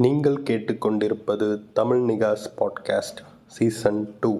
நீங்கள் கேட்டுக்கொண்டிருப்பது Tamil நிகாஸ் podcast season 2.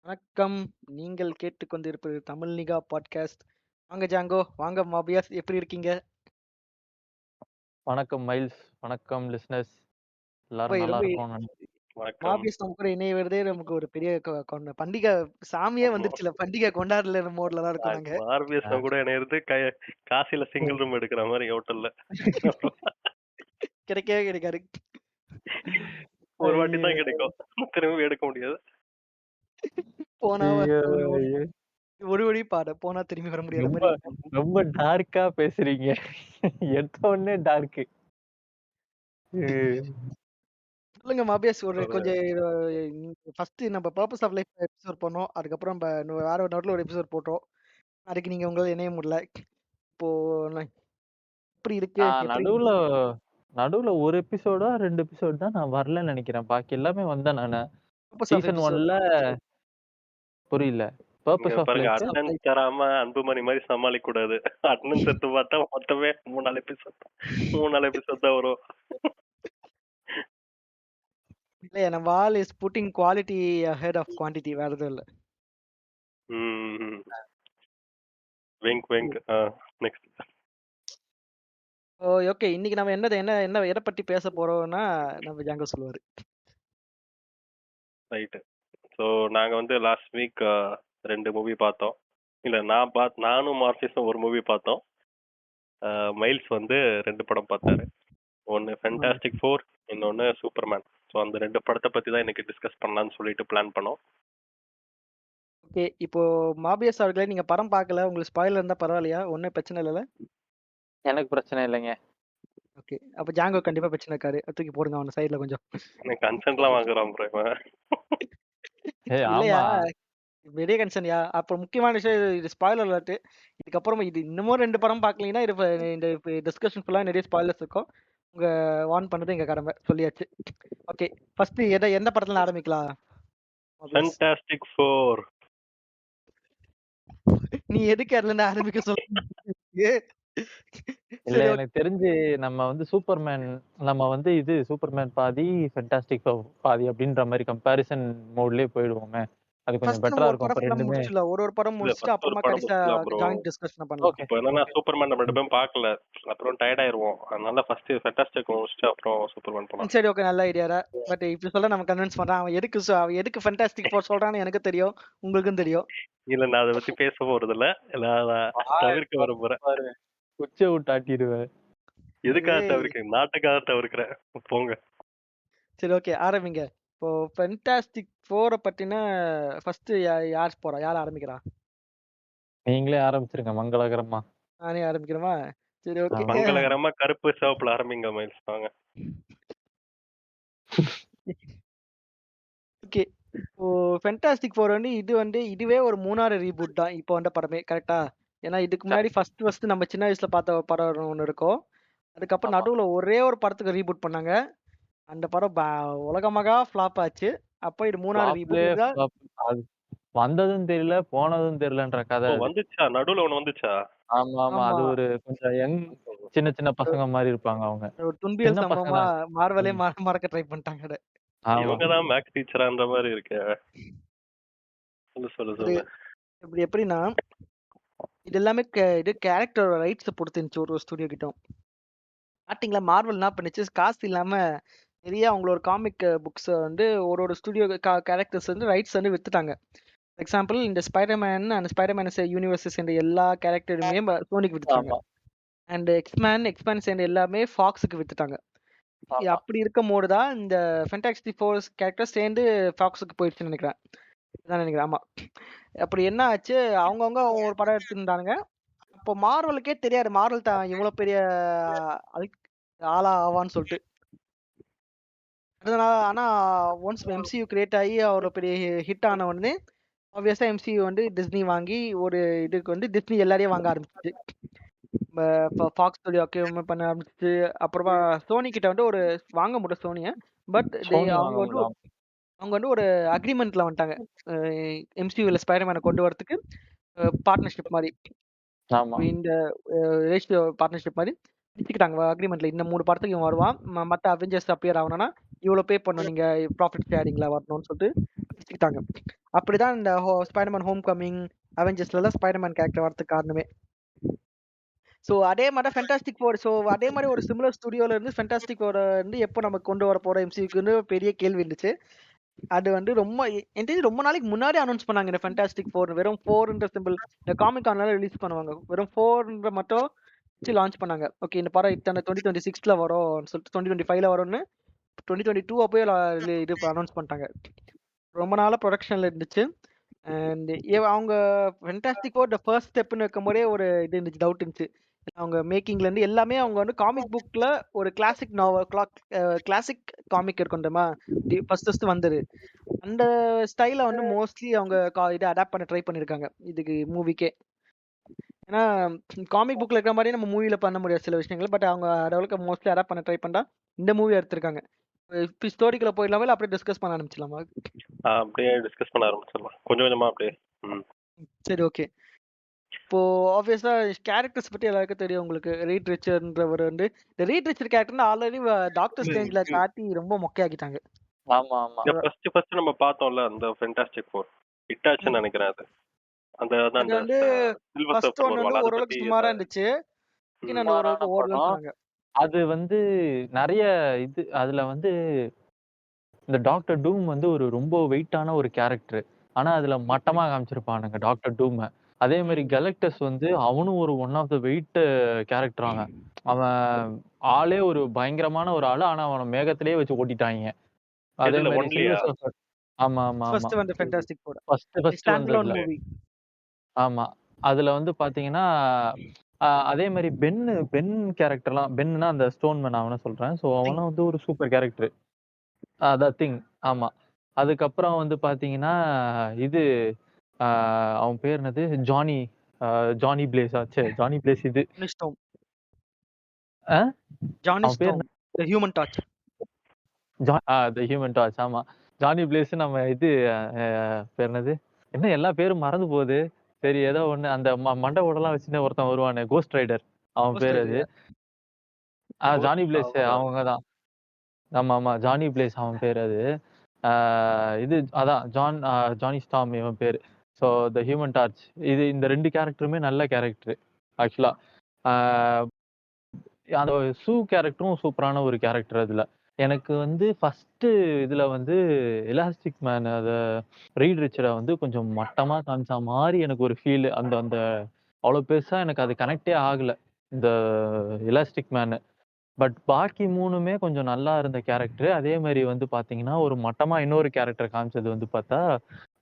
வணக்கம். நீங்கள் கேட்டுக்கொண்டிருப்பது தமிழ் நிகா பாட்காஸ்ட். வாங்க ஜாங்கோ, வாங்க மாபியாஸ், எப்படி இருக்கீங்க? வணக்கம் மைல்ஸ், வணக்கம் லிஸ்னர்ஸ், எல்லாரும் நல்லா இருக்கும். மாபியாஸ் நம்ம கூட இணைய வருதே நமக்கு ஒரு பெரிய பண்டிகை, சாமியே வந்துருச்சுல, பண்டிகை கொண்டாடல மோட்ல தான் இருக்கும். நாங்க மார்பியஸ் கூட இணையிறது காசில சிங்கிள் ரூம் எடுக்கிற மாதிரி ஹோட்டல்ல கிடைக்கவே கிடைக்காது. ஒரு வாட்டி தான் கிடைக்கும், திரும்பி எடுக்க முடியாது. போனா ஒரு வழி பாட போனா திரும்பி வர முடியாது. ரொம்ப டார்க்கா பேசுறீங்க. எடுத்த உடனே டார்க். சொல்லுங்க மாபியாஸ், ஒரு கொஞ்சம் ஃபர்ஸ்ட் நம்ம பர்பஸ் ஆஃப் லைஃப் எபிசோட் பண்ணோம். அதுக்கப்புறம் வேற ஒரு நோட்ல ஒரு எபிசோட் போட்டோம். அதுக்கு நீங்க உங்களால இணைய முடியல. இப்போ எப்படி இருக்கு? நடுவுல ஒரு எபிசோடா 2 எபிசோட் தான் நான் வரலன்னு நினைக்கிறேன். பாக்கி எல்லாமே வந்தேன் நானு. சீசன் 1ல புரியல. பர்பஸ் ஆஃப் லைஃப் அட்டெண்டன்ஸ் தராம அன்புமணி மாதிரி சமாளிக்க கூடாது. அட்டெண்டன்ஸ் எடுத்து பார்த்தா மொத்தமே 3-4 எபிசோட் தான் வரும். இல்ல, நம்ம all is putting quality ahead of quantity, வேற எதுவும் இல்ல. Wing wing. நெக்ஸ்ட். ஓகே, இன்னைக்கு நம்ம என்ன எதை பத்தி பேச போறோம்னா நம்ம ஜாங்கோ சொல்லுவாரு. ரைட். ஸோ நாங்க வந்து லாஸ்ட் வீக் 2 மூவி பார்த்தோம். இல்ல நானும் மார்பியஸும் ஒரு மூவி பார்த்தோம். மைல்ஸ் வந்து 2 படம் பார்த்தாரு. ஒன்னு ஃபேண்டாஸ்டிக் 4, இன்னொன்னு சூப்பர்மேன். ஸோ அந்த 2 படத்தை பத்தி தான் இன்னைக்கு டிஸ்கஸ் பண்ணலாம்னு சொல்லிட்டு பிளான் பண்ணோம். ஓகே, இப்போ மாபியஸ் அவர்களே, நீங்க படம் பார்க்கல, உங்களுக்கு ஸ்பாயிலர் இருந்தா பரவாயில்லையா? ஒன்னும் பிரச்சனை இல்லைல்ல? எனக்கு பிரச்சனை இல்லைங்க. ஓகே, அப்ப ஜாங்கோ கண்டிப்பா பிரச்சனை இருக்காரு. தூக்கி போடுங்க அவன சைடுல கொஞ்சம். எனக்கு கன்சென்ட்லாம் வாங்குறான் ப்ரோ இவன். இல்லையா, பெரிய கன்சர்ன்யா. அப்ப முக்கியமான விஷயம், இது ஸ்பாயிலர் அலர்ட். இதுக்கப்புறம் இது இன்னமும் 2 படம் பார்க்கலீங்கன்னா இந்த டிஸ்கஷன் ஃபுல்லா நிறைய ஸ்பாயிலர்ஸ் இருக்கும். உங்க வார்ன் பண்ணது எங்க கடமை, சொல்லியாச்சு. ஓகே, ஃபர்ஸ்ட் எந்த படத்துல ஆரம்பிக்கலாம்? ஃபேண்டாஸ்டிக் 4. நீ எதுக்கு அதுல இருந்து ஆரம்பிக்க சொல்ற? இல்ல, எனக்கு தெரிஞ்சு நம்ம வந்து சூப்பர்மேன் பாதி ஃபேண்டாஸ்டிக் பாதி அப்படின்ற மாதிரி கம்பேரிசன் மோட்லயே போயிடுவோமே. அது கொஞ்சம் பெட்டரா இருக்கும். அப்ப ரெண்டுமே ஒரு படம் முடிச்சிட்டு அப்புறமா கடைசியா ஜாயிண்ட் டிஸ்கஷன் பண்ணலாம். இப்போ என்னன்னா சூப்பர்மேன் நம்ம 2 பேரும் பார்க்கல, அப்புறம் டயர்ட் ஆயிருவோம். அதனால ஃபர்ஸ்ட் ஃபேண்டாஸ்டிக் முடிச்சிட்டு அப்புறம் சூப்பர்மேன் போலாம். சரி, ஓகே, நல்ல ஐடியா. பட் இப்படி சொல்ல நம்ம கன்வின்ஸ் பண்றான். அவன் எதுக்கு ஃபேண்டாஸ்டிக் 4 சொல்றான்னு எனக்கு தெரியும், உங்களுக்கும் தெரியும். இல்ல, நான் அதை பத்தி பேச போறது இல்ல, தவிர்க்க விரும்புறேன். குச்சை விட்டு ஆட்டிடுவேன். எதுக்காக தவிர்க்க? நாட்டுக்காக தவிர்க்கிறேன். போங்க. சரி, ஓகே, ஆரம்பிங்க. இப்போ ஃபேண்டாஸ்டிக் 4 பத்தின ஃபர்ஸ்ட் யார் போறா? யார் ஆரம்பிக்கிறா? நீங்களே ஆரம்பிச்சிருங்க மங்களகரமா. நானே ஆரம்பிக்கிறேமா? சரி, ஓகே. மங்களகரமா கருப்பு சிவப்புல ஆரம்பிங்க மைல்ஸ், வாங்க. ஓகே, இப்போ ஃபேண்டாஸ்டிக் 4 வந்து இதுவே ஒரு 3வது ரீபூட் தான் இப்போ வந்த படமே, கரெக்டா? ஏன்னா இதுக்கு முன்னாடி ஃபர்ஸ்ட் நம்ம சின்ன வயசுல பார்த்த படம் ஒன்று இருக்கும். அதுக்கப்புறம் நடுவுல ஒரே ஒரு படத்துக்கு ரீபூட் பண்ணாங்க. அந்த படம் உலகமாக ஃபிளாப் ஆச்சு. அப்போ இது 3வது ரீபூட் தான். வந்ததும் தெரியல, போனதும் தெரியலன்ற கதை. வந்துச்சா? நடுவுல ஒண்ணு வந்துச்சா? ஆமா. அது ஒரு கொஞ்சம் யங் சின்ன பசங்க மாதிரி இருப்பாங்க அவங்க. ஒரு துன்பியல் சம்பவமா மார்வலே மறக்க ட்ரை பண்ணிட்டாங்க. இவங்க தான் மேக்ஸ் டீச்சரான்ற மாதிரி இருக்கு. சொல்லு. இப்படி எப்படின்னா, இது எல்லாமே இது கேரக்டர் ரைட்ஸ் பொறுத்துச்சு ஒரு ஸ்டுடியோ கிட்ட. ஸ்டார்டிங்ல மார்வல் என்ன பண்ணுச்சு, காசு இல்லாம நிறைய அவங்களோட காமிக் புக்ஸ் வந்து ஒரு ஸ்டுடியோ கேரக்டர்ஸ் வந்து ரைட்ஸ் வந்து வித்துட்டாங்க. ஃபார் எக்ஸாம்பிள், இந்த ஸ்பைடர்மேன் அண்ட் ஸ்பைடர்மேன் யூனிவர்சஸ் என்ற எல்லா கேரக்டருமே சோனிக்கு வித்துட்டாங்க. அண்ட் எக்ஸ்மேன் சேர்ந்த எல்லாமே ஃபாக்ஸுக்கு வித்துட்டாங்க. அப்படி இருக்கும் போது தான் இந்த ஃபேண்டாஸ்டிக் 4 கேரக்டர் சேர்ந்து ஃபாக்ஸுக்கு போயிடுச்சுன்னு நினைக்கிறேன். அதான் நினைக்கிறேன். ஆமா. அப்படி என்ன ஆச்சு, அவங்கவங்க ஒரு படம் எடுத்திருந்தானுங்க. அப்போ மார்வலுக்கே தெரியாது. மார்வல் இவ்வளோ பெரிய அதுக்கு ஆளா ஆவான்னு சொல்லிட்டு. அதனால ஆனா ஒன்ஸ் எம்சியூ கிரியேட் ஆகி ஒரு பெரிய ஹிட் ஆன உடனே ஆப்வியஸா எம்சியூ வந்து டிஸ்னி வாங்கி ஒரு இதுக்கு வந்து டிஸ்னி எல்லாரையும் வாங்க ஆரம்பிச்சிச்சு. ஃபாக்ஸ் ஸ்டுடியோ பண்ண ஆரம்பிச்சிச்சு. அப்புறமா சோனி கிட்ட வந்து ஒரு வாங்க முடியும் சோனியை. பட் சோனி அவங்க வாங்க வந்து முடியலாம். அவங்க வந்து ஒரு அக்ரிமெண்ட்ல வந்துட்டாங்க. எம்சியூல ஸ்பைடர்மேனை கொண்டு வரதுக்கு பார்ட்னர்ஷிப் மாதிரி. ஆமா இந்த ரேஷியோ பார்ட்னர்ஷிப் மாதிரி பிடிச்சிக்கிட்டாங்க அக்ரிமெண்ட்ல. இந்த 3 படத்துக்கு இவன் வருவான். மத்த அவெஞ்சர்ஸ் அப்பியர் ஆகணும்னா இவ்வளோ பே பண்ணணும் நீங்க ப்ராஃபிட் ஷேரிங்ல வரணும்னு சொல்லிட்டு பிடிச்சிக்கிட்டாங்க. அப்படிதான் இந்த ஸ்பைடர்மேன் ஹோம் கமிங் அவெஞ்சர்ஸ்ல ஸ்பைடர்மேன் கேரக்டர் வரதுக்கு காரணமே. ஸோ அதே மாதிரி ஃபென்டாஸ்டிக் ஃபோர். ஸோ அதே மாதிரி ஒரு சிமிலர் ஸ்டுடியோல இருந்து ஃபென்டாஸ்டிக் ஃபோர் வந்து எப்போ நம்ம கொண்டு வர போறோம் எம்சியூக்குன்னு பெரிய கேள்வி இருந்துச்சு. அது வந்து ரொம்ப எனக்கு தெரிஞ்சு ரொம்ப நாளைக்கு முன்னாடி அனௌன்ஸ் பண்ணாங்க இந்த ஃபென்டாஸ்டிக் ஃபோர். வெறும் 4ன்ற சிம்பிள் இந்த காமிக் கான்ல ரிலீஸ் பண்ணுவாங்க. வெறும் 4ன்ற மட்டும் வச்சு லான்ச் பண்ணாங்க. ஓகே இந்த படம் இத்தனை 2026ல வரும்னு சொல்லிட்டு 2025ல வரும்னு 2022 அப்போயே இது அனௌன்ஸ் பண்ணிட்டாங்க. ரொம்ப நாளா ப்ரொடக்ஷன்ல இருந்துச்சு. அண்ட் அவங்க ஃபென்டாஸ்டிக் ஃபோர் த ஃபர்ஸ்ட் ஸ்டெப்னு வைக்கும்போதே ஒரு இது இருந்துச்சு, டவுட் இருந்துச்சு. அவங்க மேக்கிங்ல இருந்து எல்லாமே அவங்க வந்து காமிக் புக்ல ஒரு கிளாசிக் நாவல் கிளாசிக் காமிக் இருக்கும்மா ஃபர்ஸ்ட் வந்தது. அந்த ஸ்டைல வந்து மோஸ்ட்லி அவங்க இதை அடாப்ட் பண்ண ட்ரை பண்ணிருக்காங்க இதுக்கு மூவிக்கே. ஏன்னா காமிக் புக்ல இருக்கிற மாதிரியே நம்ம மூவில பண்ண முடியாது சில விஷயங்கள். பட் அவங்க அளவுக்கு மோஸ்ட்லி அடாப்ட் பண்ண ட்ரை பண்ணா இந்த மூவி எடுத்திருக்காங்க. இப்போ ஸ்டோரிக்குள்ள போயிடலாமா இல்லை அப்படியே டிஸ்கஸ் பண்ண ஆரம்பிச்சிடலாமா? அப்படியே டிஸ்கஸ் பண்ண ஆரம்பிச்சிடலாம் கொஞ்சம் கொஞ்சமா அப்படியே. சரி ஓகே. இப்போ ஆப்வியஸா கேரக்டர்ஸ் பத்தி எல்லாருக்கும் தெரியும் உங்களுக்கு. ரீட் ரிச்சர்ன்றவர் வந்து இந்த Reed Richards character already doctor ஸ்ட்ரேஞ்ச்ல காட்டி ரொம்ப மொக்கையாக்கிட்டாங்க. ஆமா ஆமா ஃபர்ஸ்ட் நம்ம பார்த்தோம்ல அந்த ஃபென்டாஸ்டிக் ஃபோர் ஹிட் ஆச்சுன்னு நினைக்கிறேன். அது அந்த அது அந்த வந்து சில்வர் ஃபர்ஸ்ட் சர்ஃபர் ஒன் வந்து வருவாள் அதை ஓரளவுக்கு பத்தி சுமாரா இருந்துச்சு. செகண்ட் வந்து சுமாரான ஓரளவுக்கு ஓடலன்னு படம். சொன்னாங்க. அது வந்து நிறைய இது அதுல வந்து இந்த டாக்டர் டூம் வந்து ஒரு ரொம்ப வெயிட்டான ஒரு கேரக்டர். ஆனா அதுல மட்டமா காமிச்சிருப்பானுங்க டாக்டர் டூம். அதே மாதிரி கெலக்டஸ் வந்து அவனும் ஒரு ஒன் ஆஃப் த வெயிட் கேரக்டராங்க. அவன் ஆளே ஒரு பயங்கரமான ஒரு ஆளு. ஆனா அவனை மேகத்திலேயே வச்சு ஓட்டிட்டாங்க. அதே இதுல மாதிரி ஒன்லியா சில்வர் சர்ஃபர். ஆமா ஆமா ஆமா ஃபர்ஸ்ட் வந்து fantastic four first stand alone வந்ததுல. மூவி. ஆமா அதுல வந்து பாத்தீங்கன்னா அதே மாதிரி பென் கேரக்டர்லாம் பென்னா அந்த ஸ்டோன் மேன் அவனை சொல்றேன். ஸோ அவனும் வந்து ஒரு சூப்பர் கேரக்டர். அதான் திங். ஆமா. அதுக்கப்புறம் வந்து பார்த்தீங்கன்னா, இது அவன் பேர் என்னது? ஜானி ஜானி பிளேஸா? ஜானி பிளேஸ் இது. Johnny Storm. அ ஜானி அவன் பேர் ஸ்டோம் என்ன? The Human Torch. The Human Torch ஆமா. ஜானி பிளேஸ் நம்ம இது பேர் என்னது? என்ன எல்லா பேரும் மறந்து போகுது. சரி ஏதோ ஒண்ணு அந்த மண்டை ஓடெல்லாம் வச்சுன்னு ஒருத்தன் வருவானே, கோஸ்ட் ரைடர். அவன் பேர் அது. ஜானி பிளேஸ் அவங்க தான். ஆமாமா. ஜானி பிளேஸ் அவன் பேர் அது. இது அதான் ஜானி ஸ்டார்ம் இவன் பேரு. So the human torch. இந்த 2 கேரக்டருமே நல்ல கேரக்டர் ஆக்சுவலா. ஆ அந்த சூ கேரக்டரும் சூப்பரான ஒரு கேரக்டர் அதுல. எனக்கு வந்து ஃபர்ஸ்ட் இதுல வந்து எலாஸ்டிக் மேன் ரீட் ரிச்சர வந்து கொஞ்சம் மட்டமா காமிச்ச மாரி எனக்கு ஒரு ஃபீல். அந்த அந்த அவ்வளோ பெருசா எனக்கு அது கனெக்டே ஆகல. இந்த எலாஸ்டிக் மேன். பட் பாக்கி 3மே கொஞ்சம் நல்லா இருந்த கேரக்டர். அதே மாரி வந்து பார்த்தீங்கன்னா, ஒரு மட்டமா இன்னொரு கேரக்டர் காமிச்சது வந்து பார்த்தா,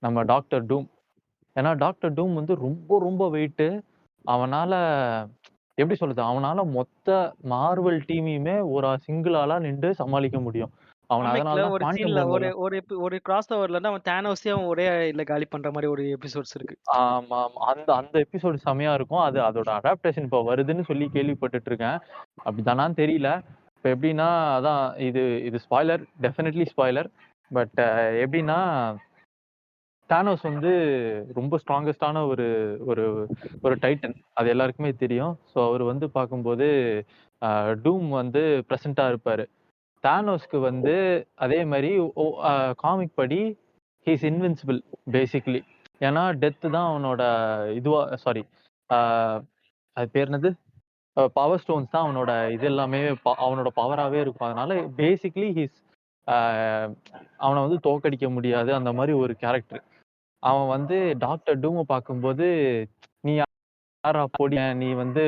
நம்ம டாக்டர் டூம். ஏன்னா டாக்டர் டூம் வந்து ரொம்ப ரொம்ப வெயிட்டு. அவனால எப்படி சொல்றது? அவனால மொத்த மார்வல் டீமையுமே ஒரு சிங்கிள் ஆளா நிண்டு சமாளிக்க முடியும். அவன அதனால காமிக்ல தான் ஒரு குவாண்டம் சீன்ல ஒரு ரெல்ம்லாம். ஒரு ஒரு கிராஸ் ஓவர்ல இருந்து அவன் தானோஸே அவன் ஒரே இல்ல காலி பண்ற மாதிரி ஒரு எபிசோட்ஸ் இருக்கு. ஆமா, ஆமா. அந்த அந்த எபிசோடு செமையா இருக்கும். அதோட அடாப்டேஷன் இப்ப வருதுன்னு சொல்லி கேள்விப்பட்டுட்டு இருக்கேன். அப்படிதானான்னு தெரியல. இப்ப எப்படின்னா, அதான் இது இது ஸ்பாய்லர். Definitely spoiler. பட் எப்படின்னா, தானோஸ் வந்து ரொம்ப ஸ்ட்ராங்கஸ்டான ஒரு ஒரு ஒரு டைட்டன். அது எல்லாருக்குமே தெரியும். ஸோ அவரு வந்து பார்க்கும்போது, டூம் வந்து பிரசன்ட்டா இருப்பாரு. தானோஸ்க்கு வந்து அதே மாரி ஒ அ காமிக் படி ஹி இஸ் இன்வின்சிபிள் பேசிக்கலி. ஏன்னா டெத் தான் அவனோட இதுவா சாரி ஆ அது பேர் என்னது? பவர் ஸ்டோன்ஸ் தான் அவனோட இது எல்லாமே அவனோட பவராவே இருக்கும். அதனால பேசிக்கலி ஆ அவன வந்து தோற்கடிக்க முடியாது. அந்த மாரி ஒரு கேரக்டர். அவன் வந்து டாக்டர் டூம பார்க்கும்போது, "நீ யார்றா பொடியன்? நீ வந்து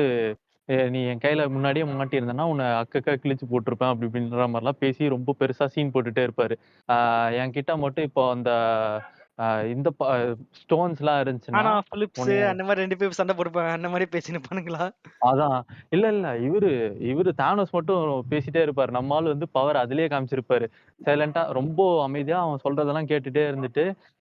நீ என் கையில முன்னாடியே மாட்டியிருந்தன்னா, உன்ன அக்கக்கா கிழிச்சு போட்டுருப்பேன்." அப்படி இப்படின்ற மாரிலாம் பேசி ரொம்ப பெருசா சீன் போட்டுட்டே இருப்பாரு. என்கிட்ட மட்டும் இப்போ அந்த இந்த ஸ்டோன்ஸ்லாம் இருந்துச்சுன்னா ஆனா பிலிப்ஸ் உன்னைய அந்த மாதிரி 2 பேர் சண்டை போட்டுப்பாங்க. அந்த மாதிரி பேசின்னு இருப்பானுங்களா? அதான். இல்ல, இல்ல. இவரு தானோஸ் மட்டும் பேசிட்டே இருப்பாரு. நம்ம ஆளு வந்து பவர் அதிலேயே காமிச்சிருப்பாரு. சைலன்ட்டா ரொம்ப அமைதியா அவன் சொல்றதெல்லாம் கேட்டுட்டே இருந்துட்டு,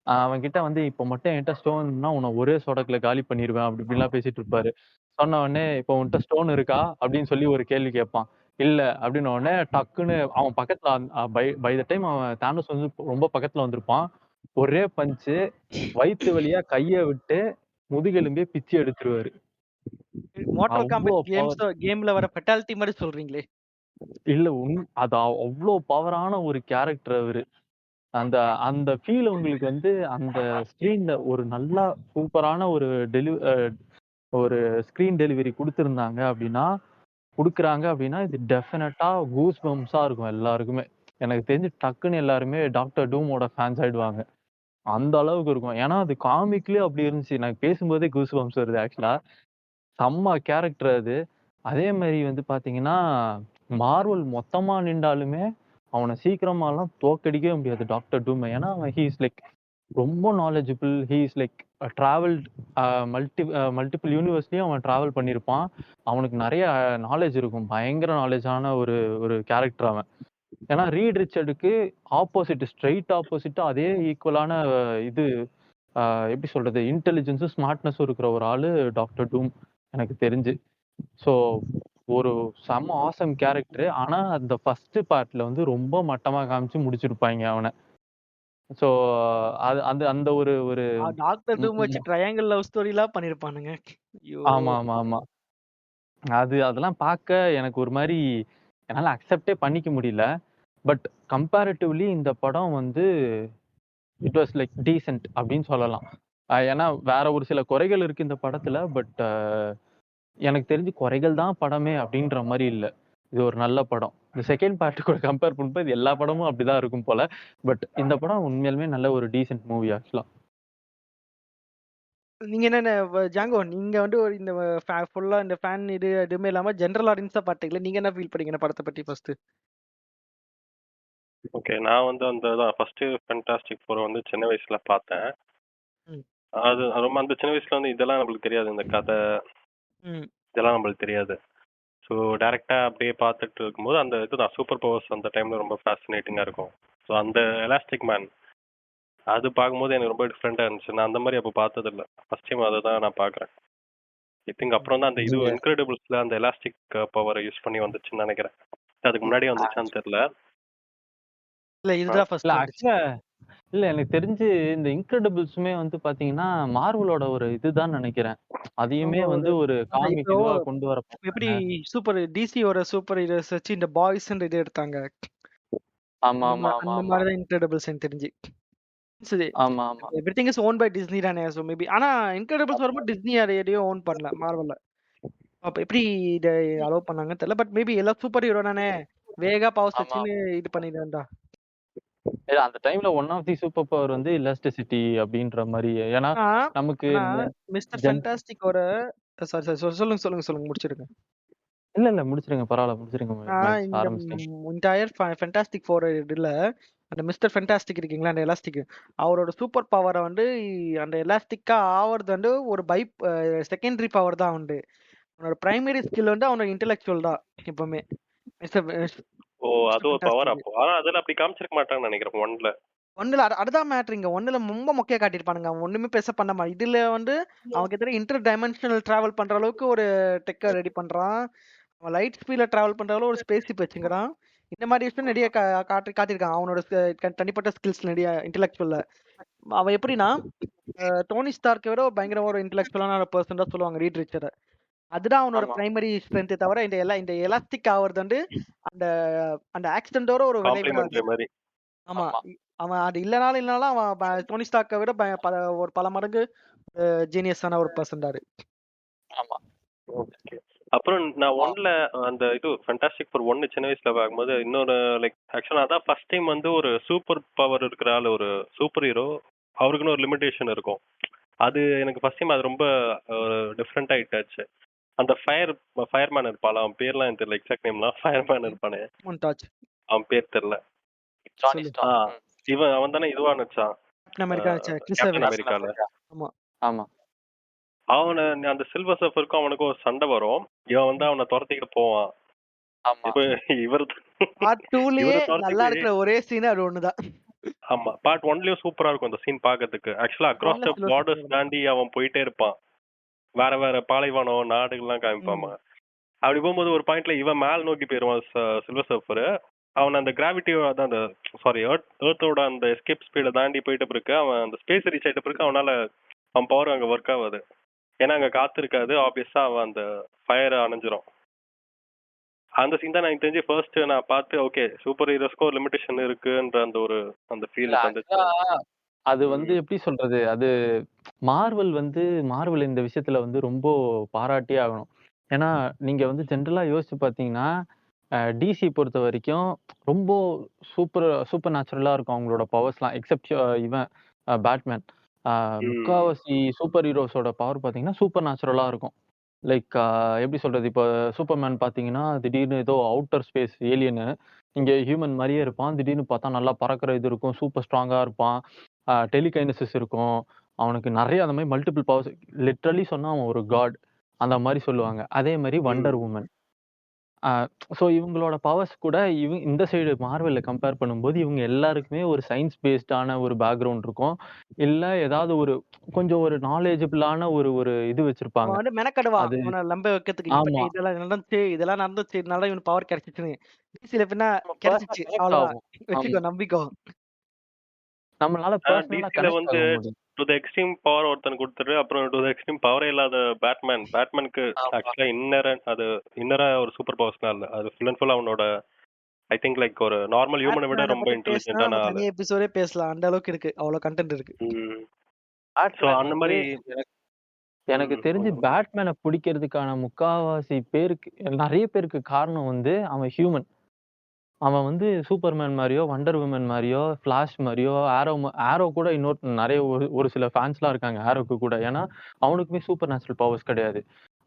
அவன்கிட்ட வந்து "இப்ப மட்டும் என்கிட்ட ஸ்டோன்னா உன்ன ஒரே சொடக்குல காலி பண்ணிருவேன்." அப்படி இப்படின்லாம் பேசிட்டு இருப்பாரு. சொன்ன உடனே, "இப்ப உன்ட்ட ஸ்டோன் இருக்கா?" அப்படின்னு சொல்லி ஒரு கேள்வி கேட்பான். "இல்ல." அப்படின்ன உடனே டக்குன்னு அவன் பக்கத்துல பை பை த டைம் அவன் தானோஸ் வந்து ரொம்ப பக்கத்துல வந்திருப்பான். ஒரே பஞ்ச் வயித்து வழியா கைய விட்டு முதுகெலும்பே பிச்சு எடுத்துருவாரு. மோர்டல் அவ்ளோ காம்பட் பவர். கேம்ல வர ஃபெட்டாலிட்டி மாதிரி சொல்றீங்களே. இல்ல அது அவ்ளோ பவரான ஒரு கேரக்டர் அவரு. அந்த அந்த ஃபீல் உங்களுக்கு வந்து அந்த ஸ்க்ரீன்ல ஒரு நல்லா சூப்பரான ஒரு ஸ்க்ரீன் டெலிவரி குடுத்திருந்தாங்க அப்டின்னா குடுக்குறாங்க அப்டின்னா, இது டெஃபினட்டா கூஸ் பம்ப்ஸா இருக்கும் எல்லாருக்குமே. எனக்கு தெரிஞ்சு டக்குன்னு எல்லாருமே டாக்டர் டூமோட ஃபேன்ஸ் ஆயிடுவாங்க. அந்த அளவுக்கு இருக்கும். ஏன்னா, அது காமிக்லயே அப்டி இருந்துச்சு. எனக்கு பேசும்போதே கூஸ் பம்ப்ஸ் வருது ஆக்சுவலா. செம்ம கேரக்டர் அது. அதே மாரி வந்து பார்த்தீங்கன்னா, மார்வல் மொத்தமா நின்டாலுமே, அவன சீக்கிரமாலாம் தோற்கடிக்கவே முடியாது டாக்டர் டூம. ஏன்னா, அவன் ஹி இஸ் லைக் ரொம்ப knowledgeable. He is like travelled a multi multiple யூனிவர்ஸ்லயும் அவன் டிராவல் பண்ணியிருப்பான். அவனுக்கு நெறைய நாலேட்ஜ் இருக்கும். பயங்கர நாலேட்ஜான ஒரு ஒரு கேரக்டர் அவன். ஏன்னா, ரீட் ரிச்சர்டுக்கு ஸ்ட்ரெய்ட் ஆப்போசிட்டா அதே ஈக்குவலான இது அ எப்படி சொல்றது? இன்டெலிஜென்ஸும், ஸ்மார்ட்னஸும் இருக்கிற ஒரு ஆளு டாக்டர் டூம் எனக்கு தெரிஞ்சு. ஸோ ஒரு செம்ம ஆசம் கேரக்டரு. ஆனா, அந்த ஃபர்ஸ்ட் பார்ட்ல வந்து ரொம்ப மட்டமா காமிச்சு முடிச்சிருப்பாய்ங்க அவன. ஸோ அது அந்த அந்த ஒரு ஒரு டாக்டர் ம் டூம் வச்சு ம் ட்ரையாங்கிள் லவ் ஸ்டோரிலாம் பண்ணியிருப்பானுங்க. ஐயோ! ஆமா. அதெல்லாம் பார்க்க எனக்கு ஒரு மாரி என்னால அக்செப்ட்டே பண்ணிக்க முடியல. பட் கம்பேரிட்டிவ்லி இந்த படம் வந்து இட் வாஸ் லைக் டீசென்ட் அப்படின்னு சொல்லலாம். ஏன்னா வேற ஒரு சில குறைகள் இருக்கு இந்த படத்துல. பட் எனக்கு தெரிஞ்சு குறைகள் தான் படமே அப்படின்ற மாரி இல்ல. இது ஒரு நல்ல படம். இந்த செகண்ட் பார்ட் கூட கம்பேர் பண்ணும்போது இது எல்லா படமும் அப்படிதான் இருக்கும் போல. பட் இந்த படம் உண்மையாலுமே நல்ல ஒரு டீசென்ட் மூவி ஆக்சுவலா. நீங்க என்னென்ன ஜாங்கோ நீங்க வந்து ஒரு இந்த ஃபுல்லா இந்த ஃபேன் இது எதுவுமே இல்லாம ஜெனரல் ஆடியன்ஸா பார்த்தீங்களா? நீங்க என்ன ஃபீல் பண்ணீங்க இந்த படத்த பத்தி ஃபர்ஸ்ட்டு? ஓகே. நான் வந்து அந்த தான் ஃபர்ஸ்ட்டு ஃபென்டாஸ்டிக் ஃபோர வந்து சின்ன வயசுல பார்த்தேன். ம். அது ரொம்ப அந்த சின்ன வயசுல வந்து இதெல்லாம் நம்மளுக்கு தெரியாது. இந்த கதை ம். இதெல்லாம் நம்மளுக்கு தெரியாது. ஸோ டைரக்ட்டா அப்படியே பார்த்துட்டு இருக்கும்போது அந்த இதுதான் சூப்பர் பவர்ஸ் அந்த டைம்ல ரொம்ப ஃபேசினேட்டிங்கா இருக்கும். ஸோ அந்த எலாஸ்டிக் மேன் அது பார்க்கும்போது எனக்கு ரொம்ப டிஃப்ரெண்ட்டா இருந்துச்சு. நான் அந்த மாரி அப்ப பார்த்ததில்ல. ஃபர்ஸ்ட் டைம் அத தான் நான் பார்க்குறேன். ஐ திங்க் அப்புறம் தான் அந்த இது நீங்க இன்கிரெடிபிள்ஸ்ல அந்த எலாஸ்டிக் பவர யூஸ் பண்ணி வந்துச்சுன்னு நெனைக்கிறேன். அதுக்கு முன்னாடியே வந்துச்சான்னு தெரியல. இல்ல ஆ. இதுதான் இல்ல ஃபர்ஸ்ட் வந்துச்சு. ஆக்சுவலா இல்ல எனக்கு தெரிஞ்சு இந்த இன்கிரெடிபிள்ஸுமே வந்து பார்த்தீங்கன்னா, மார்வலோட ஒரு இதுதான் நெனைக்கிறேன். அதையுமே அவங்க ஒரு வந்து ஒரு இப்போ காமிக் இதுவா கொண்டு வர எப்படி பார்த்தாங்க. சூப்பர் டிசியோட சூப்பர் ஹீரோஸ் வச்சு இந்த பாய்ஸ்ன்ற இது எடுத்தாங்க. அந்த ஆமா. மாரி தான் இன்கிரெடிபிள்ஸ் எனக்கு தெரிஞ்சு. சரி. ஆமா. Everything is own by Disney தானே. சோ மேபி ஆனா இன்கிரெடிபிள்ஸ் வரும்போது டிஸ்னி அத எதையும் ஓன் பண்ணல மார்வெல்ல. அப்ப எப்படி இத அலோவ் பண்ணாங்கன்னு தெரியல. பட் மேபி எல்லாம் சூப்பர் ஹீரோ தானே. வேகா பவர்ஸ் ஆமா. வச்சுன்னு இது பண்ணிடுவேன்டா. இல்ல அந்த டைம்ல one of the super power வந்து எலாஸ்டிசிட்டி அப்படின்ற மாரி. ஏன்னா, ஆனா நமக்கு ஆனா இந்த மிஸ்டர் ஜென் ஃபேன்டாஸ்டிக்கோட சாரி சொல்லுங்க முடிச்சிடுங்க. இல்ல முடிச்சிருங்க. பரவால்ல முடிச்சிருங்க. இந்த ஆரம்பிச்சிட்டீங்க. என்டையர் ஃபேன்டாஸ்டிக் 4 இதுல அந்த மிஸ்டர் ஃபேன்டாஸ்டிக் இருக்கீங்களா, அந்த எலாஸ்டிக் அவரோட சூப்பர் பவர வந்து அந்த எலாஸ்டிக்கா ஆவறது வந்து ஒரு செகண்டரி பவர் தான் உண்டு. அவனோட பிரைமரி ஸ்கில் வந்து அவனோட இன்டெலெக்சுவல் தான் எப்பவுமே. மிஸ்டர் ஓ! அது மிஸ்டர் ஒரு பவர் ஃபேன்டாஸ்டிக். அப்போ. ஆனா அதுல அப்படி காமிச்சிருக்க மாட்டாங்கன்னு நெனைக்கிறேன் 1ல. 1ல அதுதான் மேட்டருங்க. 1ல ரொம்ப மொக்கையா காட்டியிருப்பானுங்க. அவன் ஒண்ணுமே பெருசா பண்ண மாட்டான். இதுல வந்து அவன் கிட்டத்தட்ட இன்டர் டைமென்ஷனல் டிராவல் பண்ற அளவுக்கு ஒரு டெக்க ரெடி பண்றான். அவன் லைட் ஸ்பீட்ல டிராவல் பண்ற அளவு ஒரு ஸ்பேஸ் ஷிப் வச்சுக்கிறான். இந்த மாரி விஷயம் நெறைய காட்டியிருக்கான். அவனோட தனிப்பட்ட ஸ்கில்ஸ் நெறைய இன்டெலெக்சுவல்ல. அவன் எப்படின்னா, டோனி ஸ்டார்க்க விட பயங்கரமா ஒரு இன்டெலெக்சுவலான பெர்சன் தான் சொல்லுவாங்க ரீட் ரிச்சர. அதுதான் அவனோட ஆமா. பிரைமரி ஸ்ட்ரென்த்தே தவிர இந்த எலாஸ்டிக் ஆவறது வந்து அந்த அந்த ஆக்சிடென்ட்டோட ஒரு விளைவு. காம்ப்ளிமெண்டரி மாரி. ஆமா. ஆமா. அவன் அது இல்லனாலும் அவன் டோனி ஸ்டார்க்க விட பல மடங்கு ஜீனியஸான ஒரு பெர்சன் தான். ஆமா. ஓகே. அப்புறம் நான் ஆ. 1ல அந்த இது ஃபேன்டாஸ்டிக் ஃபோர் 1 சின்ன வயசுல பார்க்கும்போது இன்னொரு லைக் ஆக்சுவலா அதான் ஃபர்ஸ்ட் டைம் வந்து ஒரு சூப்பர் பவர் இருக்கிற ஆள் ஒரு சூப்பர் ஹீரோ அவருக்குன்னு ஒரு லிமிட்டேஷன் இருக்கும். அது எனக்கு ஃபர்ஸ்ட் டைம் அது ரொம்ப டிஃப்ரெண்ட்டா ஹிட் ஆச்சு. அந்த ஃபயர்மேன் இருப்பான்ல, அவன் பேர்லாம் எனக்கு தெரியல எக்ஸாக்ட் நேம்லாம். ஃபயர்மேன் இருப்பானே, மொன்டாஜ். அவன் பேர் தெரியல. ஜானி சொல்லு. ஆ ஸ்டார்ம். ம். அவன் தானே இதுவா நடிச்சான். Captain America Chris Captain Evans. அமெரிக்கால ஆமா. ஆமா. அவனை அந்த சில்வர் சர்ஃபருக்கும் அவனுக்கும் ஒரு சண்டை வரும். இவன் வந்து அவனை துரத்திக்கிட்டு போவான். ஆமா. இப்ப இவர் பார்ட் 2லயே இவரை நல்லா துரத்திட்டு இருக்கிற ஒரே சீன் அது ஒண்ணுதான். ஆமா பார்ட் 1லயும் சூப்பரா இருக்கும் அந்த சீன் பாக்கிறதுக்கு. ஆக்சுவலா across the silver borders surfer. தாண்டி அவன் போயிட்டே இருப்பான். வேற வேற பாலைவனம் நாடுகள்லாம் காமிப்பாங்க. அப்படி போகும்போது ஒரு பாயிண்ட்ல இவன் மேல் நோக்கி போயிருவான் சில்வர் சர்ஃபர். அவன் அந்த கிராவிட்டி அதான் அந்த சாரி எர்த்தோட அந்த எஸ்கேப் ஸ்பீடை தாண்டி போயிட்ட பிறகு அவன் அந்த ஸ்பேஸ் ரீச் ஆயிட்ட பிறகு அவனால அவன் பவர் அங்க ஒர்க் ஆகாது. ஏன்னா அங்க காத்து இருக்காது. ஆப்வியஸா அவன் அந்த ஃபயர் அணைஞ்சிரும். அந்த சீன் தான் எனக்கு தெரிஞ்சு ஃபர்ஸ்ட் நான் பார்த்து ஓகே சூப்பர் ஹீரோஸ்க்கு ஒரு லிமிடேஷன் இருக்குன்ற அந்த ஒரு அந்த ஃபீல் வந்துச்சு. அது வந்து எப்படி சொல்றது? அது மார்வல் இந்த விஷயத்துல வந்து ரொம்ப பாராட்டியே ஆகணும். ஏன்னா, நீங்க வந்து ஜெனரலா யோசிச்சு பார்த்தீங்கன்னா, டிசி பொறுத்த வரைக்கும் ரொம்ப சூப்பர் நேச்சுரலா இருக்கும் அவங்களோட பவர்ஸ்லாம். எக்செப்ட் இவன் பேட்மேன். முக்காவாசி சூப்பர் ஹீரோஸோட பவர் பார்த்தீங்கன்னா, சூப்பர் நேச்சுரலா இருக்கும். லைக் எப்படி சொல்றது? இப்போ சூப்பர்மேன் பார்த்தீங்கன்னா, திடீர்னு ஏதோ அவுட்டர் ஸ்பேஸ் ஏலியனு. இங்க ஹியூமன் மாரியே இருப்பான். திடீர்னு பார்த்தா நல்லா பறக்கிற இது இருக்கும். சூப்பர் ஸ்ட்ராங்கா இருப்பான். டெலிகைனசிஸ் இருக்கும். அவனுக்கு நெறைய அந்த மாரி மல்டிபிள் பவர்ஸ் லிட்டரலி சொன்னா அவன் ஒரு காட். அந்த மாரி சொல்லுவாங்க. அதே மாரி வண்டர் வுமன். அ ஸோ இவங்களோட பவர்ஸ் கூட இந்த சைடு மார்வெல்ல கம்பேர் பண்ணும்போது, இவங்க எல்லாருக்குமே ஒரு சயன்ஸ் பேஸ்டான ஒரு பேக்கிரவுண்ட் இருக்கும். இல்ல ஏதாவது கொஞ்சம் ஒரு நாலேட்ஜபிளான ஒரு ஒரு இது அவன் வச்சிருப்பாங்க. வந்து மெனக்கெடுவான். அது இவன நம்ப வைக்கிறதுக்கு. இப்படி ஆமா. இதெல்லாம் நடந்துச்சு. இதனால இவனுக்கு பவர் கிடைச்சிச்சுன்னு. டிசில எப்படின்னா நம்ம பெர்சனலா கிடைச்சிச்சு. கனெக்ட் அவ்வளவுதான். ஆகும். வச்சுக்கோ ஆமா. நம்பிக்கோ. நம்மளால பெர்சனலா டிசில கனெக்ட் வந்து ஆக முடியும். டு த எக்ஸ்ட்ரீம் பவர் ஒருத்தன் கொடுத்துட்டு அப்புறம் டு த எக்ஸ்ட்ரீம் பவரே இல்லாத பேட்மேனுக்கு ஆமா. ஆக்சுவலா இன்னரா ஒரு சூப்பர் பவர்ஸ்லாம் இல்ல. அது ஃபுல் அண்ட் ஃபுல் அவனோட ஐ திங்க் லைக் ஒரு நார்மல் ஹியூமனை விட பேட்மேன ரொம்ப பத்தி பேசினா இன்டெலிஜென்ட்டான நம்ம ஆளு. தனியா எபிசோடே பேசலாம். அந்த அளவுக்கு இருக்கு. அவ்வளவு கண்டென்ட் இருக்கு. ஸோ பேட்மேன் அந்த வந்து மாதிரி எனக்கு எனக்கு தெரிஞ்சு பேட்மேன பிடிக்கிறதுக்கான முக்காவாசி பேருக்கு நெறைய பேருக்கு காரணம் வந்து அவன் ஹியூமன். அவன் வந்து சூப்பர்மேன் மாரியோ, வண்டர் வுமன் மாரியோ, ஃபிளாஷ் மாரியோ, ஆரோ கூட நெறைய ஒரு சில ஃபேன்ஸ்லாம் இருக்காங்க ஆரோக்கு கூட. ஏன்னா, அவனுக்குமே சூப்பர் நேச்சுரல் பவர்ஸ் கிடையாது.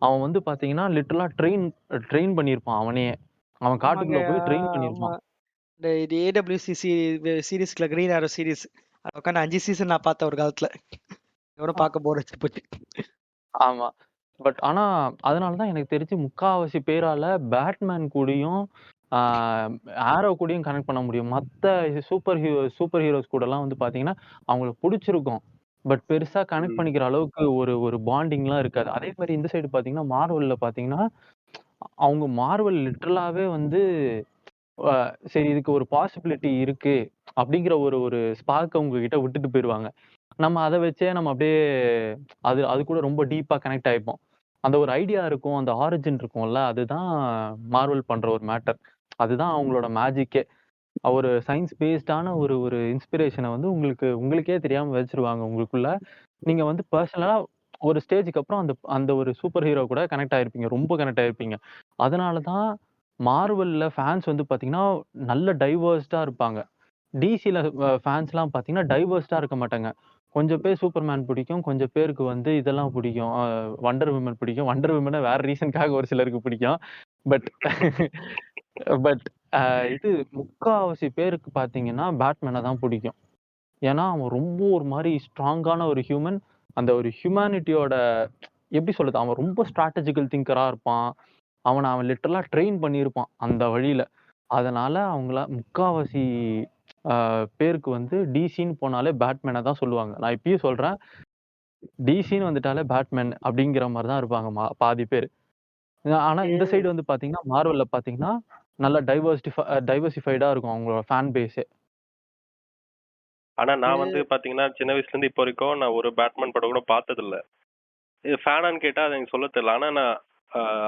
அவன் வந்து பார்த்தீங்கன்னா, லிட்டரலா ட்ரெயின் பண்ணியிருப்பான் அவனையே. அவன் ஆமாங்க. காட்டுக்குள்ள போய் ட்ரெயின் ஆமா. பண்ணியிருப்பான். இந்த இது ஏடபிள்யூசி சீரிஸ்ல கிரீன் ஆரோ சீரிஸ். அது உட்காந்து 5 சீசன் நான் பார்த்தேன் ஒரு காலத்துல. எவனும் பார்க்க போர் அடிச்சு போச்சு. ஆமா. ஆனா, அதனால தான் எனக்கு தெரிஞ்சு முக்காவாசி பேரால பேட்மேன் கூடயும், ஆ ஆரோ கூடயும் கனெக்ட் பண்ண முடியும். மத்த சூப்பர் ஹீரோஸ் கூடலாம் வந்து பார்த்தீங்கன்னா, அவங்களுக்கு புடிச்சிருக்கும். பெருசா கனெக்ட் பண்ணிக்கிற அளவுக்கு ஒரு ஒரு பாண்டிங்லாம் இருக்காது. அதே மாரி இந்த சைடு பார்த்தீங்கன்னா, மார்வெல்ல பார்த்தீங்கன்னா, அவங்க மார்வெல் லிட்டரலாவே வந்து அ சரி இதுக்கு ஒரு பாசிபிலிட்டி இருக்கு. அப்படிங்கிற ஒரு ஒரு ஸ்பார்க்க உங்ககிட்ட விட்டுட்டு போயிருவாங்க. நம்ம அத வச்சே நம்ம அப்படியே அது அது கூட ரொம்ப டீப்பா கனெக்ட் ஆயிப்போம். அந்த ஒரு ஐடியா இருக்கும். அந்த ஆரிஜின் இருக்கும்ல. அதுதான் மார்வெல் பண்ற ஒரு மேட்டர். அதுதான் அவங்களோட மேஜிக்கே. ஒரு சயன்ஸ் பேஸ்டான ஒரு ஒரு இன்ஸ்பிரேஷன வந்து உங்களுக்கே தெரியாம வச்சுருவாங்க உங்களுக்குள்ள. நீங்க வந்து பெர்சனலா ஒரு ஸ்டேஜ்க்கு அப்புறம் அந்த அந்த ஒரு சூப்பர் ஹீரோ கூட கனெக்ட் ஆயிருப்பீங்க. ரொம்ப கனெக்ட் ஆயிருப்பீங்க. அதனால தான் மார்வெல்ல ஃபேன்ஸ் வந்து பார்த்தீங்கன்னா, நல்ல டைவர்ஸ்டா இருப்பாங்க. டிசில ஃபேன்ஸ்லாம் பார்த்தீங்கன்னா, டைவர்ஸ்டா இருக்க மாட்டாங்க. கொஞ்சம் பேர் சூப்பர்மேன் பிடிக்கும். கொஞ்சம் பேருக்கு வந்து இதெல்லாம் பிடிக்கும். வண்டர் விமன் பிடிக்கும். வண்டர் விமன வேற ரீசன்க்காக ஒரு சிலருக்கு பிடிக்கும். பட் பட் அ இது முக்காவாசி பேருக்கு பார்த்தீங்கன்னா, பேட்மேன தான் பிடிக்கும். ஏன்னா, அவன் ரொம்ப ஒரு மாரி ஸ்ட்ராங்கான ஒரு ஹியூமன். அந்த ஒரு ஹியூமானிட்டியோட எப்படி சொல்றது? அவன் ரொம்ப ஸ்ட்ராட்டஜிக்கல் திங்கரா இருப்பான். அவன் லிட்டரலா ட்ரெயின் பண்ணியிருப்பான் அந்த வழியில. அதனால முக்காவாசி பேருக்கு வந்து டிசின்னு போனாலே பேட்மேன தான் சொல்லுவாங்க. நான் இப்பயும் சொல்றேன். டிசின்னு வந்துட்டாலே பேட்மேன் அப்படிங்கிற மாரி தான் இருப்பாங்க பாதி பேரு. ஆனா இந்த சைடு வந்து பார்த்தீங்கன்னா, மார்வெல்ல பார்த்தீங்கன்னா, நல்லா டைவர்சிஃபைடா இருக்கும் அவங்களோட ஃபேன் பேஸே. ஆனா நான் வந்து பாத்தீங்கன்னா சின்ன வயசுல இருந்து இப்போ வரைக்கும் நான் ஒரு பேட்மேன் படம் கூட பார்த்ததில்ல. இது ஃபேனான்னு கேட்டா அது எனக்கு சொல்ல தெரியல. ஆனா நான்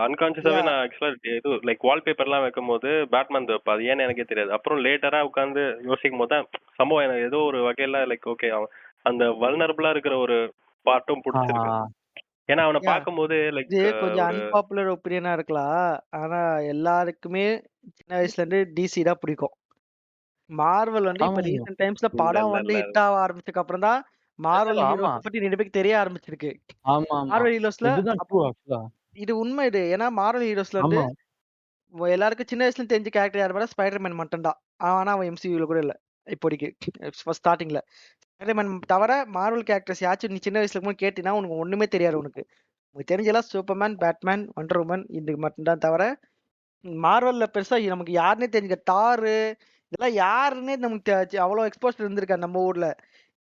அன்கான்ஷியஸாவே நான் ஆக்சுவலா இது லைக் வால்பேப்பர்லாம் வைக்கும்போது பேட்மேன் வைப்பேன். அது ஏன்னு எனக்கே தெரியாது. அப்புறம் லேட்டரா உட்காந்து யோசிக்கும் போது தான் சம்பவம் எனக்கு ஏதோ ஒரு வகையில லைக் ஓகே அந்த வல்னரபிளா இருக்கிற ஒரு பார்ட்டும் பிடிச்சிருக்கு. ஆ. ஏன்னா அவனை யா பார்க்கும்போது லைக் இது கொஞ்சம் ஒரு அன்பாப்புலர் ஒப்பீனியனா இருக்கலாம். ஆனா எல்லாருக்குமே சின்ன வயசுல இருந்து டிசி தான் பிடிக்கும். மார்வல் வந்து இப்ப ஆமாமா. ரீசென்ட் டைம்ஸ்ல இல்ல படம் இல்ல வந்து இல்ல ஹிட் ஆக ஆரம்பிச்சதுக்கு அப்புறம் தான் மார்வல் இல்ல ஆமா. ஹீரோஸ பத்தி நிறைய பேருக்கு தெரிய ஆரம்பிச்சிருக்கு. ஆமாமா. மார்வல் ஹீரோஸ்ல இதுதான் ட்ரூ ஆக்சுவலா. இது உண்மை இது. ஏன்னா மார்வல் ஹீரோஸ்ல வந்து ஆமா. எல்லாருக்கும் சின்ன வயசுல இருந்து தெரிஞ்ச கேரக்டர் யாரு பாத்தா ஸ்பைடர்மேன் மட்டும் தான். ஆனா அவன் எம்சியூல கூட இல்ல. இப்போதைக்கு ஸ்டார்டிங்ல. ஸ்பைடர்மேன் தவிர மார்வல் கேரக்டர்ஸ் யாச்சும் நீ சின்ன வயசுல இருக்கும்போது கேட்டீங்கன்னா உனக்கு ஒண்ணுமே தெரியாது உனக்கு. உனக்கு தெரிஞ்செல்லாம் சூப்பர்மேன், பேட்மேன், வண்டர் உமன் இது மட்டும் தான் தவிர மார்வல்ல பெருசா நமக்கு யாருன்னே தெரிஞ்சுக்க தாரு இதெல்லாம் யாருன்னே நமக்கு அவ்வளவு எக்ஸ்போஸ்ட் இருந்திருக்காது நம்ம ஊர்ல.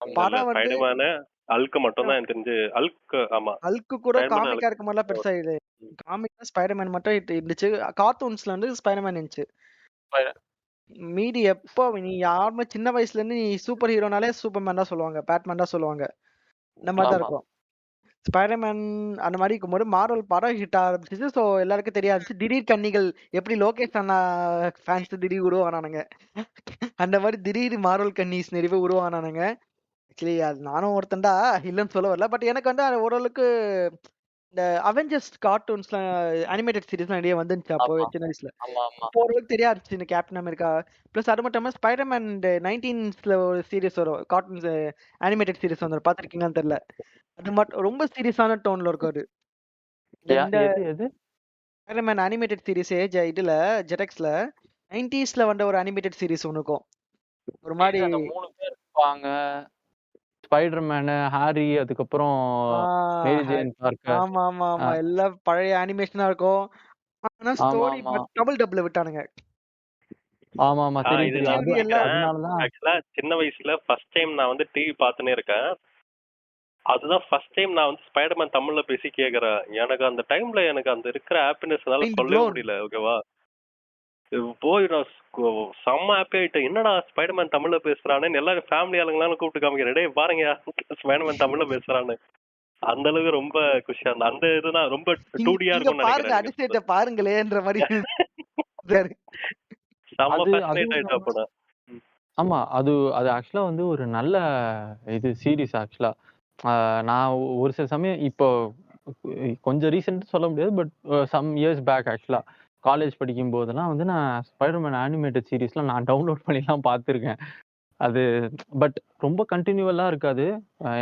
இல்ல படம் வந்து ஸ்பைடர்மேனு அல்க்கு மட்டும் தான் எனக்கு தெரிஞ்சு அல்க்கு ஆமா அல்க்கு கூட ஸ்பைடர்மேன் காமிக்கா இருக்க மாதிரிலாம் பெருசா இது காமிக்னா ஸ்பைடர்மேன் மட்டும் இருந்துச்சு. கார்ட்டூன்ஸ்ல வந்து ஸ்பைடர்மேன் இருந்துச்சு. மீதி எப்போ நீ யாருமே சின்ன வயசுல இருந்து நீ சூப்பர் ஹீரோனாலே சூப்பர்மேன் தான் சொல்லுவாங்க, பேட்மேன் தான் சொல்லுவாங்க. இந்த மாதிரி தான் ஆமா. இருக்கும். ஸ்பைடர்மேன் அந்த மாதிரி இருக்கும்போது மார்வல் படம் ஹிட் ஆரம்பிச்சிச்சு. ஸோ எல்லாருக்கும் தெரிய ஆரம்பிச்சு. திடீர் கன்னிகள் எப்படி லோகேஷ் அண்ணா ஃபேன்ஸ் திடீர் உருவானானுங்க. அந்த மாதிரி திடீர் மார்வல் கன்னிஸ் நிறைய பேர் உருவானானுங்க. ஆக்சுவலி அது நானும் ஒருத்தன்டா இல்லைன்னு சொல்ல வரல. பட் எனக்கு வந்து அது ஓரளவுக்கு இந்த அவெஞ்சர்ஸ் கார்ட்டூன்ஸ்லாம் அனிமேட்டட் சீரிஸ்லாம் நிறைய வந்துருந்துச்சு அப்போ ஆமா. சின்ன வயசுல. ஆமா, ஆமா. அப்போ ஓரளவுக்கு தெரிய ஆரம்பிச்சு இந்த கேப்டன் அமெரிக்கா. ப்ளஸ் அது மட்டும் இல்லாம ஸ்பைடர்மேன் இந்த 19ஸ்ல ஒரு சீரிஸ் வரும். கார்ட்டூன்ஸ் அனிமேட்டட் சீரிஸ் வந்துரும். பார்த்திருக்கீங்களான்னு தெரியல. அது மட்டும் ரொம்ப சீரியஸான டோன்ல இருக்கும் அது. இந்த எது? ஸ்பைடர்மேன் அனிமேட்டட் சீரிஸே இதுல ஜெடெக்ஸ்ல 90ஸ்ல வந்த ஒரு அனிமேட்டட் சீரிஸ் ஒண்ணு இருக்கும். ஒரு மாதிரி அந்த 3 பேர் இருப்பாங்க. ஸ்பைடர்மேனு, ஹாரி, அதுக்கப்புறம் மேரி ஜேன் பார்க்கர். ஆமா, ஆமா, அ ஆமா. எல்லாம் பழைய அனிமேஷனா இருக்கும். ஆனா ஸ்டோரி ஆமாமா. டபுள் டப்ல விட்டானுங்க. ஆமா. தெரியும், இது தெரியும். நான் கேள்வி அது எல்லாம் நினைக்கிறேன் அதனால தான் ஆக்சுவலா சின்ன வயசுல ஃபர்ஸ்ட் டைம் நான் வந்து டிவி பார்த்துனே இருக்கேன். அதுதான் ஃபர்ஸ்ட் டைம் நான் வந்து ஸ்பைடர்மேன் தமிழ்ல பேசி கேக்குறேன். எனக்கு அந்த டைம்ல எனக்கு அந்த இருக்கிற ஹாப்பினஸ்னால மைண்ட் சொல்லவே ப்ளோன். முடியல. ஓகேவா? போய் நான் செம்ம ஹாப்பி ஆயிட்டேன். என்னடா ஸ்பைடர்மேன் தமிழ்ல பேசுறானேன்னு எல்லாரும் ஃபேமிலி ஆளுங்களாம் கூப்பிட்டு காமிக்கிறேன். டேய் பாருங்க ஸ்பைடர்மேன் தமிழ்ல பேசுறான்னு. அந்த அளவுக்கு ரொம்ப குஷியா இருந்தேன். அந்த இதுதான் ரொம்ப 2Dயா இங்க இருக்கும்னு பாருங்க நினைக்கிறேன் நீங்க அதிசயத்தை பாருங்களேன்ற மாதிரி இருக்காரு. செம்ம அது ஃபேசினேட் அதுவும் ஆயிட்டேன் இல்லாம அப்ப நான். ஆமா. அது அது ஆக்சுவலா வந்து ஒரு நல்ல இது சீரிஸ் ஆக்சுவலா. நான் ஒரு சில சமயம் இப்போ கொஞ்சம் ரீசென்ட்டா சொல்ல முடியாது. பட் சம் இயர்ஸ் பேக் ஆக்சுவலா. காலேஜ் படிக்கும்போதெல்லாம் வந்து நான் ஸ்பைடர்மேன் அனிமேட்டட் சீரிஸ்லாம் நான் டவுன்லோட் பண்ணிலாம் பார்த்துருக்கேன். அது பட் ரொம்ப கன்டினியூவலா இருக்காது.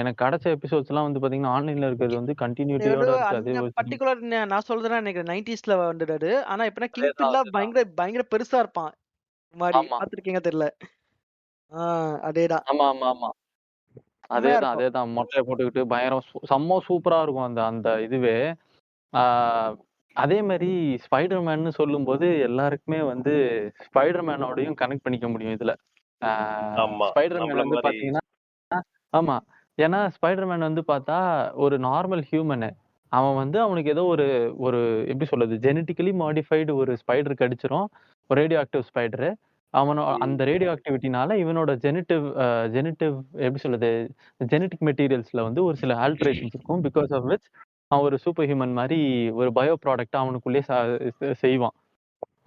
எனக்கு கிடைச்ச எபிசோட்ஸ்லாம் வந்து பார்த்தீங்கன்னா, ஆன்லைன்ல இருக்கிறது வந்து கன்டினியூட்டியோட இருக்காது. அந்த ஒரு சில பர்டிகுலர் நான் சொல்றேன்னா நினைக்கிறேன் 90ஸ்ல வந்தது. ஆனா இப்பனா கிங் அதேதான், பின்லாம் அதேதான். பயங்கர பயங்கர பெருசா இருப்பான். ஒரு மாதிரி ஆமா. பாத்துருக்கீங்க தெரியல. அதேதான். ஆமா. செம்மையா இருக்கும். அதேதான். மொட்டைய போட்டுக்கிட்டு பயங்கரம் செம்ம சூப்பரா இருக்கும் அந்த அந்த இதுவே. ஆ அதே மாரி ஸ்பைடர்மேன்னு சொல்லும்போது எல்லாருக்குமே வந்து ஸ்பைடர்மேனோடையும் கனெக்ட் பண்ணிக்க முடியும் இதுல. ஆ ஆமா. ஸ்பைடர்மேன் நம்மள வந்து மாரி பார்த்தீங்கன்னா ஆமா. ஏன்னா ஸ்பைடர்மேன் வந்து பார்த்தா ஒரு நார்மல் ஹியூமனு. அவன் வந்து அவனுக்கு ஏதோ ஒரு ஒரு எப்படி சொல்றது? ஜெனடிக்கலி மாடிஃபைடு ஒரு ஸ்பைடர் கடிச்சிரும். ஒரு ரேடியோ ஆக்டிவ் ஸ்பைடரு. அந்த ரேடியோ ஆக்டிவிட்டினால இவனோட ஜெனிட்டிவ் எப்படி சொல்றது? ஜெனடிக் மெட்டீரியல்ஸ்ல வந்து ஒரு சில ஆல்டரேஷன்ஸ் இருக்கும். பிக்காஸ் ஆஃப் விச் அவன் ஒரு சூப்பர் ஹியூமன் மாரி ஒரு பயோ ப்ராடக்ட்ட அவனுக்குள்ளேயே செய்வான்.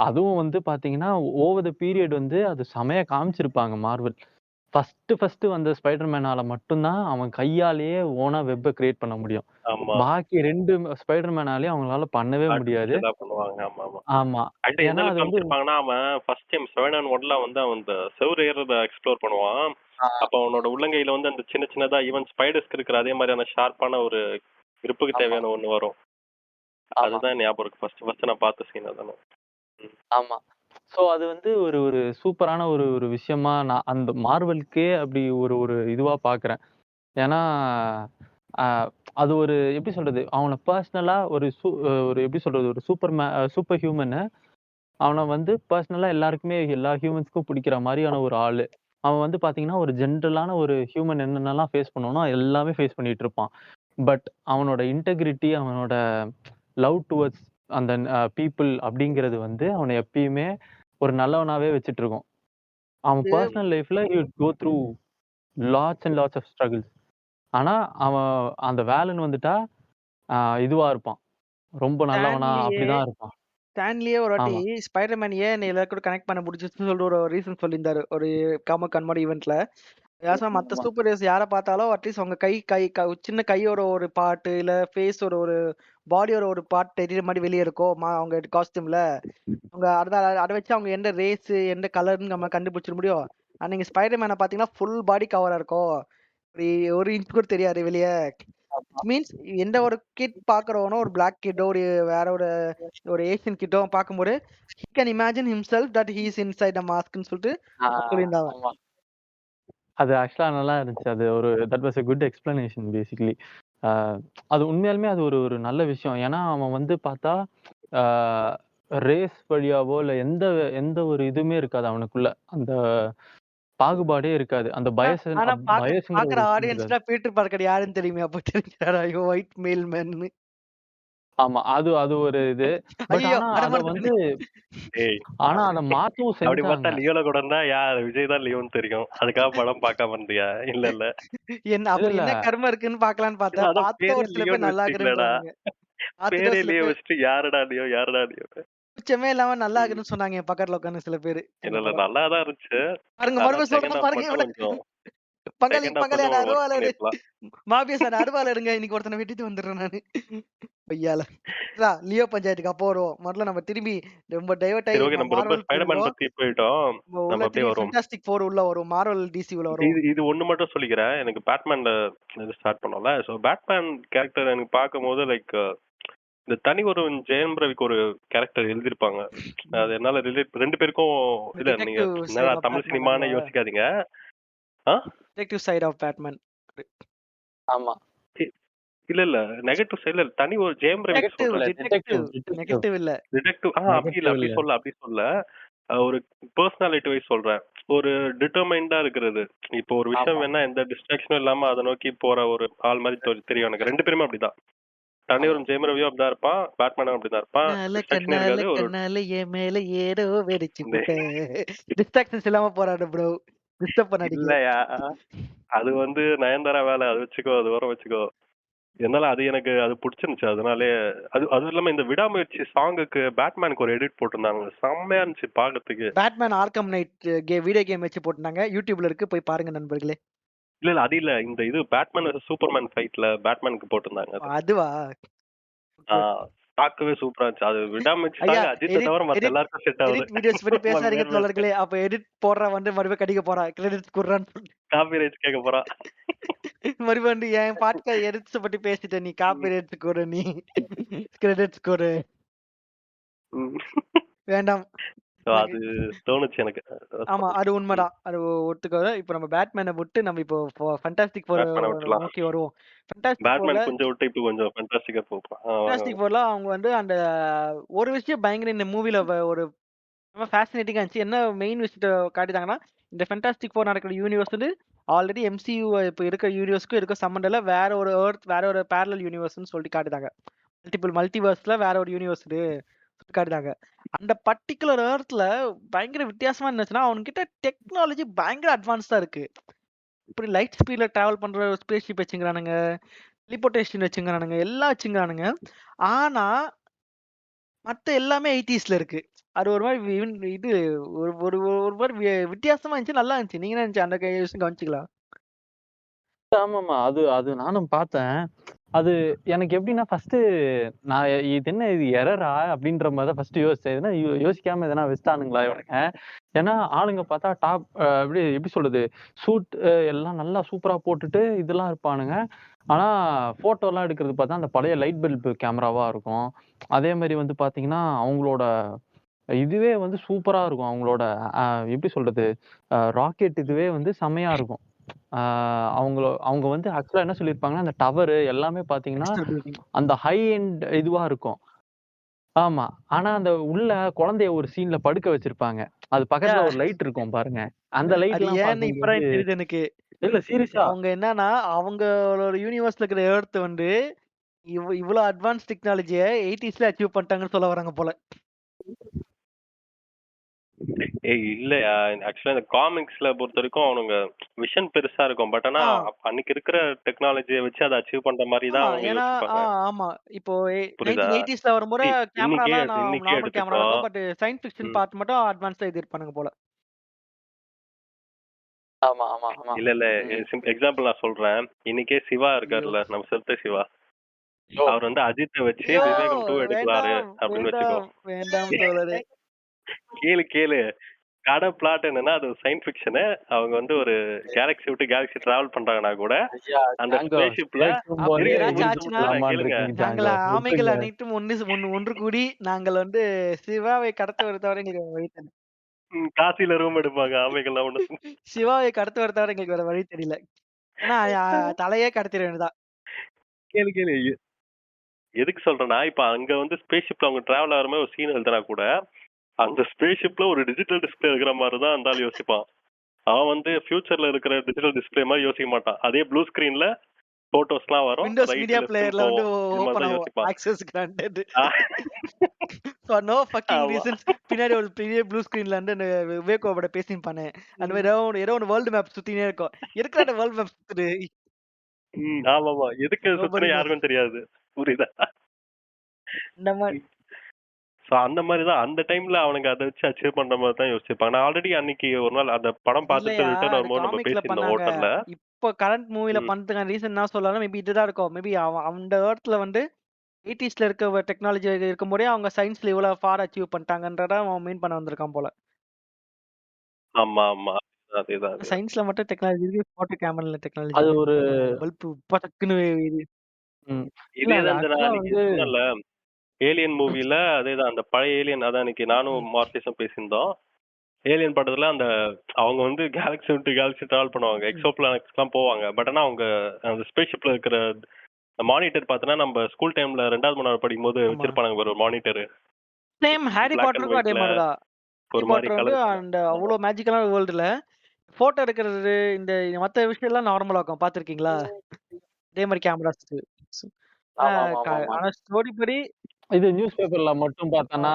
அதுவும் வந்து பார்த்தீங்கன்னா, ஓவர் த பீரியட் வந்து அது செமையா காமிச்சிருப்பாங்க மார்வெல். ஃபர்ஸ்ட்டு வந்த ஸ்பைடர் மேனால மட்டும் தான் அவன் கையாலேயே ஓனா வெப்ப கிரியேட் பண்ண முடியும். ஆமா. பாக்கி 2 ஸ்பைடர் மேனாலயும் அவங்களால பண்ணவே முடியாது. ஆர்டிபிஷியலா பண்ணுவாங்க. ஆமா. ஆமா. ஆக்சுவலா எந்த ஏன்னா அது அளவுக்கு வந்து காமிச்சிருப்பாங்கன்னா, அவன் ஃபர்ஸ்ட் டைம் 7 அண்ட் 1ல வந்து அவன் இந்த செவுரு ஏறுறத எக்ஸ்ப்ளோர் பண்ணுவான். ஆ அப்ப அவனோட உள்ளங்கையில வந்து அந்த சின்னதா ஈவன் ஸ்பைடர்ஸ்க்கு இருக்கிற அதே மாதிரியான ஷார்ப்பான ஒரு கிரிப்புக்கு ஆமா, தேவையான ஒண்ணு வரும். ஆமா, அதுதான் ஞாபகம் இருக்கு. ஃபர்ஸ்ட் நான் பார்த்த சீன் அதானே. ம். ஆமா. ஸோ அது வந்து ஒரு ஒரு சூப்பரான ஒரு ஒரு விஷயமா நான் அந்த மார்வெலுக்கே அப்படி ஒரு ஒரு இதுவா பார்க்குறேன். ஏன்னா, அ அது ஒரு எப்படி சொல்றது? அவன பெர்சனலா ஒரு எப்படி சொல்றது? ஒரு சூப்பர் ஹியூமனு அவன வந்து பெர்சனலா எல்லாருக்குமே எல்லா ஹியூமன்ஸ்க்கும் பிடிக்கிற மாரியான ஒரு ஆளு. அவன் வந்து பார்த்தீங்கன்னா, ஒரு ஜென்ரலான ஒரு ஹியூமன் என்னென்னலாம் ஃபேஸ் பண்ணுவானோ, எல்லாமே ஃபேஸ் பண்ணிட்டு இருப்பான். பட் அவனோட இன்டெகிரிட்டி, அவனோட லவ் டுவர்ட்ஸ் அந்த பீப்பிள் அப்படிங்கிறது வந்து அவன எப்பயுமே ஒரு நல்லவனாவே வச்சுட்டு இருக்கும். அவன் இது பெர்சனல் லைஃப்ல he would go through lots and lots of struggles. ஆனா, அவன் அந்த வேலன்னு வந்துட்டா, அ இதுவா இருப்பான். ரொம்ப நல்லவனா ஸ்டான்லியே அப்படிதான் இருப்பான். ஸ்டான்லியே ஒரு வாட்டி ஆமா, ஸ்பைடர்மேன் ஏன் என்னை எல்லாரும் கூட கனெக்ட் பண்ண முடிஞ்சுச்சுன்னு சொல்லிட்டு ஒரு ரீசன் சொல்லியிருந்தாரு. ஒரு கன்மோட் ஈவென்ட்ல. மத்த ஆமா, சூப்பர் ஹீரோஸ் யார பார்த்தாலும் அட்லீஸ்ட் அவங்க சின்ன கையோட ஒரு பார்ட் இல்ல ஃபேஸ் ஒரு ஒரு பாடியோட ஒரு பார்ட் தெரியுற மாரி வெளிய இருக்கும். அவங்க காஸ்டியூம்ல. அவங்க அத வச்சு அவங்க எந்த ரேஸ், எந்த கலர்ன்னு நம்ம கண்டுபிடிச்சிட முடியும். ஆனா நீங்க ஸ்பைடர்மேன பார்த்தீங்கன்னா, ஃபுல் பாடி கவரா இருக்கும். ஒரு 1 இன்ச் கூட தெரியாது வெளிய. ஆமா. மீன்ஸ் எந்த ஒரு கிட் பார்க்குறவனோ ஒரு பிளாக் கிட்டோ, வேற ஒரு ஒரு ஏசியன் கிட்டோ பார்க்கும்போது, he can imagine himself that he is inside the மாஸ்க்ன்னு சொல்லிட்டு ஆ சொல்லியிருந்தாங்க. ஆமா. அது ஆக்சுவலா நல்லா இருந்துச்சு. அது ஒரு that was a good explanation basically. அது உண்மையாலுமே அது ஒரு ஒரு நல்ல விஷயம். ஏன்னா, அவன் வந்து பார்த்தா, ஆ ரேஸ் வழியாவோ இல்ல எந்த எந்த ஒரு இதுவுமே இருக்காது அவனுக்குள்ள. அந்த பாகுபாடே இருக்காது. அந்த ஆனா பயஸ்ங்கிற பாக்குற ஒரு விஷயம் இருக்காது. ஆடியன்ஸ்லாம் பீட்டர் பார்க்கர் யாருன்னு தெரியுமே அப்ப தெரிஞ்சாரா ஐயோ ஒயிட் மேல் மேன்னு. ஆமா. அது அது ஒரு இது. பட் ஐயோ ஆனா அத அடமாட்டேன். வந்து ஏய் அத மாத்தவும் அப்படி செஞ்சாங்க. பார்த்தா லியோல கூட இருந்தா விஜய் தான் லியோன்னு தெரியும். அதுக்காக படம் பார்க்காம இருந்தியா? இல்ல இல்ல. என்ன இல்ல, அப்படி இல்ல. என்ன கர்மம் இருக்குன்னு பாக்கலான்னு இல்ல பார்த்தா அதான் பார்த்த பேரே ஒரு சில பேர் லியோன்னு நல்லா வச்சுட்டீங்களேடா. இருக்குன்றானுங்க. பார்த்துட்டு பேரே ஒரு சில லியோ பேர் வச்சுட்டு யாருடா லியோ யாருடா லியோ. கூச்சமே இல்லாம நல்லா ம். இருக்குன்னு சொன்னாங்க என் பக்கத்துல உட்கார்ந்து சில பேரு. இல்ல அந்த இல்ல படம். நல்லா தான் இருந்துச்சு. பாருங்க ஆனா மறுபடியும் செகண்ட் சொல்றேன் ஹாஃப் பாருங்க மட்டும் இவன. கொஞ்சம் பங்காளி செகண்ட் ஹாஃப் பங்காளி கொஞ்சம் அட ஒர்க் அருவாள் எடு. பண்ணிருக்கலாம். மாபியா சார் அருவாள் எடுங்க. இன்னைக்கு ஒருத்தனை வெட்டிட்டு வந்துடுறேன் நானு. பொய்யால. லியோ பஞ்சாயத்துக்கு அப்போ வருவோம். முதல்ல நம்ம திரும்பி ரொம்ப டைவர்ட் சரி ஆகி ஓகே நம்ம ரொம்ப மார்வல் ஸ்பைடர்மேன் போயிடுவோம். பத்தி போயிட்டோம். நம்ம உள்ள நம்ம அப்படியே திரும்பி வருவோம். ஃபென்டாஸ்டிக் 4 உள்ள வரும். மார்வல் டிசி உள்ள வருவோம். இது இது ஒண்ணு மட்டும் சொல்லிக்கிறேன். எனக்கு பேட்மேன்ல இது ஸ்டார்ட் பண்ணோம்ல. ஸோ பேட்மேன் கேரக்டர் எனக்கு பார்க்கும்போது லைக் இந்த தனி ஒரு ஜெயம் ரவிக்கு ஒரு கேரக்டர் எழுதியிருப்பாங்க. அது என்னால ரிலேட் 2 பேருக்கும் இல்ல நீங்க டிடெக்டிவ் என்னடா சைடு ஆஃப் தமிழ் பேட்மேன் சினிமான்னு அதுவா? யோசிக்காதீங்க. ஆ? Detective side of Batman. ஆமா. இ- இல்ல இல்ல நெகட்டிவ் சைடுல தனி ஒரு ஜெயம் ரவிக்கு நெகட்டிவ் சொல்றேன். Detective detective. நெகட்டிவ் இல்ல. டிடெக்டிவ் அப்படி இல்ல நெகட்டிவ் அப்படி இல்ல. சொல்ல அப்படி சொல்ல ஒரு பர்சனாலிட்டி வைஸ் சொல்றேன். ஒரு டிட்டர்மைண்டா இருக்கிறது. இப்போ ஒரு விஷயம் ஆமா. வேணா எந்த டிஸ்ட்ராக்ஷனும் இல்லாம அதை நோக்கி போற ஒரு ஆள் மாதிரி தெரியும் எனக்கு. 2 பேருமே அப்படிதான். தனியொரு ஜெயம் ரவியும் அப்படிதான் இருப்பான். பேட்மேனும் அப்படிதான் இருப்பான். கண்ணால டிஸ்ட்ராக்ஷனே கண்ணால இருக்காது. ஒரு கண்ணால என் மேல ஏதோ வெடிச்சு இந்த புட்ட. டிஸ்ட்ராக்ஷன்ஸ் இல்லாம போராடு ப்ரோ. டிஸ்டர்ப் பண்ணாதீங்க. இல்லையா அது வந்து நயன்தாரா வேலை. அது வச்சுக்கோ அது வர வச்சுக்கோ. என்னால அது எனக்கு அது பிடிச்சிருந்துச்சு. அதனாலே அதுவும் இல்லாம இந்த விடாமுயற்சி சாங்குக்கு பேட்மேனுக்கு ஒரு எடிட் போட்டிருந்தாங்க. செம்மையா இருந்துச்சு பாக்கிறதுக்கு. Batman Arkham night video game வச்சு போட்டுனாங்க. யூடியூப்ல இருக்கு போய் பாருங்க நண்பர்களே. இல்ல இல்ல அது இல்ல. இந்த இது பேட்மேன் சூப்பர்மேன் ஃபைட்ல பேட்மேனுக்கு போட்டிருந்தாங்க அது. அதுவா? ஆ பார்க்கவே சூப்பரா இருந்துச்சு. அது விடாமுயற்சி ஐயா சாங் அஜித்தை எடிட் தவிர மத்த எடிட் எல்லாருக்கும் செட் ஆகுது. எடிட் வீடியோஸ் பத்தி பேசாதீங்க தோழர்களே. அப்ப எடிட் போடுற வந்து மறுபடியும் கடிக்க போறான். கிரெடிட்ஸ் குடுறான்னு காப்பி ரைட்ஸ் கேட்க போறான். மறுபடியும் வந்து என் பாட்காஸ்ட் எடிட்ஸ் பத்தி பேசிட்ட நீ காப்பி ரைட்ஸ் கொடு நீ. கிரெடிட்ஸ் கொடு. ம். வேண்டாம். So அது தோணுச்சு எனக்கு. ஆமா. அது உண்மதான். அது ஒத்துக்கிறேன். இப்ப நம்ம பேட்மேன விட்டு நம்ம இப்போ ஃபேன்டாஸ்டிக் 4 பேட்மேனை விட்டுலாம். நோக்கி வருவோம். ஃபேன்டாஸ்டிக் 4ல பேட்மேன் கொஞ்சம் விட்டு இப்போ கொஞ்சம் ஃபேண்டாஸ்டிக்கா போகலாம். வாங்க ஃபேன்டாஸ்டிக் வாங்க. 4ல அவங்க வந்து அந்த ஒரு விஷயம் பயங்கர இந்த மூவில ஒரு ரொம்ப ஃபேசினேட்டிங்கா இருந்துச்சு. என்ன மெயின் விஷயத்த காட்டிட்டாங்கன்னா, இந்த ஃபேன்டாஸ்டிக் 4 நடக்கிற யூனிவர்ஸ் வந்து ஆல்ரெடி எம்சியூ இப்ப இருக்க யூனிவர்ஸ்க்கும் இதுக்கும் சம்மந்தம் இல்ல. வேற ஒரு வேற ஒரு பேரலல் யூனிவர்ஸ்ன்னு சொல்லிட்டு காட்டுதாங்க. மல்டிவர்ஸ்ல வேற ஒரு யூனிவர்ஸ் இது காட்டுதாங்க. அந்த பர்ட்டிகுலர் எர்த்ல பயங்கர வித்தியாசமா இருந்துச்சுன்னா, அவன்கிட்ட டெக்னாலஜி பயங்கர அட்வான்ஸ்டா இருக்கு. இப்படி லைட் ஸ்பீட்ல டிராவல் பண்ற ஒரு ஸ்பேஸ் ஷிப் வச்சுங்கிறானுங்க. டெலிபோர்டேஷன் வச்சுங்கிறானுங்க. எல்லாம் வச்சுங்கிறானுங்க. ஆனா, மத்த எல்லாமே 80ஸ்ல இருக்கு. அது ஒரு மாரி இது ஒரு ஒரு ஒரு மாரி வித்தியாசமா இருந்துச்சு. நல்லா இருந்துச்சு. நீங்க என்ன நினைச்சு அந்த விஷயம் கவனிச்சீங்களா? ஆமாமா. அது அது நானும் பார்த்தேன். அது எனக்கு எப்படின்னா ஃபர்ஸ்ட்டு நான் இது என்ன இது எரரா? அப்படின்ற மாரி தான் ஃபர்ஸ்ட்டு யோசிச்சேன். எதுனா யோசிக்காம எதனா வச்சுட்டானுங்களா இவனுங்க? ஏன்னா ஆளுங்க பார்த்தா டாப் எப்படி எப்படி சொல்றது? சூட் எல்லாம் நல்லா சூப்பரா போட்டுட்டு இதெல்லாம் இருப்பானுங்க. ஆனா ஃபோட்டோலாம் எடுக்கிறது பார்த்தா அந்த பழைய லைட் பல்ப் கேமராவா இருக்கும். அதே மாரி வந்து பார்த்தீங்கன்னா, அவங்களோட இதுவே வந்து சூப்பரா இருக்கும். அவங்களோட அ எப்படி சொல்றது? ராக்கெட் இதுவே வந்து செம்மையா இருக்கும். ஆ அவங்க வந்து ஆக்சுவலா என்ன சொல்லியிருப்பாங்கன்னா, அந்த டவரு எல்லாமே பார்த்தீங்கன்னா, எக்ஸ்டர் பில்டிங். அந்த ஹை எண்ட் இதுவா இருக்கும். ஆமா. ஆனா அந்த உள்ள குழந்தைய ஒரு சீன்ல படுக்க வச்சிருப்பாங்க. அது பக்கத்துல ஒரு லைட் இருக்கும் பாருங்க. அந்த அது லைட்லாம் ஏன்னு பார்க்கும்போது இப்பதான் தெரியுது எனக்கு. இல்ல சீரியஸா. அவங்க என்னன்னா, அவங்களோட யூனிவர்ஸ்ல இருக்கிற எர்த் வந்து இவ்ளோ அட்வான்ஸ் டெக்னாலஜிய 80ஸ்ல அச்சீவ் பண்ணிட்டாங்கன்னு சொல்ல வராங்க போல. ஏய் இல்லையா ஆக்சுவலா இந்த காமிக்ஸ்ல பொறுத்த வரைக்கும் அவனுங்க விஷன் பெருசா இருக்கும். பட் ஆனா ஆ, அன்னைக்கு இருக்கிற டெக்னாலஜியை வச்சு அதை அச்சீவ் பண்ற மாதிரி தான் ஆமா. அவங்க ஏன்னா யோசிப்பாங்க. ஆமா. இப்போ புரியுதா? 1980ஸ்ல வரும்போது இன்னைக்கே கேமராலாம் இன்னைக்கே நார்மல் கேமரா எடுத்துக்கோ. இருக்கும். பட் சயன்ஸ் ஃபிக்ஷன் ம். பார்ட் மட்டும் அட்வான்ஸ்டா எழுதியிருப்பானுங்க போல. ஆமா, ஆமா, ஆமா. இல்ல இல்ல ம். எக்ஸாம்பிள் நான் சொல்றேன். இன்னைக்கே சிவா ஐயோ! இருக்காருல்ல நம்ம சிறுத்தை சிவா. ஓ! அவர் வந்து அஜித்தை வச்சு ஐயோ! விவேகம் 2 எடுக்கலாரு வேண்டாம், அப்படின்னு வச்சுக்கோ. வேண்டாம், வேண்டாம் தோழரே. கேளு கேளு. கதை பிளாட் என்னன்னா அது சயின்ஸ் ஃபிக்ஷனு. அவங்க வந்து ஒரு கேலக்ஸி விட்டு கேலக்ஸி டிராவல் பண்றாங்கன்னா கூட ஐயா அந்த ஜாங்கோ ஸ்பேஸ் ஷிப்ல அப்படி கேட்கும்போதே இருங்க ஏதாச்சும் முடிச்சு ஆச்சுன்னா, முடிச்சிடறேன் விட்டுலாமான்னு கேளுங்க. இருக்கீங்க நாங்கள் ஜாங்கோ. ஆமைகள் விட்டுருங்க. அனைத்தும் ஒன்று ஒன்று கூடி நாங்கள் வந்து சிவாவை கடத்த வருத்தவரை நீங்க வைத்தனர். காசில ரூம் எடுப்பாங்க ஆமைகள்லாம் ஒண்ணு. சிவாவை கடத்த வரத்தவிர எங்களுக்கு வேற வழி தெரியல. ஏன்னா தலையே கடத்திட வேண்டியதுதான். கேளு கேளு. எதுக்கு சொல்றேன்னா, இப்ப அங்க வந்து ஸ்பேஸ் ஷிப்ல அவங்க டிராவல் ஆகுற மாதிரி ஒரு சீன் எழுதுனா கூட, அந்த ஸ்பேஸ் ஷிப்ல ஒரு டிஜிட்டல் டிஸ்பிளே இருக்கிற மாதிரி தான் அந்த ஆள் யோசிப்பான். அவன் வந்து ஃபியூச்சர்ல இருக்கிற டிஜிட்டல் டிஸ்பிளே மாதிரி யோசிக்க மாட்டான். அதே ப்ளூ ஸ்கிரீன்ல போட்டோஸ்லாம் வரும். விண்டோஸ் ரைட் மீடியா லெஃப்ட்னு பிளேயர்ல வந்து போகும். இது மாதிரி ஓபன் தான் ஆகும். யோசிப்பான். Access granted. ஆ, ஃபார் நோ ஃபக்கிங் ஆமா. ரீசன்ஸ் பின்னாடி ஒரு பெரிய ப்ளூ ஸ்கிரீன்ல வந்து விவேகோவோட பேசிப்பானே. அந்த மாதிரி ஏதோ ஒன்று வேர்ல்டு மேப் சுத்தினே இருக்கும். எதுக்குடா அந்த வேர்ல்டு மேப் சுத்துது? ஆமாமா. எதுக்கு அது Nobody சுத்துன்னு knows. யாருக்கும் தெரியாது. புரியுதா? இந்த மாதிரி சோ அந்த மாதிரி தான் அந்த டைம்ல அவனுங்க அத வச்சு அச்சீவ் பண்ற மாதிரி தான் யோசிச்சிருப்பாங்க. நான் ஆல்ரெடி அன்னைக்கு ஒரு நாள் அந்த படம் பார்த்துட்டு இல்லையா ரிட்டர்ன் அது வரும்போது நம்ம காமிக்ல பேசியிருந்தோம் பண்ணாங்க. ஹோட்டல்ல. இப்போ கரண்ட் மூவில ம். பண்றதுக்கான ரீசன் என்ன சொல்லலாம்? மேபி இதுதான் இருக்கும். மேபி அந்த இடத்துல வந்து 80ஸ்ல இருக்க டெக்னாலஜி இருக்கும்போதே அவங்க சயின்ஸ்ல இவ்வளவு ஃபார் அச்சீவ் பண்ணிட்டாங்கன்றத அவன் மீன் பண்ண வந்திருக்கான் போல. ஆமா, ஆமா. அதேதான், அதேதான். சயின்ஸ்ல மட்டும் டெக்னாலஜி இருக்கு. போட்டோ கேமரால டெக்னாலஜி அது இல்ல. ஒரு பல்ப் படக்குன்னு இது. ம். இல்ல அது இதேதான் இந்த நான் ஆக்சுவலா அன்னைக்கு வந்து சொன்னேன்ல, ஏலியன் மூவில அதேதான் அந்த பழைய ஏலியன் அதான் அன்னைக்கு நானும் மார்ட்டிஸும் பேசியிருந்தோம். ஏலியன் படத்துல அந்த அவங்க வந்து கேலக்ஸி விட்டு கேலக்ஸி டிராவல் பண்ணுவாங்க. எக்ஸோ பிளானட்ஸ்க்குலாம் போவாங்க. பட் ஆனா அவங்க அந்த ஸ்பேஸ் ஷிப்ல இருக்கிற மானிட்டர் பார்த்தோன்னா நம்ம ஸ்கூல் டைம்ல 2வது 3வது படிக்கும்போது ஆமா. வச்சிருப்பாங்க ஒரு monitor. Same Harry black and பாட்டருக்கும் அதே ஒயிட்ல மாதிரி தான். ஹாரி ஒரு மாதிரி பாட்டர் வந்து கலர். அந்த அவ்வளோ மேஜிக்கலான வேர்ல்டுல போட்டோ எடுக்கிறது இந்த மத்த விஷயம் எல்லாம் நார்மலா இருக்கும். பார்த்திருக்கீங்களா? அதே மாதிரி கேமராஸ். ஆனா ஆமா, ஆமா, ஆமா. ஆனா ஸ்டோரி படி இது நியூஸ் பேப்பர்ல மட்டும் பார்த்தோம்னா,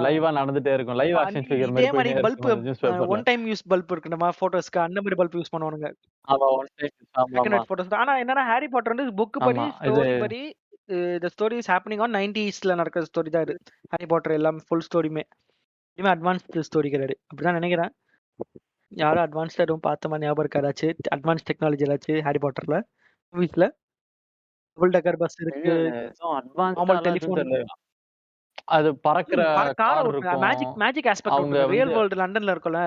லைவா நடந்துட்டே இருக்கும். லைவ் ஆக்ஷன் ஃபிகர் இதே மாரி மாதிரி போயின்னே பல்ப் இருக்கும் அந்த நியூஸ் பேப்பர்ல. ஒன் டைம் யூஸ் பல்ப் இருக்கு நம்ம போட்டோஸ்க்கு அந்த மாதிரி பல்ப் யூஸ் பண்ணுவானுங்க. ஆமா, ஒன் டைம் பிளாக் அண்ட் ஆமாமா. White photos. ஆனா என்னன்னா ஹாரி பாட்டர் வந்து புக் படி ஆமா. இது ஸ்டோரி படி the story is happening on 90ஸ்ல நடக்கிற ஸ்டோரி தான் இது. ஹாரி பாட்டர் எல்லாம் ஃபுல் ஸ்டோரியுமே. எதுவுமே அட்வான்ஸ்டு ஸ்டோரி கிடையாது. அப்படிதான் நினைக்கிறேன். யாரும் அட்வான்ஸ்டா எதுவும் பார்த்த மாதிரி ஞாபகம் இருக்கா ஏதாச்சும்? அட்வான்ஸ் டெக்னாலஜி ஏதாச்சும் ஹாரி பாட்டர்ல மூவிஸ்ல? டபுள் டெக்கர் பஸ் இல்ல இருக்கு. எதுவும் நார்மல் அட்வான்ஸ்டாலாம் எதுவும் டெலிஃபோன். தெரியல. அது பறக்கிற கார் கார் ஓட்டுற இருக்கும். மேஜிக் மேஜிக் ஆஸ்பெக்ட் அவங்க இருக்கும். வந்து ரியல் வேர்ல்டு லண்டன்ல இருக்கும்ல.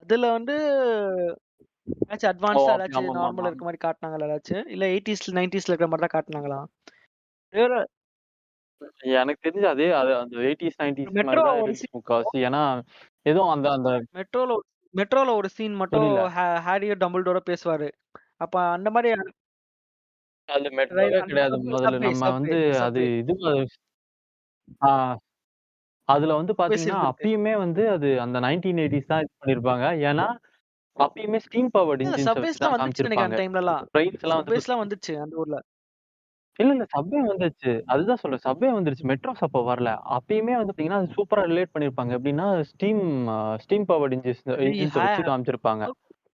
அதுல வந்து ஏதாச்சும் அட்வான்ஸ்டா அப்படி ஏதாச்சும் ஆமாமாமா. நார்மலா இருக்க மாதிரி காட்டுனாங்களா ஏதாச்சும்? இல்ல 80ஸ்ல 90ஸ்ல இருக்கிற மாதிரி தான் காட்டுனாங்களா? வேற எனக்கு தெரிஞ்சு அதே அது அந்த 80ஸ், 90ஸ் மாரி மெட்ரோ தான் ஒரு இருந்துச்சு சீன் முக்காவாசி. ஏன்னா, எதுவும் அந்த அந்த மெட்ரோல மெட்ரோல ஒரு சீன் மட்டும் புரியல. ஹாரியும் டம்பிள்டோரும் பேசுவாரு. அப்ப அந்த மாதிரி அது மெட்ரோவே அந்த கிடையாது. முதல்ல சப்வே நம்ம சப்வே வந்து அது சப்வே இது ஆ அதுல வந்து பார்த்தீங்கன்னா, பேசியிருக்கிறது. அப்பயுமே வந்து அது அந்த 1980ஸ் தான் இது பண்ணியிருப்பாங்க. ஏன்னா, அப்பயுமே ஸ்டீம் பவர்ட் இல்ல இன்ஜின்ஸ வச்சு சப்வேஸ்லாம் தான் வந்துச்சுன்னு நினைக்கிறேன் காமிச்சிருப்பாங்க. அந்த டைம்லலாம். ட்ரெயின்ஸ்லாம் வந்து சப்வேஸ்லாம் வந்துச்சு அந்த ஊர்ல. இல்ல சப்வே வந்துருச்சு. அதுதான் சொல்றேன். சப்வே வந்துருச்சு. மெட்ரோஸ் அப்ப வரல. அப்பயுமே வந்து பார்த்தீங்கன்னா, அது சூப்பரா ரிலேட் பண்ணியிருப்பாங்க. எப்படின்னா, ஸ்டீம் பவர்ட் இன்ஜின்ஸ வச்சு காமிச்சிருப்பாங்க.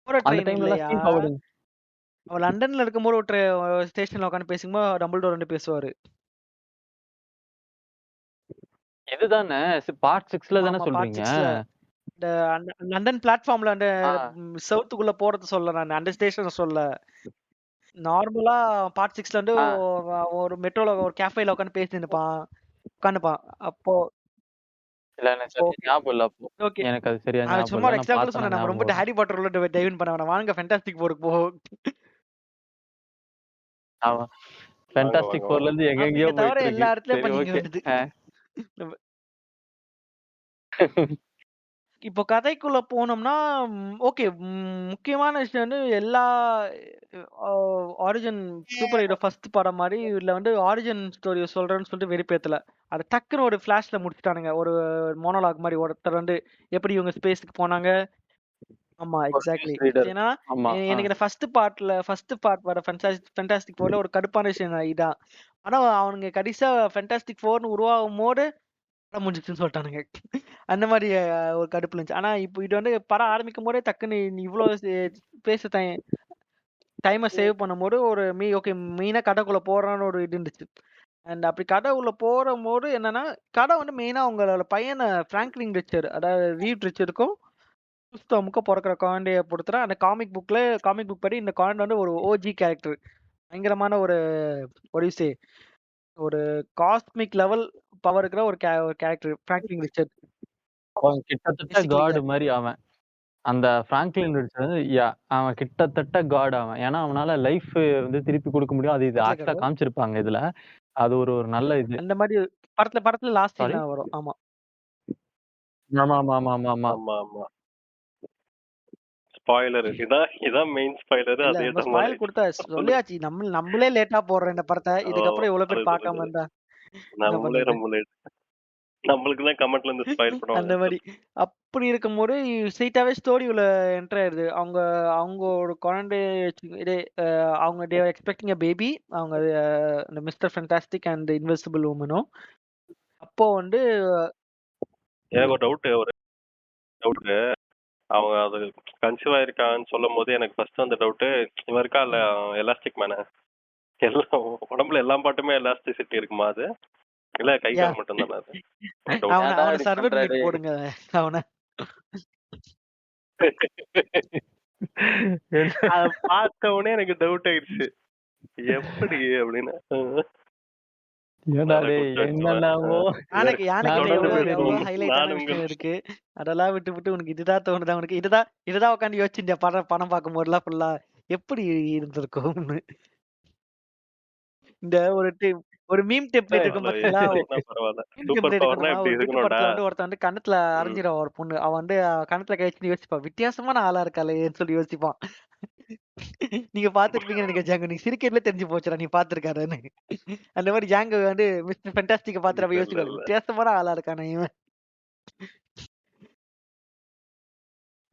போற அந்த ட்ரெயின் டைம்லலாம் இல்லையா? ஸ்டீம் பவர்ட் அவ லண்டன்ல இருக்கும்போது ஒரு ஸ்டேஷன்ல உட்கார்ந்து பேசும்போது டம்பிள்டோர் வந்து பேசுவாரு. இதுதானே பார்ட் 6ல தானே ஆமா பார்ட் சொல்றீங்க? 6ல. இந்த அந்த லண்டன் பிளாட்ஃபார்ம்ல அந்த ஆ. சவுத்துக்குள்ள போறது சொல்ல நானு. அந்த ஸ்டேஷன சொல்ல. நார்மலா பார்ட் 6ல வந்து ஆ. ஒரு மெட்ரோல ஒரு கேஃபேல உட்கார்ந்து பேசிட்டு இருப்பான். உட்கார்ந்துப்பான். அப்போ இல்ல எனக்கு சரியா ஓகே. ஞாபகம் இல்ல அப்போ. ஓகே. எனக்கு அது சரியா நான் ஞாபகம் சும்மா இல்ல. ஒரு நான் எக்ஸாம்பிள் பார்த்தேன்னா சொன்னேன். நம்ம ரொம்ப ஞாபகம் வரும். ஹாரி பாட்டர் உள்ள டைவ் பண்ண வேணாம். வாங்க ஃபேன்டாஸ்டிக் ஃபோருக்கு போவோம். ஆமா. வாங்க, ஃபேன்டாஸ்டிக் வாங்க, வாங்க. 4ல இருந்து எங்கெங்கேயோ டாபிக்க தவிர போயிட்டு இருக்கு. எல்லா இடத்துலயும் சரி இப்ப நீங்க ஓகே. வருது. இப்போ கதைக்குள்ள போனோம்னா, ஓகே. முக்கியமான விஷயம் வந்து எல்லா அ ஆரிஜின் சூப்பர் ஹீரோ ஃபர்ஸ்ட் படம் மாரி இதுல வந்து ஆரிஜின் ஸ்டோரிய சொல்றேன்னு சொல்லிட்டு வெறுப்பேத்தல. அத டக்குனு ஒரு ஃபிளாஷ்ல முடிச்சுட்டானுங்க. ஒரு மோனோலாக் மாரி ஒருத்தர் வந்து எப்படி இவங்க ஸ்பேஸ்க்கு போனாங்க. ஆமா, ஒரு எக்ஸாக்ட்லி. News reader. ஏன்னா, ஆமா. எனக்கு இந்த ஃபர்ஸ்ட் பார்ட் வர ஃபேன்டாஸ்டிக் ஃபோர்ல ஒரு கடுப்பான விஷயம் இதான். ஆனா அவனுங்க கடைசியா ஃபேன்டாஸ்டிக் ஃபோர்ன்னு உருவாகும்போது படம் முடிஞ்சுச்சுன்னு சொல்ட்டானுங்க. அந்த மாரி ஒரு கடுப்புல இருந்துச்சு. ஆனா இப்போ இது வந்து படம் ஆரம்பிக்கும்போதே டக்குன்னு நீ இவ்ளோ பேச டைம சேவ் பண்ணும்போது ஒரு ஓகே மெயினா கதைக்குள்ள போறான்னு ஒரு இது இருந்துச்சு. அண்ட் அப்படி கதை உள்ள போறம்போது என்னன்னா, கதை வந்து மெயினா அவங்களோட பையன பிராங்க்லின் ரிச்சர் அதாவது ரீட் ரிச்சர்டுக்கும் புஸ்தமுக்கும் பொறக்கிற குழந்தைய பொறுத்தவரை அந்த காமிக் புக் படி இந்த குழந்தை வந்து ஒரு ஓஜி கேரக்டர். பயங்கரமான ஒரு வாட் யூ சே ஒரு காஸ்மிக் லெவல் பவர் இருக்கிற ஒரு கேரக்டர் பிராங்க்லின் ரிச்சர்ட் அவன் கிட்டத்தட்ட பேசிக்கலி காட் மாரி அவன். அந்த பிராங்க்லின் ரிச் வந்து அவன் கிட்டத்தட்ட காட் அவன். ஏன்னா அவனால லைஃப் வந்து திருப்பி குடுக்க முடியும். அது இது ஆக்சுவலா காமிச்சிருப்பாங்க இதுல. அது ஒரு ஒரு நல்ல இது. அந்த மாரி படத்துல லாஸ்ட் சாரி? சீன்ல வரும். ஆமா. ஆமா ஆமா ஆமா ஆமா ஆமா ஆமா ஆமா. ஸ்பாயிலர் இதான் மெயின் ஸ்பாயிலர். இல்ல அதே நம்ம தான் ஸ்பாயில் மாதிரி கொடுத்தா சொல்லியாச்சு. நம்மளே லேட்டா போடுறோம் இந்த படத்தை. இதுக்கப்புறம் எவ்வளவு பேர் பார்க்காம அதுதான் இருந்தா என்ன நம்மளே பண்றது? ரொம்ப லேட். நம்மளுக்கு தான் கமெண்ட்ல இருந்து ஸ்பாயில் அந்த பண்ணுவாங்க. மாதிரி அப்படி இருக்கும்போது ஸ்ட்ரெயிட்டாவே ஸ்டோரி உள்ள என்டர் ஆயிடுது. அவங்களோட குழந்தை இது அவங்க தேர் எக்ஸ்பெக்டிங் அ பேபி. அவங்க இந்த மிஸ்டர் ஃபென்டாஸ்டிக் அண்ட் இன்விசிபிள் உமனும் அப்போ வந்து எனக்கு ஒரு டவுட். அவங்க அது கன்சீவ் ஆயிருக்காங்கன்னு சொல்லும் போது எனக்கு ஃபர்ஸ்ட் அந்த டவுட், இவன் இருக்கா இல்ல எலாஸ்டிக் மேன, எல்லாம் உடம்புல எல்லா பாட்டுமே எலாஸ்டிசிட்டி இருக்குமா அது, இல்ல கை யா கால் மட்டும் தானே அது? டவுட். அவனை ஏன்டா அவனை இப்படி சர்வெண்ட் பண்றாரு? மீட் போடுங்க அவனை. அத பார்த்த உடனே எனக்கு டவுட் ஆயிடுச்சு, எப்படி அப்படின்னு. ஏன்டா அதை டேய் கொடுத்து வச்சுவேன். என்னென்னமோ யானைக்கிட்ட நான் எவ்வளவு சொல்றது எவ்வளவு நீ- ஹைலைட்டான நானும் விஷயம் இருக்கு. அதெல்லாம் விட்டு உனக்கு இதுதான் தோணுதா? உனக்கு இதுதான் உட்காந்து யோசிச்சுட்டியா படம் பார்க்கும் போதெல்லாம் ஃபுல்லா எப்படி இருந்திருக்கும்னு. இந்த ஒரு மீம் டெம்ப்ளேட் இருக்கும் பாத்தீங்களா? பரவாயில்ல. மீம் சூப்பர் டெம்ப்ளேட் பவர்னா இருக்குமா? இப்படி ஒரு பிட்டு இருக்கணும்டா. படத்துல வந்து ஒருத்தன் வந்து கண்ணத்துல ம். அரைஞ்சிரும் ஒரு பொண்ணு. அவன் வந்து கண்ணத்துல கை வச்சு யோசிப்பான். வித்தியாசமான ஆளா இருக்காளேன்னு சொல்லி யோசிப்பான். நீங்க பாத்துருப்பீங்கன்னு நினைக்கிறேன் ஜாங்கோ. நீ சிரிக்கிறதுல தெரிஞ்சு போச்சுடா நீ பாத்துருக்காருன்னு. அந்த மாதிரி ஜாங்கோ வந்து மிஸ்டர் ஃபென்டாஸ்டிக்க பாத்துட்டு அப்ப இல்ல யோசிச்சுக்காரு. இல்ல வித்தியாசமான ஆளா இருக்கானே இவன்.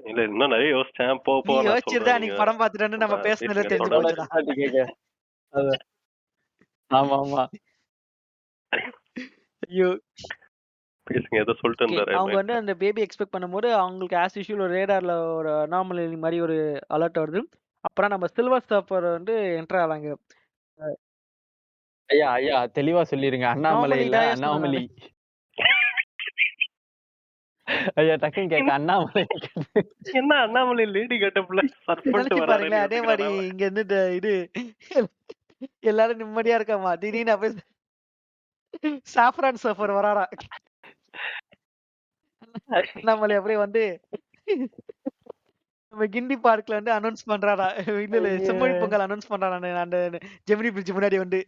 இல்ல, இன்னும் நிறைய யோசிச்சேன். போ நீ நான் யோசிச்சிருந்தா சொல்றேன். அன்னைக்கு நீங்க படம் பாத்துட்டு நம்ம பேசுனதுல பேசுங்க தெரிஞ்சு அவனை தொடர்ந்து. போச்சுடா. நிப்பாட்டி கேக்க. அது ஆமா ஆமா ஐயோ! பேசுங்க, ஏதோ சொல்லிட்டு ஓகே. இருந்தாரு. அவங்க வந்து அந்த பேபி எக்ஸ்பெக்ட் பண்ணும்போது, அவங்களுக்கு ஆஸ் யூசுவல் ஒரு ரேடார்ல ஒரு அனாமலி மாரி ஒரு அலர்ட் வருது. அப்புறம் நம்ம சில்வர் சர்ஃபர் வந்து என்டர் ஆவாங்க. ஐயா ஐயா தெளிவா சொல்லிருங்க. அண்ணாமலை இல்ல அனாமலிடாயே சொன்னேன் நானு. அண்ணாமலை. ஐயா டக்குன்னு கேட்க அண்ணாமலை. என்ன அண்ணாமலை லேடி கெட்டப்ல சர்ஃப் பண்ணிட்டு நினைச்சு வராருன்னு பாருங்களேன். அதே மாரி யோசிக்கிறானா? இங்க இருந்து இது எல்லாரும் நிம்மதியா இருக்காமா. திடீர்னு அப்ப சாஃப்ரான் சர்ஃபர் வராராம். அண்ணாமலை அப்படியே வந்து நம்ம கிண்டி பார்க்ல வந்து அனௌன்ஸ் பண்றாரா. இல்ல செம்மொழி பொங்கல் அனௌன்ஸ் பண்றாரா. அந்த ஜெமினி பிரிட்ஜ் முன்னாடி வந்து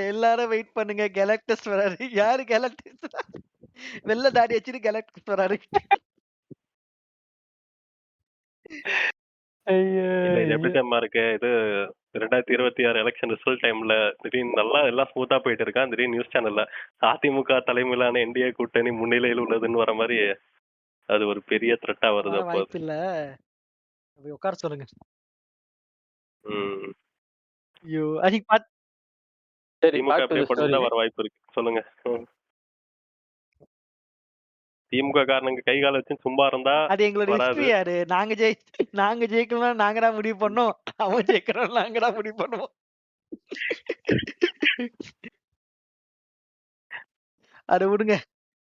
எல்லாரும் வெயிட் பண்ணுங்க. கேலக்டஸ் வராரு. யாரு கேலக்டஸ்? வெள்ள தாடி வச்சுட்டு கேலக்டஸ் வராரு. ஐயோ இல்ல, இது எப்படி ஐயோ. தெரியுமா இருக்கு? இது 2026 எலெக்ஷன் ரிசல்ட் டைம்ல திடீர்னு நல்லா எல்லாம் ஸ்மூத்தா போயிட்டு இருக்கான். திடீர்னு நியூஸ் சேனல்ல அதிமுக தலைமையிலான என்டிஏ கூட்டணி முன்னிலையில் உள்ளதுன்னு வர மாதிரி அது ஒரு பெரிய த்ரெட்டா வருது வர அப்போ அது. வாய்ப்பு இல்ல. போய் உட்கார சொல்லுங்க. ம். ஐயோ! அன்னைக்கு பாத் சரி திமுக பேக் டு அப்படியே தி ஸ்டோரி. படிச்சுதான் வர வாய்ப்பு இருக்கு. சொல்லுங்க. திமுக காரணங்க கை கால வச்சு சும்மா இருந்தா அது எங்களோட வராது. ஹிஸ்டரி யாரு? நாங்க ஜெயிக்கணும்னா நாங்க தான் முடிவு பண்ணோம். அவன் ஜெயிக்கணும்னா நாங்க தான் முடிவு பண்ணுவோம். அத விடுங்க.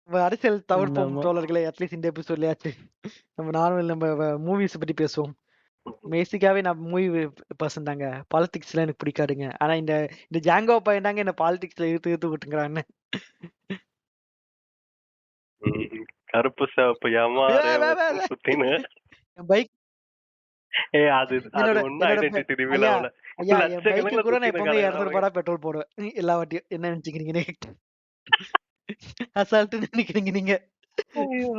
நம்ம அரசியல் தவிர்ப்போம் என்னமோ தோழர்களே. அட்லீஸ்ட் இந்த எபிசோட்லயாச்சு. நம்ம மூவிஸ் பத்தி பேசுவோம். பேசிக்காவே நான் மூவி பெர்சன் தாங்க. பாலிடிக்ஸ்லாம் எனக்கு பிடிக்காதுங்க. ஆனா இந்த இந்த ஜாங்கோ பையன் தாங்க என்ன பாலிடிக்ஸ்ல இழுத்து விட்டுங்கிறான்னு. ம். கருப்பு சிவப்பு ஏமா சுத்தின்னு. பைக் அது அது என்னோட ஒண்ணும் என்னோட ஐடென்டிட்டி ரிவீல் ஐயா ஆகல. ஐயா என் பைக்கு லட்சக்கணக்கில் கூட நான் சுத்தின்னு எப்பவுமே கிடக்குறாங்க. ₹200 பெட்ரோல் போடுவேன். எல்லா வாட்டியும். என்ன நினைச்சுக்கிறீங்க? அசால்ட்டு நினைக்கிறீங்க நீங்க. ஐயோ.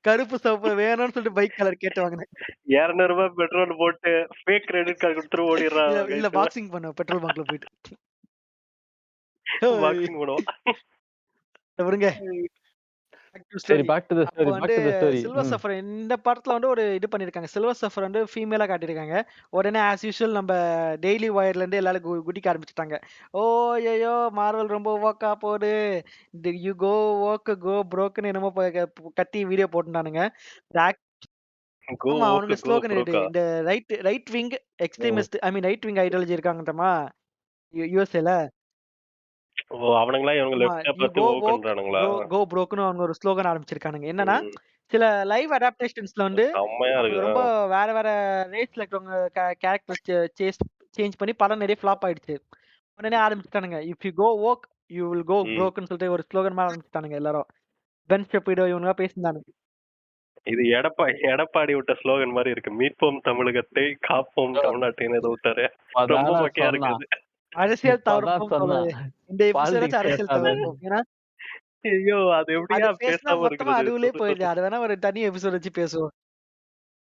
கருப்பு சிவப்பு வேணும்னு சொல்லிட்டு பைக் கலர் கேட்டு வாங்கினேன். ₹200 பெட்ரோல் போட்டு ஃபேக் கிரெடிட் கார்டு கொடுத்துட்டு ஓடிடுறான் இல்ல பாக்ஸிங் பண்ணுவேன் பெட்ரோல் பங்க்ல போயிட்டு. பாக்ஸிங் பண்ணுவான். விடுங்க. சரி பேக் டு தி அப்போ ஸ்டோரி. வந்து back to the story. Silver surfer இந்த படத்துல வந்து ஒரு இது பண்ணிருக்காங்க. சில்வர் சஃபர் வந்து ஃபீமேலா காட்டியிருக்காங்க. உடனே ஆஸ் யூசுவல் நம்ம டெய்லி வயர்ல இருந்து எல்லாரும் குதிக்க ஆரம்பிச்சுட்டாங்க. ஓ ஐயோ மார்வல் ரொம்ப ஓக்கா போகுது. யூ கோ ஓக் கோ ப்ரோக்னு என்னமோ கத்தி வீடியோ போட்டுட்டானுங்க. கோ ஆமா ஓக்கு அவனுங்க கோ ஸ்லோகன் இது. ப்ரோக்கா. இந்த right wing extremist right wing ideology இருக்காங்கட்டமா யுஎஸ்ஏல. ஓ, அவனுங்களா இவங்க ஆமா. லெஃப்ட்ல யூ பார்த்து கோ ஓ வோக் பண்றானுங்களா? கோ ப்ரோக்னு அவங்க ஒரு ஸ்லோகன் ஆரம்பிச்சிருக்கானுங்க. என்னன்னா, ம். சில லைவ் அடாப்டேஷன்ஸ்ல வந்து செம்மையா அவங்க இருக்கு. ரொம்ப வேற வேற ரேஸ்ல இருக்கிறவங்க கேரக்டர்ஸ் சேஞ்ச் பண்ணி படம் நிறைய ஃப்ளாப் ஆயிடுச்சு. உடனே ஆரம்பிச்சுட்டானுங்க. If you go woke you will go ம். ப்ரோக்னு சொல்லிட்டு ஒரு ஸ்லோகன் மாதிரி ஆரம்பிச்சுட்டானுங்க எல்லாரும். பென் ஷெப்பீடோ இவனுங்க பேசியிருந்தானுங்க. இது எடப்பாடி விட்ட ஸ்லோகன் மாதிரி இருக்கு. மீட்போம் தமிழகத்தை, காப்போம் தமிழ்நாட்டின்னு ஏதோ விட்டாரு. ரொம்ப அதான் மொக்கையா சொன்னான். இருக்குது. அரசியல் இப்பதான் தவிர்ப்போம் சொன்னான். சொல்றது. இந்த எபிசோட பாலிடிக்ஸ் அரசியல் பேசாத. தவிர்ப்போம். ஏன்னா ஐயோ! அது அது எப்படியா பேசினா பேசாம மொத்தமா இருக்கிறது? அதுவுலயே சொல்லு, போயிடுது. சொல்லு. அது வேணா ஒரு தனி எபிசோட் வச்சு பேசுவோம்.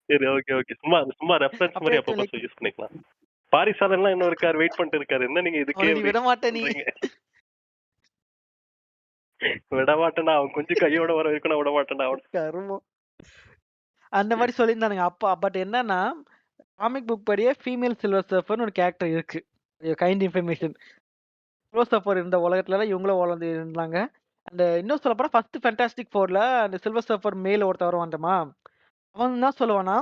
சரி, ஓகே, ஓகே. சும்மா சும்மா ரெஃபரன்ஸ் மாரி அப்படியே அப்பப்போ லைக் யூஸ் பண்ணிக்கலாம். பாரிசாலன்லாம் இன்னும் இருக்காரு. வெயிட் பண்ணிட்டு இருக்காரு. என்ன நீங்க இதுக்கே அவனை நீ இப்படி விட மாட்ட நீ. சொல்றீங்க? விட மாட்டேன்டா. அவன் கொஞ்சம் கையோட வர வரைக்கும் நான் விட மாட்டேன்டா அவன. கருமம். அந்த மாரி சொல்லியிருந்தானுங்க. அப்பா பட் என்னன்னா, காமிக் புக் படியே ஃபீமேல் சில்வர் சர்ஃபர்ன்னு ஒரு கேரக்டர் இருக்கு. Kind information. சில்வர் சர்ஃபர் இருந்த உலகத்துலலாம் இவங்களும் வளர்ந்து இருந்தாங்க. அந்த இன்னும் சொல்லப்போனா ஃபர்ஸ்ட் ஃபேன்டாஸ்டிக் ஃபோர்ல அந்த சில்வர் சர்ஃபர் மேல் ஒருத்தன் வருவான் தெரியுமா? அவன் என்ன சொல்லுவான்னா,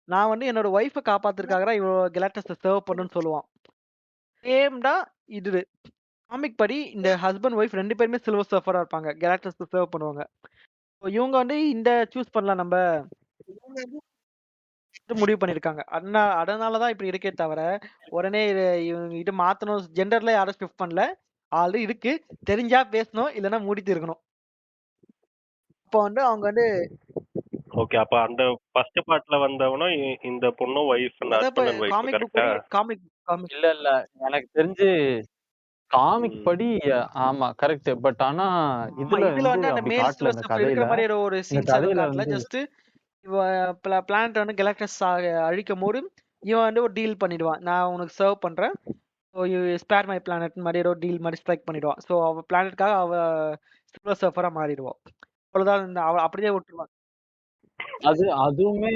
நான் வந்து என்னோட ஒய்ஃப காப்பாத்துறதுக்காக தான் இவ்ளோ கேலக்டஸ சர்வ் பண்ணணும்னு சொல்லுவான். சேம்டா இது காமிக் படி இந்த ஹஸ்பண்ட், ஒய்ஃப் 2 பேருமே சில்வர் சர்ஃபரா இருப்பாங்க. கேலக்டஸ சர்வ் பண்ணுவாங்க. ஸோ இவங்க வந்து இந்த சூஸ் பண்ணலாம் நம்ப முடிவு பண்ணியிருக்காங்க. அதனால தான் இப்படி இருக்கே தவிர, உடனே இவங்க இது மாத்தணும் ஜெண்டர்ல யாரும் ஷிஃப்ட் பண்ணல. ஆல்ரெடி இருக்கு. தெரிஞ்சா பேசணும். இல்லன்னா மூடிட்டு இருக்கணும். இப்போ வந்து அவங்க வந்து ஓகே. அப்ப அந்த ஃபர்ஸ்ட் பார்ட்ல வந்தவனும் இந்த பொண்ணும் ஒய்ஃப் அதான் இப்ப husband and wife comic book கரெக்ட்டா? படி காமிக் காமிக் இல்ல இல்ல எனக்கு தெரிஞ்சு காமிக் ம். படி ஆமா கரெக்ட். பட் ஆனா ஆமா. இதுல இதுல வந்து வந்து அந்த அப்படி மேல் காட்டல சில்வர் இந்த சர்ஃபர் இருக்கிற கதையில. மாரி ஒரு இந்த சீன்ஸ் எதுவும் கதையில காட்டல. வந்து ஜஸ்ட் இவ பிளானட் வந்து கேலக்டஸ் அழிக்கும்போது, இவன் வந்து ஒரு டீல் பண்ணிடுவான். நான் உனக்கு சர்வ் பண்றேன். So you spare my planet மாரி ஏதோ டீல் மாரி ஸ்ட்ரைக் பண்ணிடுவான். ஸோ அவ பிளானட்காக அவ சில்வர் சர்ஃபரா மாறிடுவா. அவ்வளவுதான் அவ அப்படியே விட்டுருவான். அதுவுமே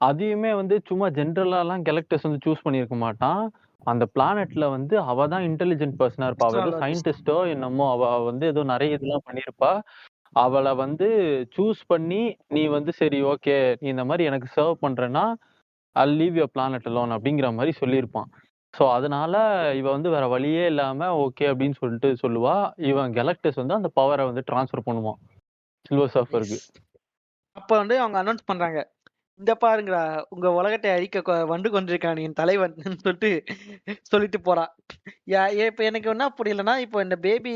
அதையுமே வந்து சும்மா ஜெனரலாலாம் கேலக்டர்ஸ் வந்து சூஸ் பண்ணியிருக்க மாட்டான். அந்த பிளானெட்ல வந்து அவ தான் இன்டெலிஜென்ட் பெர்சனா இருப்பா. அவ ஏதோ அஸ்ட்ராலஜிஸ்ட். சயின்டிஸ்ட்டோ என்னமோ அவ வந்து ஏதோ நெறைய இதெல்லாம் பண்ணியிருப்பா. அவள வந்து சூஸ் பண்ணி, நீ வந்து சரி ஓகே. நீ இந்த மாரி எனக்கு சர்வ் பண்றேன்னா, ஐ'ல் லீவ் யுவர் பிளானட் அலோன் அப்படிங்கிற மாரி சொல்லியிருப்பான். ஸோ அதனால இவ வந்து வேற வழியே இல்லாம ஓகே அப்படின்னு சொல்லிட்டு சொல்லுவா. இவன் கேலக்டஸ் வந்து அந்த பவர வந்து ட்ரான்ஸ்ஃபர் பண்ணுவான். Silver nice. சர்ஃபருக்கு. அப்ப வந்து அவங்க அனௌன்ஸ் பண்றாங்க. இந்த பாருங்கடா, உங்க உலகத்தை அழிக்க வந்து கொண்டிருக்கான் என் தலைவன் சொல்லிட்டு சொல்லிட்டு போறான். இப்ப எனக்கு என்ன புரியலன்னா, இப்போ இந்த பேபி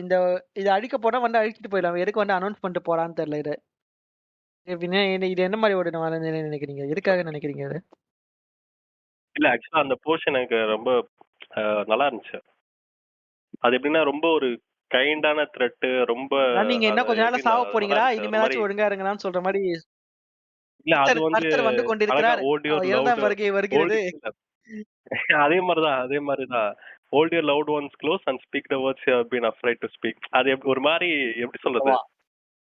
இந்த இத அழிக்க போனா வந்து அழிச்சிட்டு போயிடலாம். எதுக்கு வந்து அனௌன்ஸ் பண்ணிட்டு போறான்னு தெரியல இது. எப்படின்னா இது என்ன மாரி ஒரு நினைக்கிறீங்க? எதுக்காக நினைக்கிறீங்க இது? இல்ல ஆக்சுவலா அந்த போர்ஷன் எனக்கு ரொம்ப நல்லா இருந்துச்சு. அது எப்படின்னா ரொம்ப ஒரு கைண்டான த்ரெட் ரொம்ப நீங்க அத இன்னும் கொஞ்ச நாள்ல எப்படின்னா சாவ நல்லா போறீங்களா? இருந்துச்சு. ஒரு மாரி இனிமேலாச்சும் ஒழுங்கா இருங்கடான்னு சொல்ற மாரி இல்ல அது வந்து கர்த்தர் வந்து அழகா கொண்டிருக்கிறார். ஓல்ட் யுவர் லவ்ட் 2ஆம் வருகை ஓல்ட் வருகிறது. அதே மாரி தான். Hold your loved ones close and speak the words you have been afraid to speak. அது ஒரு மாரி எப்படி சொல்றது? ஆமா.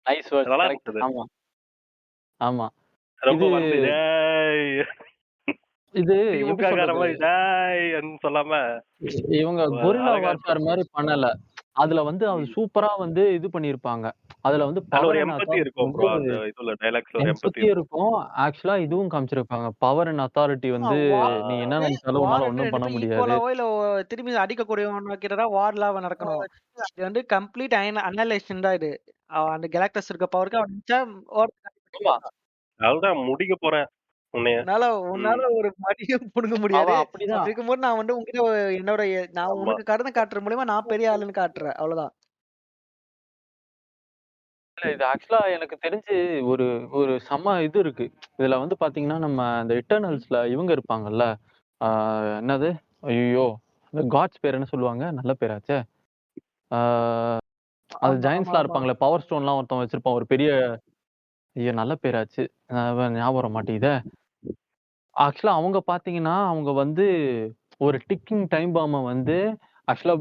நைஸ் வேர்ட்ஸ் நல்லா கரெக்ட். இருந்துச்சு. ஆமா, ஆமா. ரொம்ப இது வந்து டேய் இது எப்படி திமுக கார சொல்றது? மாரி டேய்ன்னு சொல்லாம இவங்க கொரில்லா அழகா வார்ஃபேர் மாரி பண்ணல. அதுல வந்து அது ம். சூப்பரா வந்து இது பண்ணியிருப்பாங்க. அதுல வந்து அதுல பவர் ஒரு அண்ட் எம்பத்தி அத்தாரிட்டி இருக்கும் வந்து ப்ரோ. அந்த இதுல டைலாக்ஸ்ல ஒரு எம்பத்தி எம்பத்தி இருக்கும். இருக்கும். ஆக்சுவலா இதுவும் காமிச்சிருப்பாங்க. பவர் அண்ட் அத்தாரிட்டி ஆமா. வந்து நீ என்ன வார் நெனச்சாலும் வார் உன்னால வந்து ஒண்ணும் 2 பண்ண பேரும் முடியாது. ஈக்குவலாவோ இல்ல திரும்பி அடிக்கக்கூடியவங்க கிட்ட தான் வார்லாம் நடக்கணும். இது வந்து கம்ப்ளீட் அனலைசேஷன் தான் இது. அந்த கேலக்டஸ் இருக்க பவருக்கு அவன் நினைச்சா வார் ஆமா. அதுதான் முடிக்க போறேன் உன்னைய. உன்னால ம். உன்னால ஒரு மடியும் புடுங்க அவ முடியாது. அப்படிதான். அப்படி இருக்கும்போது நான் வந்து உன்கிட்ட என்னோட நான் ஆமா. உனக்கு கருணை காட்டுறது மூலியமா நான் பெரிய ஆளுன்னு காட்டுறேன். அவ்வளவுதான். இல்ல இது ஆக்சுவலா எனக்கு தெரிஞ்சு ஒரு ஒரு செம்ம இது இருக்கு. இதுல வந்து பாத்தீங்கன்னா, நம்ம இந்த இட்டர்னல்ஸ்ல இவங்க இருப்பாங்கல்ல. ஆ என்னது? ஐய்யய்யோ! அந்த காட்ஸ் பேர் என்ன சொல்லுவாங்க? நல்ல பேராச்சே. ஆ அது ஆமா, ஆமா, ஜெயண்ட்ஸ்லாம் ஆமா. இருப்பாங்களே, பவர் ஸ்டோன்லாம் ஒருத்தன் வச்சிருப்பான். ஒரு பெரிய ஐயோ! நல்ல பேராச்சு. ஞாபகம் வர மாட்டேங்குதே. ஆக்சுவலா அவங்க பார்த்தீங்கன்னா, அவங்க வந்து ஒரு டிக்கிங் டைம் பாம்ப வந்து ஆக்சுவலா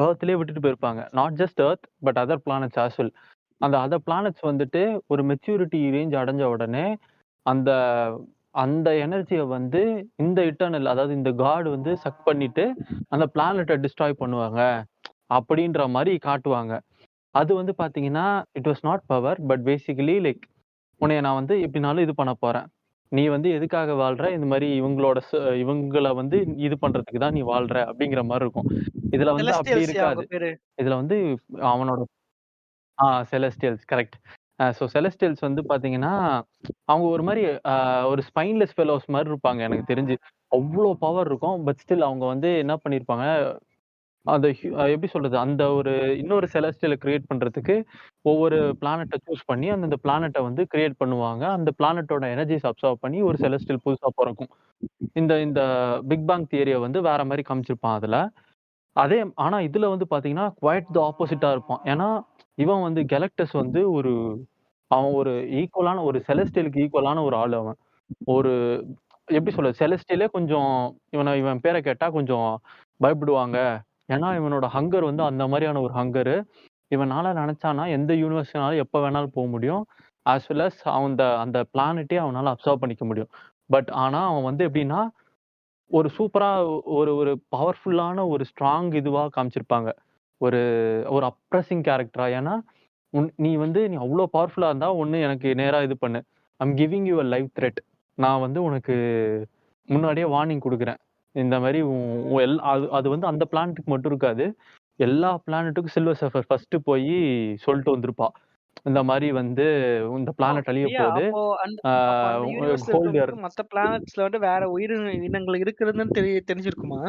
எர்த்லயே விட்டுட்டு போயிருப்பாங்க. Not just earth, but other planets as well. அந்த அதர் பிளானெட்ஸ் வந்துட்டு ஒரு மெச்சூரிட்டி ரேஞ்ச் அடைஞ்ச உடனே, அந்த அந்த எனர்ஜிய வந்து இந்த இட்டர்னல் அதாவது இந்த காட் வந்து சக் பண்ணிட்டு, அந்த பிளானெட்ட டிஸ்ட்ராய் பண்ணுவாங்க. அப்படின்ற மாரி காட்டுவாங்க. அது வந்து பார்த்தீங்கன்னா, it was not power. But basically like உன்னைய நான் வந்து எப்படினாலும் இது பண்ண போறேன். நீ வந்து எதுக்காக வாழ்ற? இந்த மாரி இவங்கள வந்து இது பண்றதுக்கு தான் நீ வாழ்ற அப்படிங்கிற மாரி இருக்கும். இதுல வந்து அப்படி செலஸ்டியல்ஸ்யா அவங்க இருக்காது. பேரு. இதுல வந்து அவனோட செலஸ்டியல்ஸ் கரெக்ட். செலஸ்டியல்ஸ் வந்து பாத்தீங்கன்னா, அவங்க ஒரு மாரி ஒரு ஸ்பைன்லெஸ் ஃபெல்லோஸ் மாரி இருப்பாங்க எனக்கு தெரிஞ்சு. அவ்ளோ பவர் இருக்கும். பட் ஸ்டில் அவங்க வந்து என்ன பண்ணியிருப்பாங்க, அந்த எப்படி சொல்றது? அந்த ஒரு இன்னொரு செலஸ்டியல கிரியேட் பண்றதுக்கு ஒவ்வொரு பிளானட்ட சூஸ் பண்ணி அந்தந்த பிளானட்ட வந்து கிரியேட் பண்ணுவாங்க. அந்த பிளானட்டோட எனர்ஜிஸ் அப்சார்ப் பண்ணி ஒரு செலஸ்டியல் புதுசா பொறக்கும். இந்த இந்த பிக் பேங் தியரிய வந்து வேற மாரி காமிச்சிருப்பான் அதுல. ஆனா இதுல வந்து பாத்தீங்கன்னா, குவைட் தி ஆப்போசிட்டா இருப்பான். ஏன்னா, இவன் வந்து கெலக்டஸ் வந்து அவன் ஒரு ஈக்குவலான ஒரு செலஸ்டியலுக்கு ஈக்குவலான ஒரு ஆளு அவன். ஒரு எப்படி சொல்றது? செலஸ்டியலே கொஞ்சம் இவன் பேர கேட்டா கொஞ்சம் பயப்படுவாங்க. ஏன்னா, இவனோட ஹங்கர் வந்து அந்த மாரியான ஒரு ஹங்கரு. இவனால நெனச்சான்னா எந்த யூனிவர்ஸ்னாலும் எப்ப வேணாலும் முடியும். ஆஸ் வெல் அஸ் அந்த பிளானெட்டயே அவனால அப்சர்வ் பண்ணிக்க முடியும். ஆனா அவன் வந்து எப்படின்னா, ஒரு சூப்பரா ஒரு ஒரு பவர்ஃபுல்லான ஒரு ஸ்ட்ராங் இதுவா காமிச்சிருப்பாங்க. ஒரு ஒரு அப்ரஸிங் கேரக்டரா. ஏன்னா, நீ அவ்ளோ பவர்ஃபுல்லா இருந்தா, ஒண்ணு எனக்கு நேரா இது பண்ணு. I'm giving you a live thread. நான் வந்து உனக்கு முன்னாடியே வார்னிங் குடுக்குறேன். இந்த மாரி உ உ எல் அது அது வந்து அந்த பிளானெட்க்கு மட்டும் இருக்காது. எல்லா பிளானெட்டுக்கும் சில்வர் சர்ஃபர் ஃபர்ஸ்ட் போயி சொல்ட்டு வந்திருப்பா. இந்த மாரி வந்து இந்த பிளானெட் அழிய ஐயா, போது. ஆ அப்ப அந்த யூனிவர்ஸ்ல ஹோல்ட் யுவர் இருக்கவங்களுக்கு மத்த பிளானட்ஸ்ல வந்து வேற இனங்கள் இருக்குதுன்னு தெரிஞ்சிருக்குமா?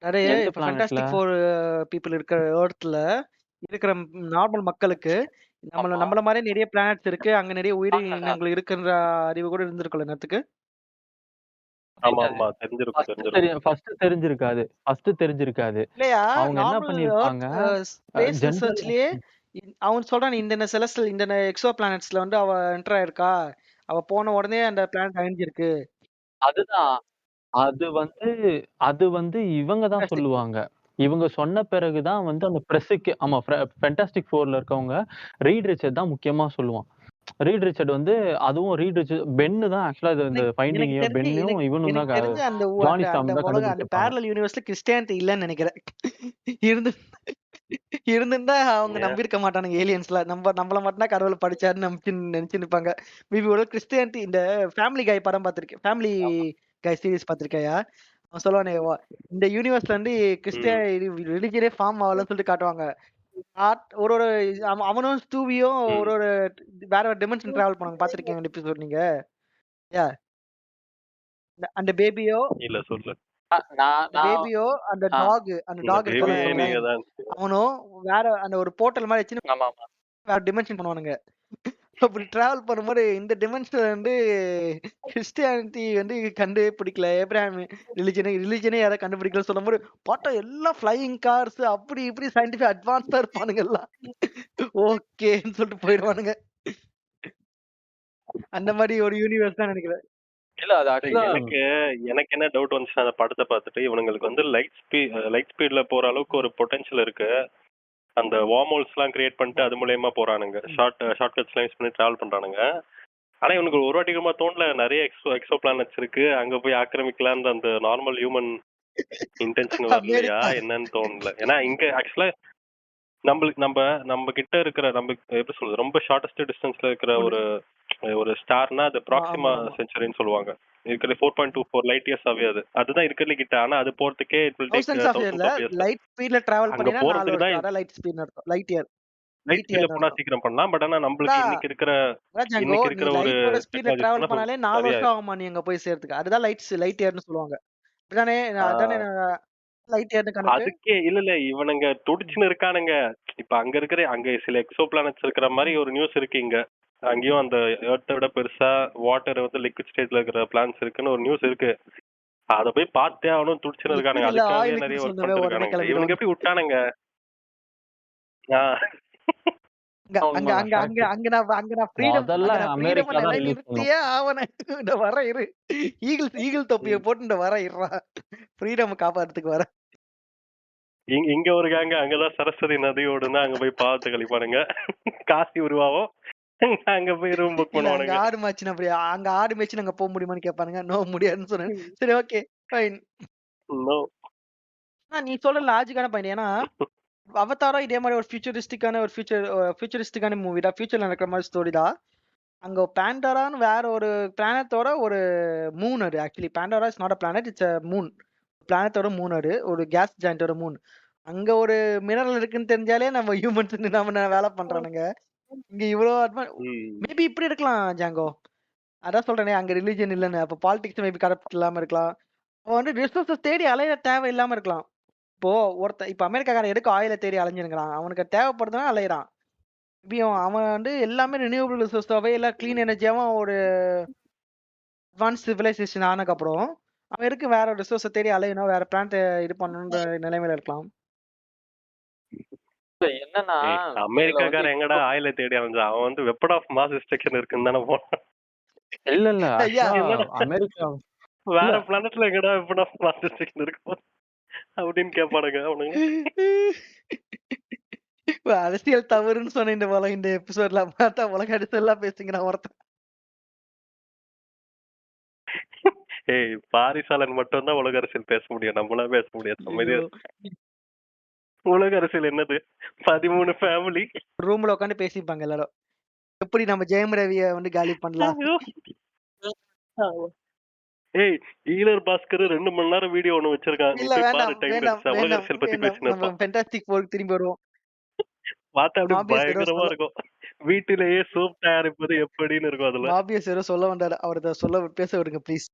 நிறைய எந்த இப்ப பிளானெட்ல? ஃபேண்டாஸ்டிக் ஃபோர் பீப்புள் இருக்கிற எர்த்ல இருக்கிற நார்மல் மக்களுக்கு ஆமா. நம்மள மாதிரி நிறைய பிளானட்ஸ் இருக்கு, அங்க நிறைய ஆஹஹ. உயிரினங்கள் இருக்குன்ற அறிவு கூட இருந்திருக்கும்ல நேரத்துக்கு. ஆமா தெரியாது. ஆமா தெரிஞ்சிருக்கும் தெரிஞ்சிருக்கும். ஃபர்ஸ்ட் தெரிஞ்சிருக்காது. இல்லையா, அவங்க என்ன நார்மல் பண்ணியிருப்பாங்க, எர்த் ஸ்பேஸ் ஜெனரல் ரிசர்ச்லயே அவன் சொல்றான் இந்த செலஸ்டல் இந்த எக்ஸோ பிளானட்ஸ்ல வந்து அவ என்டர் ஆயிருக்கா, அவ போன உடனே அந்த பிளானட் அழிஞ்சிருக்கு. அதுதான். அது வந்து அது வந்து இவங்க தான் Fantastic Four. சொல்லுவாங்க. இவங்க சொன்ன பிறகு தான் வந்து அந்த பிரஸ்ஸுக்கு ஆமா ஃபேன்டாஸ்டிக் 4ல இருக்கவங்க ரீட் ரிச்சர்ட் தான் முக்கியமா சொல்லுவான். ரீட் ரிச்சர்ட் வந்து அதுவும் ரீட் ரிச்சர்ட் பென்னு தான் ஆக்சுவலா இது இந்த எனக்கு எனக்கு ஃபைண்டிங்கையும் தெரிஞ்சு பென்னும் எனக்கு இவனும் எனக்கு தான் தெரிஞ்சு அந்த அந்த ஜானி அந்த ஸ்டார்ம் தான் உலகம் அந்த கண்டுபிடிச்சிருப்பாங்க. பேரலல் யூனிவர்ஸ்ல கிறிஸ்டியானிட்டி இல்லன்னு நினைக்கிறேன். இருந்து இருந்திருந்தா அவங்க ஏன் நம்பியிருக்க மாட்டானுங்க ஏலியன்ஸ்ல. நம்மள மட்டும் தான் கடவுள் படிச்சாருன்னு நினைச்சு நிப்பாங்க. மேபி ஒரு கிறிஸ்டியானிட்டி இந்த ஃபேமிலி கை படம் பார்த்திருக்கேன். ஃபேமிலி கை சீரிஸ் பார்த்திருக்கையா? அவன் சொல்லுவானே இந்த யூனிவர்ஸ்ல வந்து ம் ரிலிஜியனே ஃபார்ம் ஆகலன்னு சொல்லிட்டு காட்டுவாங்க. ஒரு ஒரு அவனும் ஸ்டூவியும் ம் ஒரு ஒரு வேற வேற டிமென்ஷன் டிராவல் பண்ணுவாங்க. பார்த்திருக்கீங்க எபிசோட் நீங்க? யா அந்த பேபியோ நான் அந்த நான் பேபியோ அந்த ஆ இந்த டாக் இருக்குல்ல பேபியே நீங்க லைன், தான். அவனும் வேற அந்த ஒரு போர்ட்டல் மாதிரி வச்சு ஆமாமா. வேற டிமென்ஷன் பண்ணுவானுங்க. அப்படி டிராவல் பண்ணும்போது இந்த டிமென்ஷன்ல வந்து கிறிஸ்டியானிட்டி வந்து கண்டுபிடிக்கல, ஏப்ரஹாம் ரிலிஜனே யாரும் கண்டுபிடிக்கல சொல்லும்போது பார்த்தா எல்லாம் ஃப்ளையிங் கார்ஸ் அப்படி இப்படி சயின்டிபிக் அட்வான்ஸ்டா இருப்பானுங்க எல்லாம். ஓகேன்னு சொல்லிட்டு போயிடுவானுங்க. அந்த மாதிரி ஒரு யூனிவர்ஸ் தான் நினைக்கிறேன். இல்ல அது ஆக்சுவலா எனக்கு எனக்கு என்ன டவுட் வந்துச்சுன்னா அந்த படத்தை பார்த்துட்டு இவனுங்களுக்கு வந்து லைட் ஸ்பீட்ல போற அளவுக்கு ஒரு பொட்டன்ஷியல் இருக்கு. அந்த வார்மோல்ஸ்லாம் கிரியேட் பண்ணிட்டு அது மூலயமா போறானுங்க. ஷார்ட் கட்ஸ்லாம் யூஸ் பண்ணி டிராவல் பண்றானுங்க. ஆனா இவனுக்கு ஒரு வாட்டிக்குமா தோணல நிறைய எக்ஸோ பிளானட்ஸ் இருக்கு, அங்க போய் ஆக்கிரமிக்கலான்ற அந்த நார்மல் ஹியூமன் இன்டென்ஷன் வரலையா அமெரிக்கா என்னன்னு தோணல. ஏன்னா இங்க ஆக்சுவலா நம்மளுக்கு நம்ம நம்ம கிட்ட இருக்கிற நம்ம எப்படி சொல்றது ரொம்ப ஷார்டஸ்ட் டிஸ்டன்ஸ்ல இருக்கிற ஒண்ணு. ஒரு ஒரு ஸ்டார்னா அது ப்ராக்சிமா ஆமா ஆமா. சென்ச்சுரின்னு சொல்லுவாங்க. இருக்கிற 4.24 லைட் இயர்ஸ் ஆவே அதுதான் இருக்கிறதுல கிட்ட. ஆனா அது போறதுக்கே it will take thousands of thousands இயர்ல ஆஃப் இயர்ஸ். லைட் ஸ்பீட்ல டிராவல் அங்க பண்ணீங்கன்னா 4 போறதுக்கு தான் வருஷம். அதான் லைட் ஸ்பீட்னு அர்த்தம். Light year. லைட் லைட் ஸ்பீட்ல இயர்னு போனா அர்த்தம். சீக்கிரம் பண்ணலாம். பட் ஆனா நம்மளுக்கு அதான் அதான் ஜாங்கோ, இன்னைக்கு நீ இருக்கிற ஒரு லைட்டோட ஸ்பீட்ல டெக்னாலஜி டிராவல் பண்ணாலே 4 சரியா வருஷம் ஆகுமா நீ அங்க போய் சேர்றதுக்கு. அதுதான் லைட் இயர்னு சொல்லுவாங்க. அதானே அதானே ஆஹ் லைட் இயர்னு கணக்கு. அதுக்கே இல்ல இவனுங்க துடிச்சுன்னு இருக்கானுங்க. இப்ப அங்க சில எக்ஸோ பிளானட்ஸ் இருக்கிற மாதிரி ஒரு நியூஸ் இருக்கு இங்க. அங்கேயும் அந்த எர்த்தை விட பெருசா வாட்டர் வந்து லிக்விட் ஸ்டேஜ்ல இருக்கிற பிளான்ஸ் இருக்குன்னு ஒரு நியூஸ் இருக்கு. அத போய் பார்த்தே அவனும் துடிச்சுன்னு இருக்கானுங்க. லிக்விட் இல்ல அதுக்காகவே நிறைய ஆயிலுக்குன்னு ஒர்க் சொன்னவே பண்ணிட்டு உடனே இருக்கானுங்க. இவனுங்க கிளம்பிடுவாங்க. எப்படி விட்டானுங்க? ஆஹ் அங்க அங்க உண்மைதான் அங்க அங்க கரெக்ட். அங்க நான் அங்க நான் ஃப்ரீடம் முதல்ல அங்க நான் ஃப்ரீடம் அமெரிக்கா தான் ரிலீஸ் பண்ணும். நிலைநிறுத்தியே ஆவனேன். இந்த வர இரு. ஈகிள் தொப்பியை போட்டு இந்த வர இருறா. ஃப்ரீடம் காப்பாத்துறதுக்கு வர. இங்க ஒரு கேங்க அங்கதான் சரஸ்வதி நதி ஓடுனா அங்க போய் பாவத்தை கழிப்பானுங்க. காசி உருவாவும் அங்க போய் ரூம் புக் இல்ல அங்க பண்ணுவானுங்க. ஆடு மேட்ச் அப்படி அங்க ஆடு மேட்ச் அங்க போக முடியுமான்னு கேட்பானுங்க. நோ முடியாதுன்னு சொன்னேன். சரி ஓகே ஃபைன். இன்னும் நீ சொல்ற லாஜிக்கான பாயிண்ட். ஏன்னா அவதாரம் இதே மாதிரி ஒரு ஃபியூச்சரிஸ்டிக்கான மூவி தான். ஃபியூச்சர்ல நடக்கிற மாதிரி ஸ்டோரி தான். அங்க பாண்டரான்னு வேற ஒரு பிளானட்டோட ஒரு மூன். அது actually Pandora is not a planet, it's a moon. பிளானட்டோட மூன். அது ஒரு கேஸ் ஜாயிண்டோட மூன். அங்க ஒரு மினரல் இருக்குன்னு தெரிஞ்சாலே நம்ம ஹியூமன்ஸ் நம்ம வேலை பண்றானுங்க. இங்க இவ்வளவு மேபி இப்படி இருக்கலாம் ஜாங்கோ. அதான் சொல்றேனே அங்க ரிலிஜன் இல்லன்னு. அப்ப பாலிடிக்ஸ் மேபி கரப்ட் இல்லாம இருக்கலாம். அவன் வந்து ரிசோர்ஸஸ் தேடி அலைய தேவை இல்லாம இருக்கலாம். இப்போ இப்ப அமெரிக்காக்காரன் எதுக்கு ஆயில தேடி அலைஞ்சிருக்கிறான்? அவனுக்கு தேவைப்படுதுன்னா அலையறான். அவன் வந்து எல்லாமே ரினியூவபிள் ரிசோர்ஸாவே இல்ல கிளீன் எனர்ஜியாவும் ஒரு அட்வான்ஸ் சிவிலைசேஷன் ஆனதுக்கப்புறம் அவன் எதுக்கு வேற ரிசோர்ஸை தேடி அலையணும், வேற பிளான்ட் இது பண்ணணுன்ற நிலைமையில இருக்கலாம். என்னன்னா ஏய், இதுல வந்து அமெரிக்காக்காரன் எங்கடா ஆயில தேடி அலைஞ்சான்? அவன் வந்து வெப்பன் ஆஃப் மாஸ் டிஸ்ட்ரக்ஷன் இருக்குன்னு தானே போனான். இல்ல இல்ல ஐயா ஆக்சுவலா என்னடா அமெரிக்கா வேற இல்ல பிளானட்ல எங்கடா வெப்பன் ஆஃப் மாஸ் டிஸ்ட்ரக்ஷன் இருக்கும் அப்படின்னு கேட்பானுங்க அவனுங்க. இப்ப அரசியல் தவறுன்னு சொன்ன இந்த எபிசோட்ல பார்த்தா உலக அரசியல்லாம் பேசுங்க நான் ஒருத்தன். ஏய், பாரிசாலன் மட்டும் தான் உலக அரசியல் பேச முடியும், நம்மளா பேச முடியாது. அமைதியா ஐயோ இரு. உலக அரசியல் என்னது? 13 ஃபேமிலி. ரூம்ல உட்காந்து பேசிப்பாங்க எல்லாரும். எப்படி நம்ம ஜெயம் ரவிய வந்து காலி பண்ணலாம்? ஏய், ஈழர் பாஸ்கர் 2 மணி நேரம் வீடியோ ஒண்ணு வச்சிருக்கான். நீ இல்ல போய் பாரு, வேண்டாம், டைம் வேண்டாம், கிடைச்சா. உலக வேண்டாம், அரசியல் பத்தி வேண்டாம். பேசினு நம்ம இருப்பான். ஃபென்டாஸ்டிக் 4 திரும்பி வருவோம். பார்த்தா அப்படி மாபியஸ் ஏதோ பயங்கரமா சொல்ல இருக்கும். வீட்டிலேயே சூப் தயாரிப்பது எப்படின்னு இருக்கும் அதுல. மாபியஸ் ஏதோ சொல்ல வந்தாரு. அவர பேச விடுங்க ப்ளீஸ்.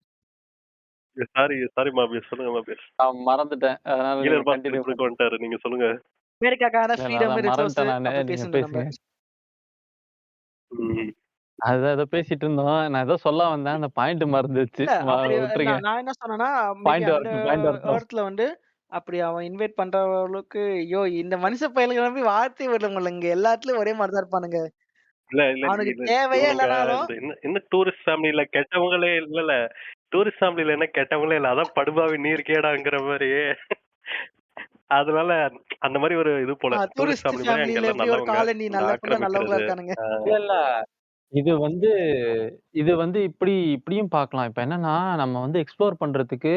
சாரி சாரி மாபியஸ், சொல்லுங்க மாபியஸ். நான் மறந்துட்டேன். அதனால நீங்க ஈழர் பாஸ்கர் கண்டினியூ இப்படி வந்துட்டாரு, நீங்க சொல்லுங்க. அமெரிக்காக்கான இல்ல ஃப்ரீடம் நான் ரிசோர்ஸ் மறந்துட்டேன் நானு. அப்படி நீங்க பேசணும் நம்ம. பேசுங்க. ம். அதான் ஏதோ பேசிட்டு இருந்தோம். நான் ஏதோ சொல்ல வந்தேன். அந்த பாயிண்ட் மறந்துருச்சு. இல்ல அப்படி விட்டுருங்க. நான் என்ன சொன்னேன்னா, மேபி பாயிண்ட் அந்த வரட்டும், பாயிண்ட் வரட்டும். எர்த்ல வந்து அப்படி அவன் இன்வைட் பண்ற அளவுக்கு ஐயோ! இந்த மனுஷ பயலுங்க நம்பி வார்த்தையே விடலங்க. இங்க எல்லா இடத்துலயும் ஒரே மாரி தான் இருப்பானுங்க. இல்ல இல்ல அவனுக்கு இல்ல, தேவையே இவனுங்க இல்லனாலும் இந்த என்ன டூரிஸ்ட் ஃபேமிலில கெட்டவங்களே இல்ல. டூரிஸ்ட் ஃபேமிலில என்ன கெட்டவங்களே இல்ல, அதான் படுபாவி நீர் கேடாங்கிற மாதிரி. அதனால அந்த மாதிரி ஒரு இது போல டூரிஸ்ட் டூரிஸ்ட் ஃபேமிலி மாதிரி அங்க ஃபேமிலில எல்லாம் எப்படி ஒரு நல்லவங்க. காலனி இந்த நல்ல ஃபுல்லா நல்லவங்களா ஆக்கிரமிக்கிறது. இருக்கானுங்க. இல்ல, இல்ல. இது வந்து இது வந்து இப்படியும் பார்க்கலாம். இப்ப என்னன்னா, நம்ம வந்து எக்ஸ்ப்ளோர் பண்றதுக்கு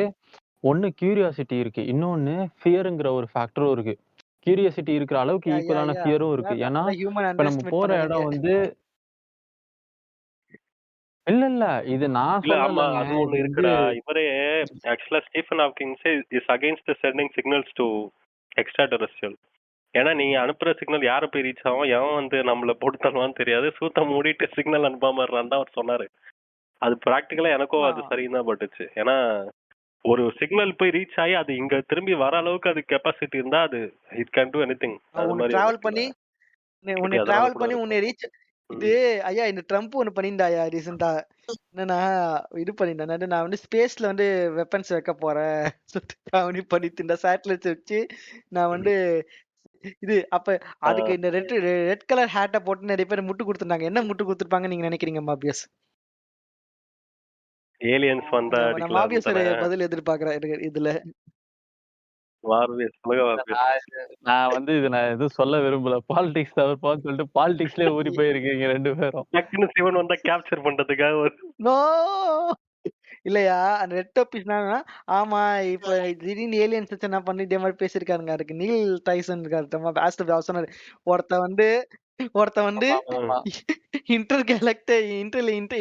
ஒண்ணு கியூரியாசிட்டி இருக்கு. இன்னொன்னு ஃபியர்ங்கிற ஒரு ஃபேக்டரும் இருக்கு. கியூரியாசிட்டி இருக்கிற அளவுக்கு யா, யா, ஈக்குவலான யா. ஃபியரும் இருக்கு. ஏன்னா, நல்லா ஹியூமன் இப்ப நம்ம அண்டர்எஸ்டிமேட் போற பண்ணாதீங்க. இடம் வந்து இல்ல, இல்ல. இது நான் இல்ல, ஆமா, சொல்லலங்க. அது இது ஒண்ணு வந்து இருக்குடா. இவரே ஆக்சுவலா Stephen Hawkings is against sending signals to extraterrestrial. ஏன்னா நீங்க அனுப்புற சிக்னல் யாரை போய் ரீச் ஆகும், எவன் வந்து நம்மள போட்டு தருவான்னு தெரியாது. சூத்த மூடிட்டு சிக்னல் அனுப்பாம இருந்தான் தான் அவர் சொன்னாரு. அது பிராக்டிக்கலா எனக்கும் அது சரின்னு தான் பட்டுச்சு. ஏன்னா ஒரு சிக்னல் போய் ரீச் ஆகி அது இங்க திரும்பி வர அளவுக்கு அது கெப்பாசிட்டி இருந்தா அது இட் கேன் டு எனிதிங். அது உன்னை மாதிரி டிராவல் இருக்குல்ல. பண்ணி Maybe உன்னை அதனால டிராவல் கூட பண்ணி உன்னை இருக்கும். ரீச் இது ஐயா இந்த ட்ரம்ப் ஒண்ணு பண்ணியிருந்தாயா ரீசெண்டா. என்னன்னா இது பண்ணியிருந்தேன். நான் வந்து ஸ்பேஸ்ல வந்து வெப்பன்ஸ் வைக்க போறேன். சுத்தி காமெடி பண்ணிட்டு இந்த சேட்டலைட்ஸ் வச்சு நான் வந்து இது அப்ப அதுக்கு இந்த ரெட் கலர் ஹேட்ட போட்டு நிறைய பேர் முட்டு குடுத்துருந்தாங்க. என்ன முட்டு குடுத்துருப்பாங்கன்னு நீங்க நினைக்கிறீங்க மாபியஸ்? ஏலியன்ஸ் வந்தா நான் அடிக்கலாம் மாபியஸ் தானே. பதில் எதிர்பார்க்கிறேன் இதுல. மார்வியஸ், உலக மார்வியஸ். நான் வந்து இத நான் எதுவும் சொல்ல விரும்பல. பாலிடிக்ஸ் தவிர்ப்பான்னு சொல்லிட்டு பாலிடிக்ஸ்லயே ஊறி போயிருக்கீங்க 2 பேரும். டக்குன்னு சிவன் வந்தா கேப்சர் பண்றதுக்காக ஒரு நோ இல்லையா அந்த ரெட் டோபிஸ்னா ஆமா இப்ப திடீர்னு ஏலியன்ஸ் வச்சு என்ன பண்ணி இதே மாதிரி பேசியிருக்காருங்க. அதுக்கு நீல் டைசன் இருக்காரு ஆஸ்ட்ரோ அவர் சொன்னாரு. ஒருத்த வந்து ஒருத்த வந்து ஆமா. இன்டர் கேலக்ட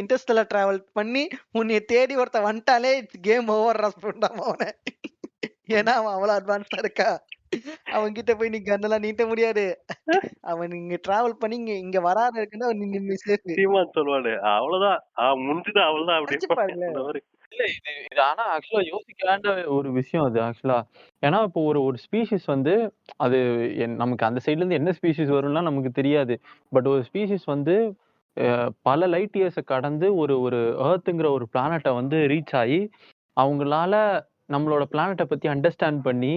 இன்டர்ஸ்டெல்லர் டிராவல் பண்ணி உன்னைய தேடி ஒருத்த வந்துட்டாலே கேம் ஓவர் ரெஸ்பாண்டாம அவனை. ஏன்னா அவன் அவ்வளவு அட்வான்ஸ்டா இருக்கா. அவன் கிட்ட போய் நீ கன்னெல்லாம் நீட்ட முடியாது. அவன் இங்க டிராவல் பண்ணி இங்க இங்க வராத இருக்குன்னா நீ சேஃப். சீமான் சொல்லுவாரு, அவ்வளவுதான் முடிஞ்சுது அவ்வளவுதான் நினைச்சு அப்படின்னு. பாருங்களேன். அந்த மாதிரி. இல்ல இது ஆனா ஆக்சுவலா யோசிக்க வேண்டிய ஒரு விஷயம் அது ஆக்சுவலா. ஏன்னா இப்போ ஒரு ஒரு ஸ்பீஷிஸ் வந்து அது நமக்கு அந்த சைடுல இருந்து என்ன ஸ்பீஷிஸ் வரும்லாம் நமக்கு தெரியாது. பட் ஒரு ஸ்பீஷிஸ் வந்து பல லைட் இயர்ஸ கடந்து ஒரு ஒரு எர்த்ங்கிற ஒரு பிளானட்ட வந்து ரீச் ஆயி, அவங்களால நம்மளோட பிளானட்ட பத்தி அண்டர்ஸ்டாண்ட் பண்ணி,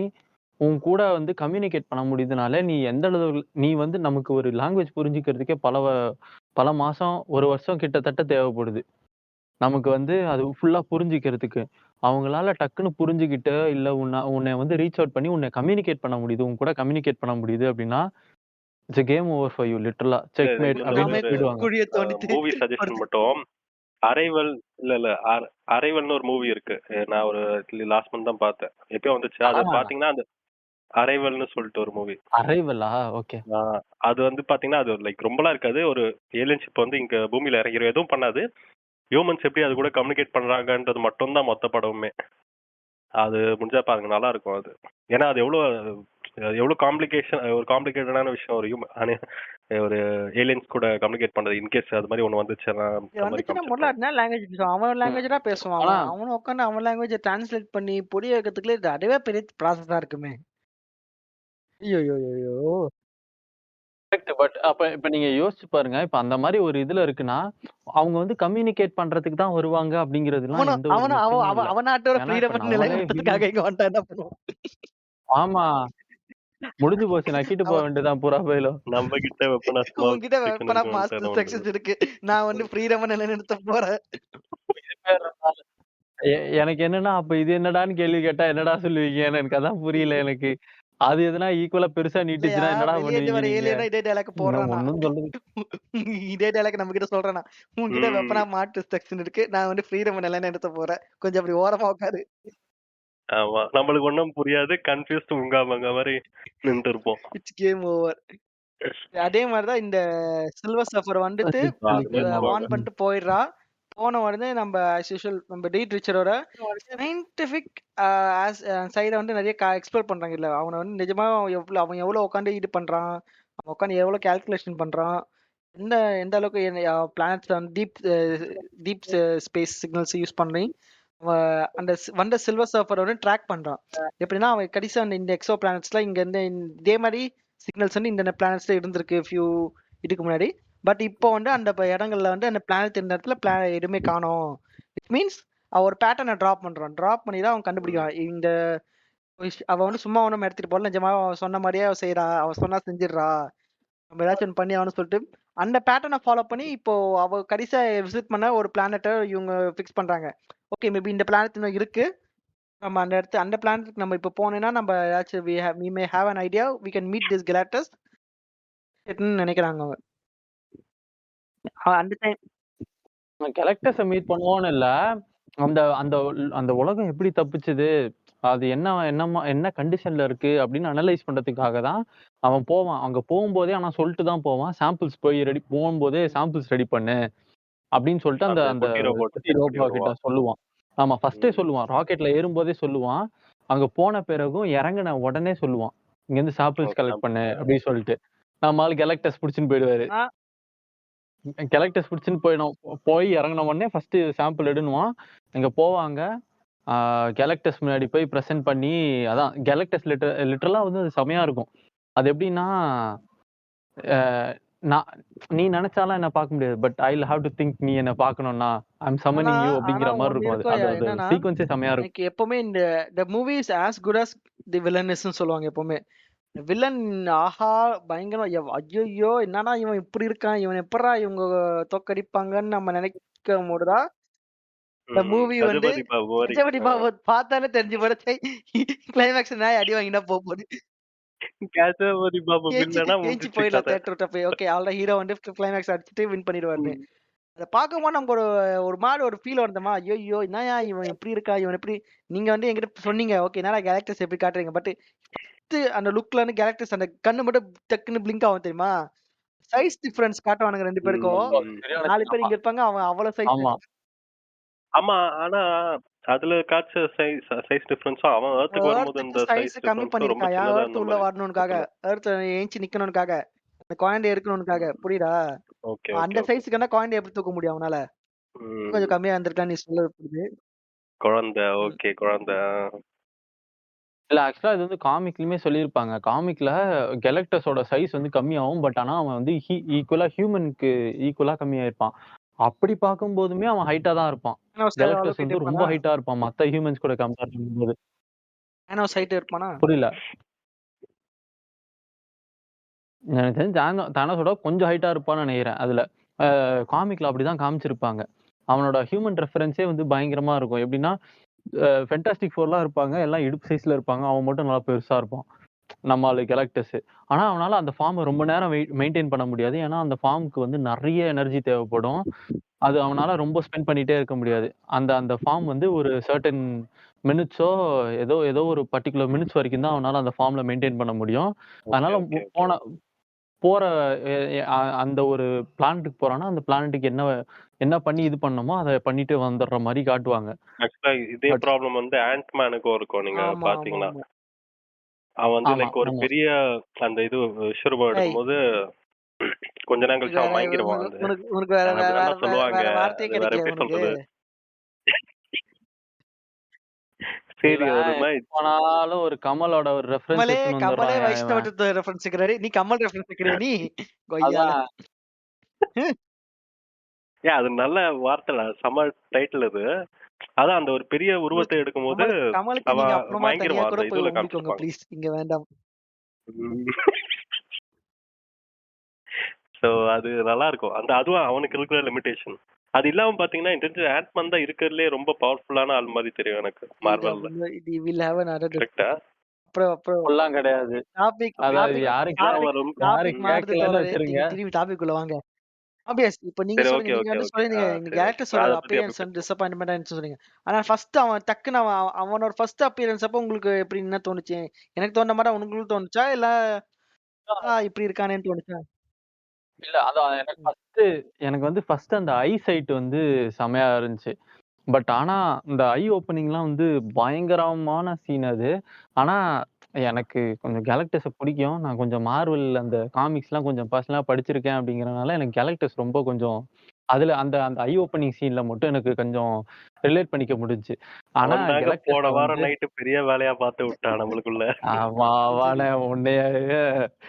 உன் கூட வந்து கம்யூனிகேட் பண்ண முடியுதுனால, நீ எந்த அளவு நீ வந்து நமக்கு ஒரு லாங்குவேஜ் புரிஞ்சுக்கிறதுக்கே பல மாசம், 1 வருஷம் கிட்டத்தட்ட தேவைப்படுது. நமக்கு வந்து அது ஃபுல்லா புரிஞ்சுக்கிறதுக்கு. அவங்களால டக்குன்னு புரிஞ்சுகிட்டு, இல்ல உன்னை வந்து ரீச் அவுட் பண்ணி உன்னை கம்யூனிகேட் பண்ண முடியுது. உன் கூட கம்யூனிகேட் பண்ண முடியுது அப்படின்னா, it's a game over for you லிட்டரலா. செக்மேட் இதுல அப்படின்னு நாமே விடுவாங்க. குழிய தோண்டிட்டு மூவி சஜஷன் மட்டும். அரைவல் இல்ல அரைவல்னு ஒரு மூவி இருக்கு. நான் ஒரு லாஸ்ட் மந்த் தான் பார்த்தேன். எப்பயோ வந்துச்சு. அது பாத்தீங்கன்னா அந்த அரைவல்னு சொல்லிட்டு ஒரு மூவி. அரைவலா? ஓகே. அது வந்து பாத்தீங்கன்னா அது லைக் ரொம்பலாம் இருக்காது. ஒரு ஏலியன் ஷிப் வந்து இங்க பூமியில இறங்கிரும், எதுவும் பண்ணாது. ஹியூமன்ஸ் எப்படி அது கூட கம்யூனிகேட் பண்றாங்கன்றது மட்டும் தான் மொத்த படமுமே. அது முடிஞ்சா பாருங்க, நல்லா இருக்கும் அது. ஏன்னா அது எவ்வளவு ஒரு காம்ப்ளிகேட்டடான விஷயம் ஒரு ஏலியன்ஸ் கூட கம்யூனிகேட் பண்றது. இன்கேஸ் அது மாதிரி ஒண்ணு வந்துச்சுன்னா அந்த மாதிரி வந்துச்சுன்னா முதல்ல காமிச்சிருப்பாங்க. என்ன லாங்குவேஜ் பேசுவான். அவன் லாங்குவேஜ் தான் பேசுவான். ஆனா அவனும் உட்காந்து அவன் லாங்குவேஜை டிரான்ஸ்லேட் பண்ணி புரிய வைக்கிறதுக்குள்ள அதுவே பெரிய ப்ராசஸா இருக்குமே. ஐயோ கரெக்ட். பட் இப்ப நீங்க யோசிச்சு பாருங்க. இப்ப அந்த மாரி ஒரு இதுல இருக்குன்னா, அவங்க வந்து கம்யூனிகேட் பண்றதுக்கு தான் வருவாங்க அப்படிங்கிறதுலாம் அவனும் எந்த ஒரு அவனும் அவன் நிச்சயமும் இல்ல. அவன் அவன் நாட்டோட ஏன்னா இப்ப ஃப்ரீடம் நம்மளே நிலைநிறுத்தத்துக்காக இங்க வந்துட்டா என்ன பண்ணுவோம்? ஆமா. முடிஞ்சு போச்சு, நக்கிட்டு போக அவன் வேண்டியதான் புறா பயிலும். நம்ம கிட்ட வெப்பன் ஆஃப் மாஸ் உன்கிட்ட வெப்பன் செக்ஷன் ஆஃப் இருக்கு மாஸ் வந்துட்டு டிஸ்ட்ரக்ஷன்ஸ் இருக்கு. நான் வந்து ஃப்ரீடமா நிலைநிறுத்த போறேன். எனக்கு என்னன்னா, அப்ப இது என்னடான்னு கேள்வி கேட்டா என்னடா சொல்லுவீங்கன்னு எனக்கு அதான் புரியல எனக்கு. அது எதுனா ஈக்குவலா பெருசா இல்லையா, நீட்டுச்சுன்னா என்னடா வெளியேந்து பண்ணுவீங்க வர நீங்க? ஏலியனா இதே டயலாக் நான் போடுறானா. ஒண்ணும் சொல்றது இதே டயலாக் நம்ம கிட்ட சொல்றானா. உன்கிட்ட வெப்பன் ம். ஆஃப் மாஸ் டிஸ்ட்ரக்ஷன் இருக்கு. நான் வந்து ஃப்ரீடம் நிலைநிறுத்த போறேன். கொஞ்சம் அப்படி ஓரமா உட்காரு. ஆமா. நம்மளுக்கு ஒண்ணும் புரியாது. கன்ஃப்யூஸ்ட் முங்காமங்க மாரி நின்னுட்டு இருப்போம். It's game over. அதே மாரி தான் இந்த சில்வர் சர்ஃபர் வந்துட்டு அதுலயே வார்ன் சொல்லுவாங்க. பண்ணிட்டு போயிடுறா. போன உடனே நம்ம ஆஸ் யூசுவல் நம்ம டீட் ரிச்சரோட சயின்டிஃபிக் சைட வந்து நிறைய எக்ஸ்ப்ளோர் பண்றாங்க இல்ல. அவன வந்து நிஜமா அவன் எவ்வளவு உட்காந்து இது பண்றான். அவன் உட்காந்து எவ்வளவு கால்குலேஷன் பண்றான். எந்த எந்த அளவுக்கு பிளானட்ஸ் வந்து டீப் ஸ்பேஸ் சிக்னல்ஸ் யூஸ் பண்ணி அந்த வந்த சில்வர் சர்ஃபர் வந்து ட்ராக் பண்றான். எப்படின்னா அவன் கடைசியா அந்த இந்த எக்ஸோ பிளானட்ஸ்ல இங்க இருந்து இதே மாதிரி சிக்னல்ஸ் வந்து இந்த பிளானட்ஸ்ல இருந்திருக்கு ஃபியூ இதுக்கு முன்னாடி. பட் இப்போ வந்து அந்த இடங்கள்ல வந்து அந்த பிளானட் இந்த இடத்துல எதுவுமே காணோம். இட் மீன்ஸ் அவன் ஒரு பேட்டர்னை டிராப் பண்றான். டிராப் பண்ணி தான் அவன் கண்டுபிடிக்கிறான். இந்த அவ வந்து சும்மா ஒண்ணும் எடுத்துட்டு போல, நிஜமா அவன் சொன்ன மாதிரியே அவ செய்யறா. அவ சொன்னா செஞ்சிடுறா. நம்ம ஏதாச்சும் ஒன்று பண்ணி ஆகணும்னு சொல்லிட்டு அந்த பேட்டர்னை ஃபாலோ பண்ணி இப்போ அவ கடைசியா விசிட் பண்ண ஒரு பிளானட்டை இவங்க ஃபிக்ஸ் பண்றாங்க. ஓகே, மேபி இந்த பிளானட் இன்னும் இருக்கு. நம்ம அந்த இடத்து அந்த பிளானட்டுக்கு நம்ம இப்போ போனோம்னா நம்ம ஏதாச்சும் we may have an idea we can meet this Galactus ன்னு நினைக்கிறாங்க அவங்க. அந்த டைம் கலெக்டர்ஸ மீட் பண்ணுவோம்னு இல்ல. அந்த அந்த அந்த உலகம் எப்படி தப்பிச்சுது? அது என்ன கண்டிஷன்ல இருக்கு அப்படின்னு அனலைஸ் பண்றதுக்காக தான் அவன் போவான். அங்க போகும்போதே ஆனா சொல்லிட்டு தான் போவான். சாம்பிள்ஸ் போய் போகும்போதே சாம்பிள்ஸ் ரெடி பண்ணு அப்படின்னு சொல்லிட்டு அந்த அந்த அந்த குட்டி ரோபோட் குட்டி செட் பண்ணி ரோபோ கிட்ட வருவான். சொல்லுவான். ஆமா, ஃபர்ஸ்ட்டே ம். சொல்லுவான். ராக்கெட்ல ஏறும்போதே சொல்லுவான். அங்க போன பிறகும் இறங்குன உடனே சொல்லுவான். இங்கேருந்து சாம்பிள்ஸ் ஓகே. கலெக்ட் பண்ணு அப்படின்னு சொல்லிட்டு. நம்ம ஆளு கேலக்டஸ் புடிச்சுன்னு போயிடுவாரு. கேலக்டஸ் புடிச்சுன்னு போய் இறங்குன உடனே ஃபர்ஸ்ட் சாம்பிள் எடுன்னுவான். இங்க போவாங்க. கேலக்டஸ் முன்னாடி போய் பிரசன்ட் பண்ணி அதான் கேலக்டஸ் லிட்டரலா வந்து அது செமையா இருக்கும். அது எப்படின்னா, அ நான் நீ நினைச்சாலாம் என்ன பார்க்க முடியாது. But I will have to think நீ என்ன பார்க்கணும்னா, ஐ அம் ஆனா சம்மனிங் யூ ஆனா அப்படிங்கிற மாரி ஒண்ணு இருக்கும் அது. இருக்கும் அது அது என்னன்னா சீக்வென்ஸே செமையா இருக்கும். எனக்கு எப்பவுமே இந்த the movie is as good as the villainess சொல்லுவாங்க எப்பவுமே. வில்லன் ஆஹா பயங்கரம் ஐயோ என்னடா இவன் இப்படி இருக்கான், இவன் எப்படா இவங்க தோக்கடிப்பாங்கன்னு நம்ம நினைக்கும் போதுதான் இந்த மூவி வந்து கஜபதி பாபு மாரி. கஜபதி பாபு பார்த்தாலே தெரிஞ்சு போச்சு. கிளைமேக்ஸ் நான் அடி வாங்கினா போகுது. கஜபதி பாபு ஏஞ்சி வில்லனா ஏஞ்சி முடிஞ்சிச்சு போயிடலாம் கதை. தேட்டர் விட்ட போய். ஓகே அவ்வளோ ஹீரோ வந்து கிளைமேக்ஸ் அடிச்சுட்டு வின் பண்ணிடுவாரு. ம். அத பார்க்கும்போது நமக்கு ஒரு ஒரு மாரி ஒரு ஃபீல் வருதுமா, ஐய்யய்யோ! என்னய்யா இவன் இப்படி இருக்கா? இவன் எப்படி நீங்க வந்து என்கிட்ட சொன்னீங்க. ஓகே என்னடா கேரக்டர்ஸ் எப்படி காட்டுறீங்க. பட் ஃபர்ஸ்ட் அந்த லுக்ல வந்து கேரக்டர்ஸ் அந்த கண்ணு மட்டும் டக்குன்னு பிளிங்க் ஆகும் தெரியுமா? சைஸ் டிஃபரன்ஸ் காட்டுவானுங்க 2 பேருக்கும். ம். 4 பேர் இங்க இருப்பாங்க. அவன் அவ்வளோ சைஸ். ஆமா, ஆமா. ஆனா அதுல காட்ச சைஸ் டிஃபரன்ஸும் அவன் எர்த்துக்கு வரும்போது எர்த்துக்கு இந்த சைஸ் சைஸ் கம்மி டிஃபரன்ஸும் ரொம்ப பண்ணியிருக்கான்யா. சின்னதா எர்த் இருந்த உள்ள மாரி வரணும்னுக்காக. படத்துல. எர்த் ஏஞ்சி நிக்கணும்னுக்காக. அந்த குழந்தைய இருக்கணும்னுக்காக. புரியுதா? ஓகே, ஓகே, அந்த ஓகே. சைஸ்க்குன்னா குழந்தைய எப்படி தூக்க முடியும் அவனால? ம். கொஞ்சம் கம்மியா இருந்திருக்கான்னு நீ சொல்ல புரியுது. குழந்தை. ம். ஓகே. குழந்தை. இல்ல ஆக்சுவலா இது வந்து காமிக்லயுமே சொல்லியிருப்பாங்க. காமிக்ல கேலக்டஸோட சைஸ் வந்து கம்மியாகும். பட் ஆனா அவன் வந்து ஈக்குவலா ஹியூமனுக்கு ஈக்குவலா கம்மியாயிருப்பான். அப்படி பார்க்கும்போதுமே அவன் ஹைட்டா தான் இருப்பான். தேனோஸ் அவ்வளோ கேலக்டஸ் ஹைட் வந்து ரொம்ப இருப்பானா? ஹைட்டா இருப்பான். மத்த ஹியூமன்ஸ் கூட கம்பேர் பண்ணும்போது. தேனோஸ் ஹைட் இருப்பானா? புரியல. எனக்கு தெரிஞ்சு தானோஸோட கொஞ்சம் ஹைட்டா இருப்பான்னு நினைக்கிறேன் அதுல. காமிக்ல அப்படிதான் காமிச்சிருப்பாங்க. அவனோட ஹியூமன் ரெஃபரன்ஸே வந்து பயங்கரமா இருக்கும். எப்படின்னா, ஃபென்டாஸ்டிக் ஃபோர்லாம் இருப்பாங்க. எல்லாம் இடுப்பு சைஸ்ல இருப்பாங்க. அவன் மட்டும் நல்லா பெருசா இருப்பான். நம்ம ஆளு கேலக்டஸ். ஆனா அவனால அந்த ஃபார்ம ரொம்ப நேரம் மெயின்டெயின் பண்ண முடியாது. ஏன்னா அந்த ஃபார்ம்க்கு வந்து நெறைய எனர்ஜி தேவைப்படும். அது அவனால ரொம்ப ஸ்பெண்ட் பண்ணிட்டே இருக்க முடியாது. அந்த அந்த ஃபார்ம் வந்து ஒரு சர்டன் மினிட்ஸோ ஏதோ ஏதோ ஒரு பர்ட்டிகுலர் மினிட்ஸ் வரைக்கும் தான் அவனால அந்த ஃபார்ம்ல மெயின்டெயின் பண்ண முடியும். ஓகே, அதனால ஓகே, ஓகே. போற எ எ அ அந்த ஒரு பிளானட்டுக்கு போறான்னா, அந்த பிளானட்டுக்கு என்ன என்ன பண்ணி இது பண்ணணுமோ, அத பண்ணிட்டு வந்துர்ற மாரி காட்டுவாங்க. ஆக்சுவலா இதே பட் ப்ராப்ளம் வந்து ஆண்ட் மேனுக்கும் இருக்கும் நீங்க ஆமா, ஆமா, பார்த்தீங்கன்னா. ஆமா. அவன் வந்து ஆமா, லைக் ஒரு ஆமா. பெரிய அந்த இது விஸ்வரூபம் ஏய்! எடுக்கும்போது கொஞ்ச நேரம் உனக்கு கழிச்சு வேற அவன் மயங்கிருவான் உனக்கு வந்து. உனக்கு உனக்கு வேற வேற வேற அப்படிதான்டா வேற சொல்லுவாங்க. வேற வார்த்தையே அது வேற கிடைக்கலையா எப்படி உனக்கு? சொல்றது? சரி ஒரு இவன் மாரி எப்ப போனாலும் ஒரு கமலோட ஒரு ரெஃபரன்ஸ் கமலே எடுத்துன்னு கமலே வந்துடுறான்யா இவன். வைஷ்ணவ ரெஃபரன்ஸ் வைக்கிறாரு. நீ கமல் ரெஃபரன்ஸ் வைக்கிறியா நீ? கொய்யால. அதான். ஏன் அது நல்ல வார்த்தைடா. செம டைட்டில் அது. அதான் அந்த ஒரு பெரிய உருவத்தை எடுக்கும்போது கமலுக்கு கமலுக்கு நீங்க அவன் அப்புறமா தனியா மயங்கிருவான். கூட அந்த போய் இதுல உம்பிக்கோங்க காமிச்சிருப்பாங்க. ப்ளீஸ். இங்க வேண்டாம். ஸோ அது நல்லா இருக்கும். அதுவும் அவனுக்கு இருக்கிற லிமிடேஷன். அது இல்லாம பாத்தீங்கன்னா எனக்கு தெரிஞ்சு ஆண்ட்மேன் தான் இருக்கிறதுலே ரொம்ப பவர்ஃபுல்லான ஆள் மாதிரி தெரியும் எனக்கு இது மார்வல்ல. வந்து இது will have another கரெக்டா? அப்புறம் அப்புறம் ஃபுல்லாம் கிடையாது. டாபிக் அதாவது டாபிக் யாரும் டாபிக் வரும். டாபிக் மாறுது கேட்கலன்னு தோழரே. வச்சிருங்க. நீங்க திரும்பி டாபிக் உள்ள வாங்க. ஆப்வியஸ் இப்ப நீங்க சரி, சொல்லுங்க. ஓகே, நீங்க ஓகே, வந்து ஓகே. சொல்லுங்க இந்த சரி, ஓகே. கேரக்டர்ஸோட அத பத்தி அப்பியரன்ஸ் அப்புறம் வந்து பேசுவோம். டிசப்பாயின்ட்மென்ட்டா இருந்துச்சுன்னு சொன்னீங்க. ஆனா ஃபர்ஸ்ட் அவன் டக்குன்னு அவனோட ஃபர்ஸ்ட் அப்பியரன்ஸ் அப்போ உங்களுக்கு எப்படி என்ன தோணுச்சு? எனக்கு தோணுன மாரி உங்களுக்கு தோணுச்சா? இல்ல இப்படி இருக்கானேன்னு தோணுச்சா? இல்ல அதான் எனக்கு வந்து ஃபர்ஸ்ட் அந்த ஐ சைட் வந்து செமையா இருந்துச்சு. பட் ஆனா, இந்த ஐ ஓப்பனிங்லாம் வந்து பயங்கரமான சீன் அது. ஆனா, எனக்கு கொஞ்சம் கேலக்டர்ஸ பிடிக்கும். நான் கொஞ்சம் மார்வல் அந்த காமிக்ஸ்லாம் கொஞ்சம் பர்சனலா படிச்சிருக்கேன் அப்படிங்கிறனால, எனக்கு கேலக்டர்ஸ் ரொம்ப கொஞ்சம் அதுல அந்த அந்த ஐ ஓப்பனிங் சீன்ல மட்டும் எனக்கு கொஞ்சம் ரிலேட் பண்ணிக்க முடிஞ்சுச்சு. ஆனா, அவன் தாங்க போன கேலக்டர்ஸ வாரம் வந்து நைட்டு பெரிய வேலையா பார்த்து விட்டான் நம்மளுக்குள்ள. ஆமா, சரி. உன்னைய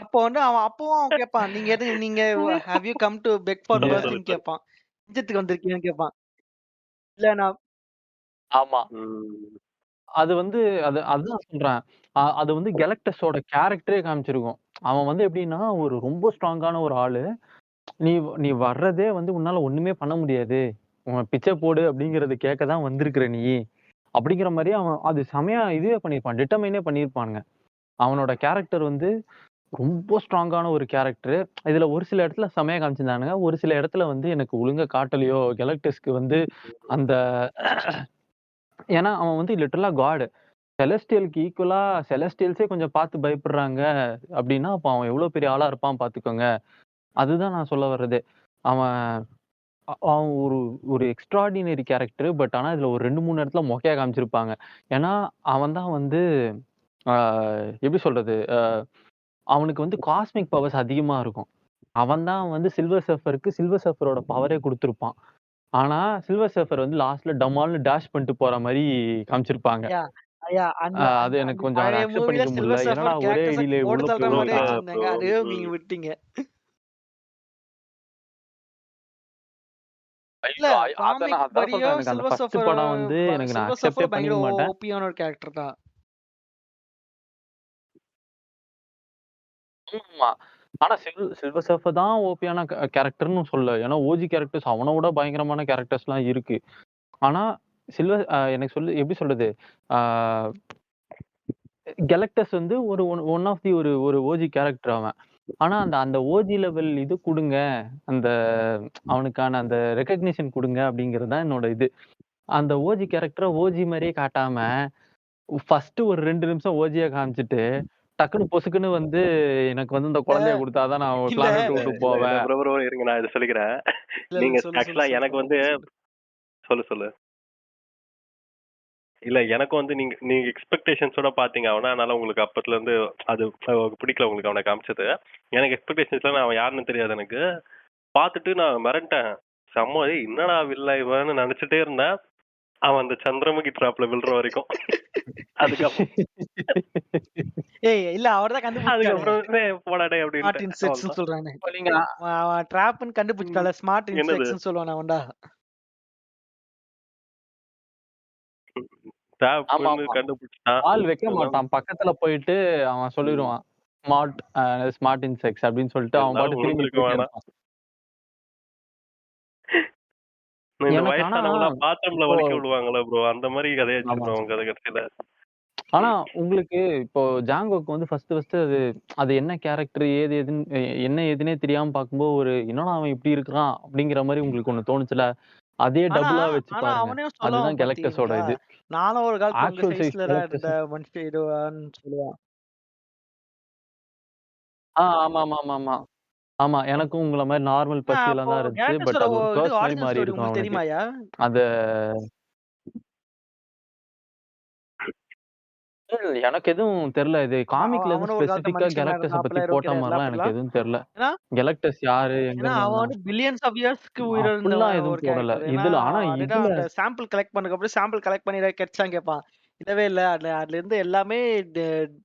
அப்போ வந்து அப்பவும் அவன் கேட்பான். நீங்க have you come to beg for நீங்க சொல்லு, மர்சின்னு சொல்லு. கேட்பான். நிஜத்துக்கு வந்திருக்கியான்னு கேட்பான். இல்ல நான் ஆமா. ம். அது வந்து அதுதான் சொல்றேன். அது வந்து கேலக்டஸோட கேரக்டரே காமிச்சிருக்கும். அவன் வந்து எப்படின்னா, ஒரு ரொம்ப ஸ்ட்ராங்கான ஒரு ஆளு. நீ நீ வர்றதே வந்து உன்னால ஒண்ணுமே பண்ண முடியாது. பிச்சை போடு அப்படிங்கிறத கேட்க தான் வந்திருக்கிற நீ. அப்படிங்கிற மாரி அவன் அது செமையா இதுவே பண்ணியிருப்பான். டிட்டர்மைனே பண்ணியிருப்பானுங்க. அவனோட கேரக்டர் வந்து ரொம்ப ஸ்ட்ராங்கான ஒரு கேரக்டரு. இதுல ஒரு சில இடத்துல செமையா காமிச்சிருந்தானுங்க. ஒரு சில இடத்துல வந்து எனக்கு ஒழுங்கா காட்டலையோ! கேலக்டஸ்க்கு வந்து அந்த ஏன்னா அவன் வந்து லிட்டரலா காட். செலஸ்டியல்க்கு ஈக்குவலா செலஸ்டியல்ஸே கொஞ்சம் பார்த்து பயப்படுறாங்க அப்டின்னா, அப்ப அவன் எவ்ளோ பெரிய ஆளா இருப்பான் பார்த்துக்கோங்க. அதுதான் நான் சொல்ல வர்றதே. அவன் அவன் ஒரு ஒரு எக்ஸ்ட்ரார்டினரி கேரக்டர். பட் ஆனா இதுல ஒரு 2, 3 இடத்துல மொக்கையா காமிச்சிருப்பாங்க. ஏன்னா, அவன் தான் வந்து ஆ எப்டி சொல்றது? அவனுக்கு வந்து காஸ்மிக் பவர்ஸ் அதிகமா இருக்கும். அவன் தான் வந்து சில்வர் சர்ஃபரோட பவரே குடுத்திருப்பான். ஆனா, சில்வர் சர்ஃபர் வந்து லாஸ்ட்ல டமால்னு டாஷ் பண்ணிட்டு போற மாரி காமிச்சிருப்பாங்க. ஐயா, ஐயா அந்த அது அந்த எனக்கு அந்த கொஞ்சம் அத பழைய அக்செப்ட் மூவில பண்ணிக்க முடியல. சில்வர் என்னடா சர்ஃபர் ஒரே கேரக்டர்ஸ அடியில போட்டு இவ்ளோ தள்ளுற ப்ரோ, மாரியே இல்ல வச்சிருந்தாங்க. ப்ரோ. அதையும் நீங்க ம். விட்டீங்க. இல்ல ஐயோ! அத காமிக் நான் அதான் படியோ சொல்றேன். எனக்கு அந்த சில்வர் ஃபர்ஸ்ட் சர்ஃபர் படம் வந்து எனக்கு நான் சில்வர் அக்செப்ட்டே சர்ஃபர் பயங்கர பண்ணிக்க மாட்டேன். ஓபியான ஒரு கேரக்டர் தான். ஆமா. ஆனா சில்வர் சர்ஃபர் தான் ஓபியான கேரக்டர்ன்னு சொல்லல. ஏன்னா ஓஜி கேரக்டர்ஸ் அவன விட பயங்கரமான கேரக்டர்ஸ்லாம் இருக்கு. ஆனா சில்வர் எனக்கு எப்படி சொல்றது? ஆ கேலக்டஸ் வந்து ஒரு ஒன் ஆஃப் தி ஒரு ஒரு ஓஜி கேரக்டர் அவன். ஆனா அந்த அந்த ஓஜி லெவல் இது குடுங்க. அந்த அவனுக்கான அந்த ரெகக்னிஷன் குடுங்க அப்படிங்கிறது தான் என்னோட இது. அந்த ஓஜி கேரக்டர ஓஜி மாரியே காட்டாம, ஃபர்ஸ்ட் ஒரு 2 நிமிஷம் ஓஜியா காமிச்சுட்டு, டக்குனு பொசுக்குன்னு வந்து எனக்கு வந்து இந்த இல்ல குழந்தைய குடுத்தா தான் நான் இல்ல பிளானட்ட இல்ல, விட்டு இல்ல, இல்ல போவேன். ப்ரோ, ப்ரோ இருங்க நான் இத சொல்லிக்கிறேன். இல்ல நீங்க சொல்லு சொல்லு ஆக்சுவலா சொல்லு எனக்கு வந்து தோழரே சொல்லு. சொல்லு, சொல்லு. இல்ல எனக்கு வந்து நீங்க நீங்க எக்ஸ்பெக்டேஷன்ஸோட பார்த்தீங்க அவன. அதனால உங்களுக்கு அப்பத்துலருந்து அது பிடிக்கல உங்களுக்கு அவன காமிச்சது. எனக்கு எக்ஸ்பெக்டேஷன்ஸ்ல அவன் யாருன்னு தெரியாது எனக்கு. பார்த்துட்டு நான் மிரண்டேன். செம்ம என்னடா வில்லன் இவன்னு நெனச்சுட்டே இருந்தேன். அவன் அந்த சந்திரமுகி ட்ராப்ல விழுற வரைக்கும். அதுக்கப்புறம் ஏய் இல்ல அவர் தான் கண்டுபிடிச்சானே. அதுக்கப்புறம் போடா டேய் ஸ்மார்ட் அப்படின்ட்டேன். இன்செக்ட்ஸ்னு அவ்வளோதான். சொல்றானே. இப்ப நீங்க அவன் ட்ராப்ன்னு ம். கண்டுபிடிச்சிட்டால ஸ்மார்ட் என்னது? இன்செக்ட்ஸ்னு சொல்லுவான் அவன்டா. ட்ராப்ன்னு ஆமாமா. கண்டுபிடிச்சுட்டான். கால் வைக்க எல்லாம் மாட்டான். பக்கத்துல போயிட்டு அவன் ம். சொல்லிருவான். ஸ்மார்ட் இன்செக்ட்ஸ் அப்படின்னு சொல்லிட்டு அவன் இருந்தாலும் பாட்டுக்கு திரும்பி விழுந்திருக்க போயிட்டே வேணாம். இருப்பான். இந்த எனக்கு ஆனா வயசானவங்கலாம் பாத்ரூம்ல இப்போ வழுக்கி விழுவாங்கல்ல ப்ரோ. அந்த மாரி கதையாச்சு ஆமா. ப்ரோ அவங்க கதை கடைசில. ஆனா உங்களுக்கு இப்போ ஜாங்கோக்கு வந்து ஃபர்ஸ்ட் அது அது என்ன கேரக்டர் என்ன ஏதுன்னே தெரியாம பார்க்கும்போது என்னடா அவன் இப்படி இருக்கிறான் அப்படிங்கிற மாரி உங்களுக்கு ஒண்ணு தோணுச்சுல. அதே ஆனா டபுளா வச்சு ஆனா பாருங்க. அவனே அதுதான் சொல்லுவான் கேலக்டஸோட பாத்தீங்களா? இது. நானும் ஒரு காலத்துல உங்க ஆக்சுவல் சைஸ் சைஸ்ல தான் கேலக்டஸ் இருந்த மனுஷன் இதுவான்னு சொல்லுவான். ஆமாமாமாமா. ஆமா. எனக்கும் உங்கள மாரி நார்மல் அப்போ பசியெல்லாம் தான் இருந்துச்சு. பட் கேரக்டர்ஸோட அது ஒரு இது கர்ஸ் மாரி ஆரிஜின் ஸ்டோரி மாறியிருக்கும் உங்களுக்கு அவனுக்கு. தெரியுமாயா? அத எனக்கு எதுவும் தெரியல. இது காமிக்ல எதுவும் அவனும் ஒரு காலத்துல ஸ்பெசிஃபிக்கா மனுஷனா கேலக்டஸ இருந்தான். பத்தி அப்பலாம் எதுவும் போட்ட கிடையாதுல்ல மாரிலாம் எனக்கு அப்படிலாம்? எதுவும் தெரியல. ஏன்னா கேலக்டஸ் யாரு? ஏன்னா எங்கேருந்து அவன் வந்தான்? வந்து பில்லியன்ஸ் ஆஃப் இயர்ஸ்க்கு உயிரிழந்த அப்படிலாம் எதுவும் ஒரு போடல. கேரக்டர். ஏன்னா ஆனா அதுதான் இதுல அந்த சாம்பிள் கலெக்ட் பண்ணதுக்கு அப்புறம் சாம்பிள் கலெக்ட் பண்ணி ஏதாவது கிடைச்சான்னு கேட்பான். இல்லவே இல்ல. அதுல இருந்து எல்லாமே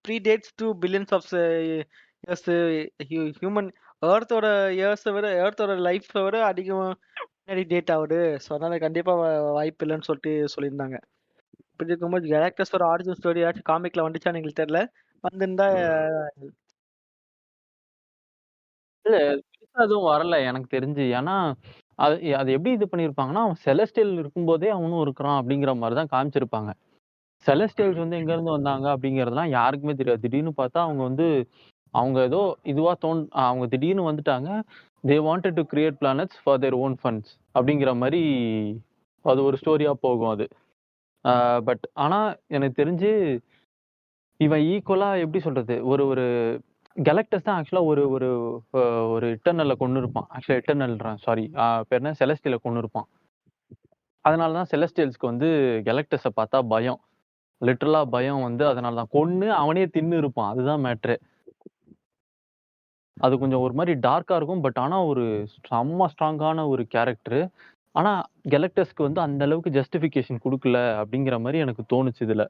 predates to billions of years human எர்த்தோட இயர்ஸ விட எர்த்தோட லைஃப்ப விட அதிகம் முன்னாடி டேட் ஆகுது. ஸோ அதனால கண்டிப்பா வாய்ப்பு இல்லன்னு சொல்லிட்டு சொல்லியிருந்தாங்க. இப்படி இருக்கும்போது கேலக்டஸோட ஆரிஜின் ஸ்டோரி ஏதாச்சும் காமிக்ல வந்துச்சான்னு எங்களுக்கு தெரியல. வந்திருந்தா இல்ல பெருசா எதுவும் வரல எனக்கு தெரிஞ்சு. ஏன்னா, அது அது எப்படி இது பண்ணியிருப்பாங்கன்னா, அவன் செலஸ்டியல் இருக்கும்போதே அவனும் இருக்கிறான் அப்படிங்கிற மாரி தான் காமிச்சிருப்பாங்க. செலஸ்டியல்ஸ் வந்து எங்கேருந்து வந்தாங்க அப்படிங்கிறதெல்லாம் யாருக்குமே தெரியாது. திடீர்னு பார்த்தா அவங்க வந்து அவங்க ஏதோ இதுவா அவங்க திடீர்னு வந்துட்டாங்க. They wanted two create planets for their own funds அப்படிங்கிற மாரி அது ஒரு ஸ்டோரியா போகும் அது. ஆனா எனக்கு தெரிஞ்சு இவன் ஈக்குவலா எப்படி சொல்றது? ஒரு ஒரு கேலக்டஸ் தான் ஆக்சுவலா ஒரு ஒரு அ ஒரு இட்டர்னல்ல கொன்னுருப்பான். ஆக்சுவலா இட்டர்னல்றான் சாரி. பேர் என்ன? செலஸ்டியல கொன்னுருப்பான். அதனால தான் செலஸ்டியல்ஸ்க்கு வந்து கேலக்டஸ பார்த்தா பயம். லிட்டரலா பயம் வந்து அதனால தான். கொன்னு அவனே தின்னு இருப்பான். அதுதான் மேட்டரே. அது கொஞ்சம் ஒரு மாரி டார்க்கா இருக்கும். ஆனா ஒரு செம்ம ஸ்ட்ராங்கான ஒரு கேரக்டரு. ஆனா கேலக்டஸ்க்கு வந்து அந்த அளவுக்கு ஜஸ்டிஃபிகேஷன் குடுக்கல அப்படிங்கிற மாரி எனக்கு தோணுச்சு இதுல.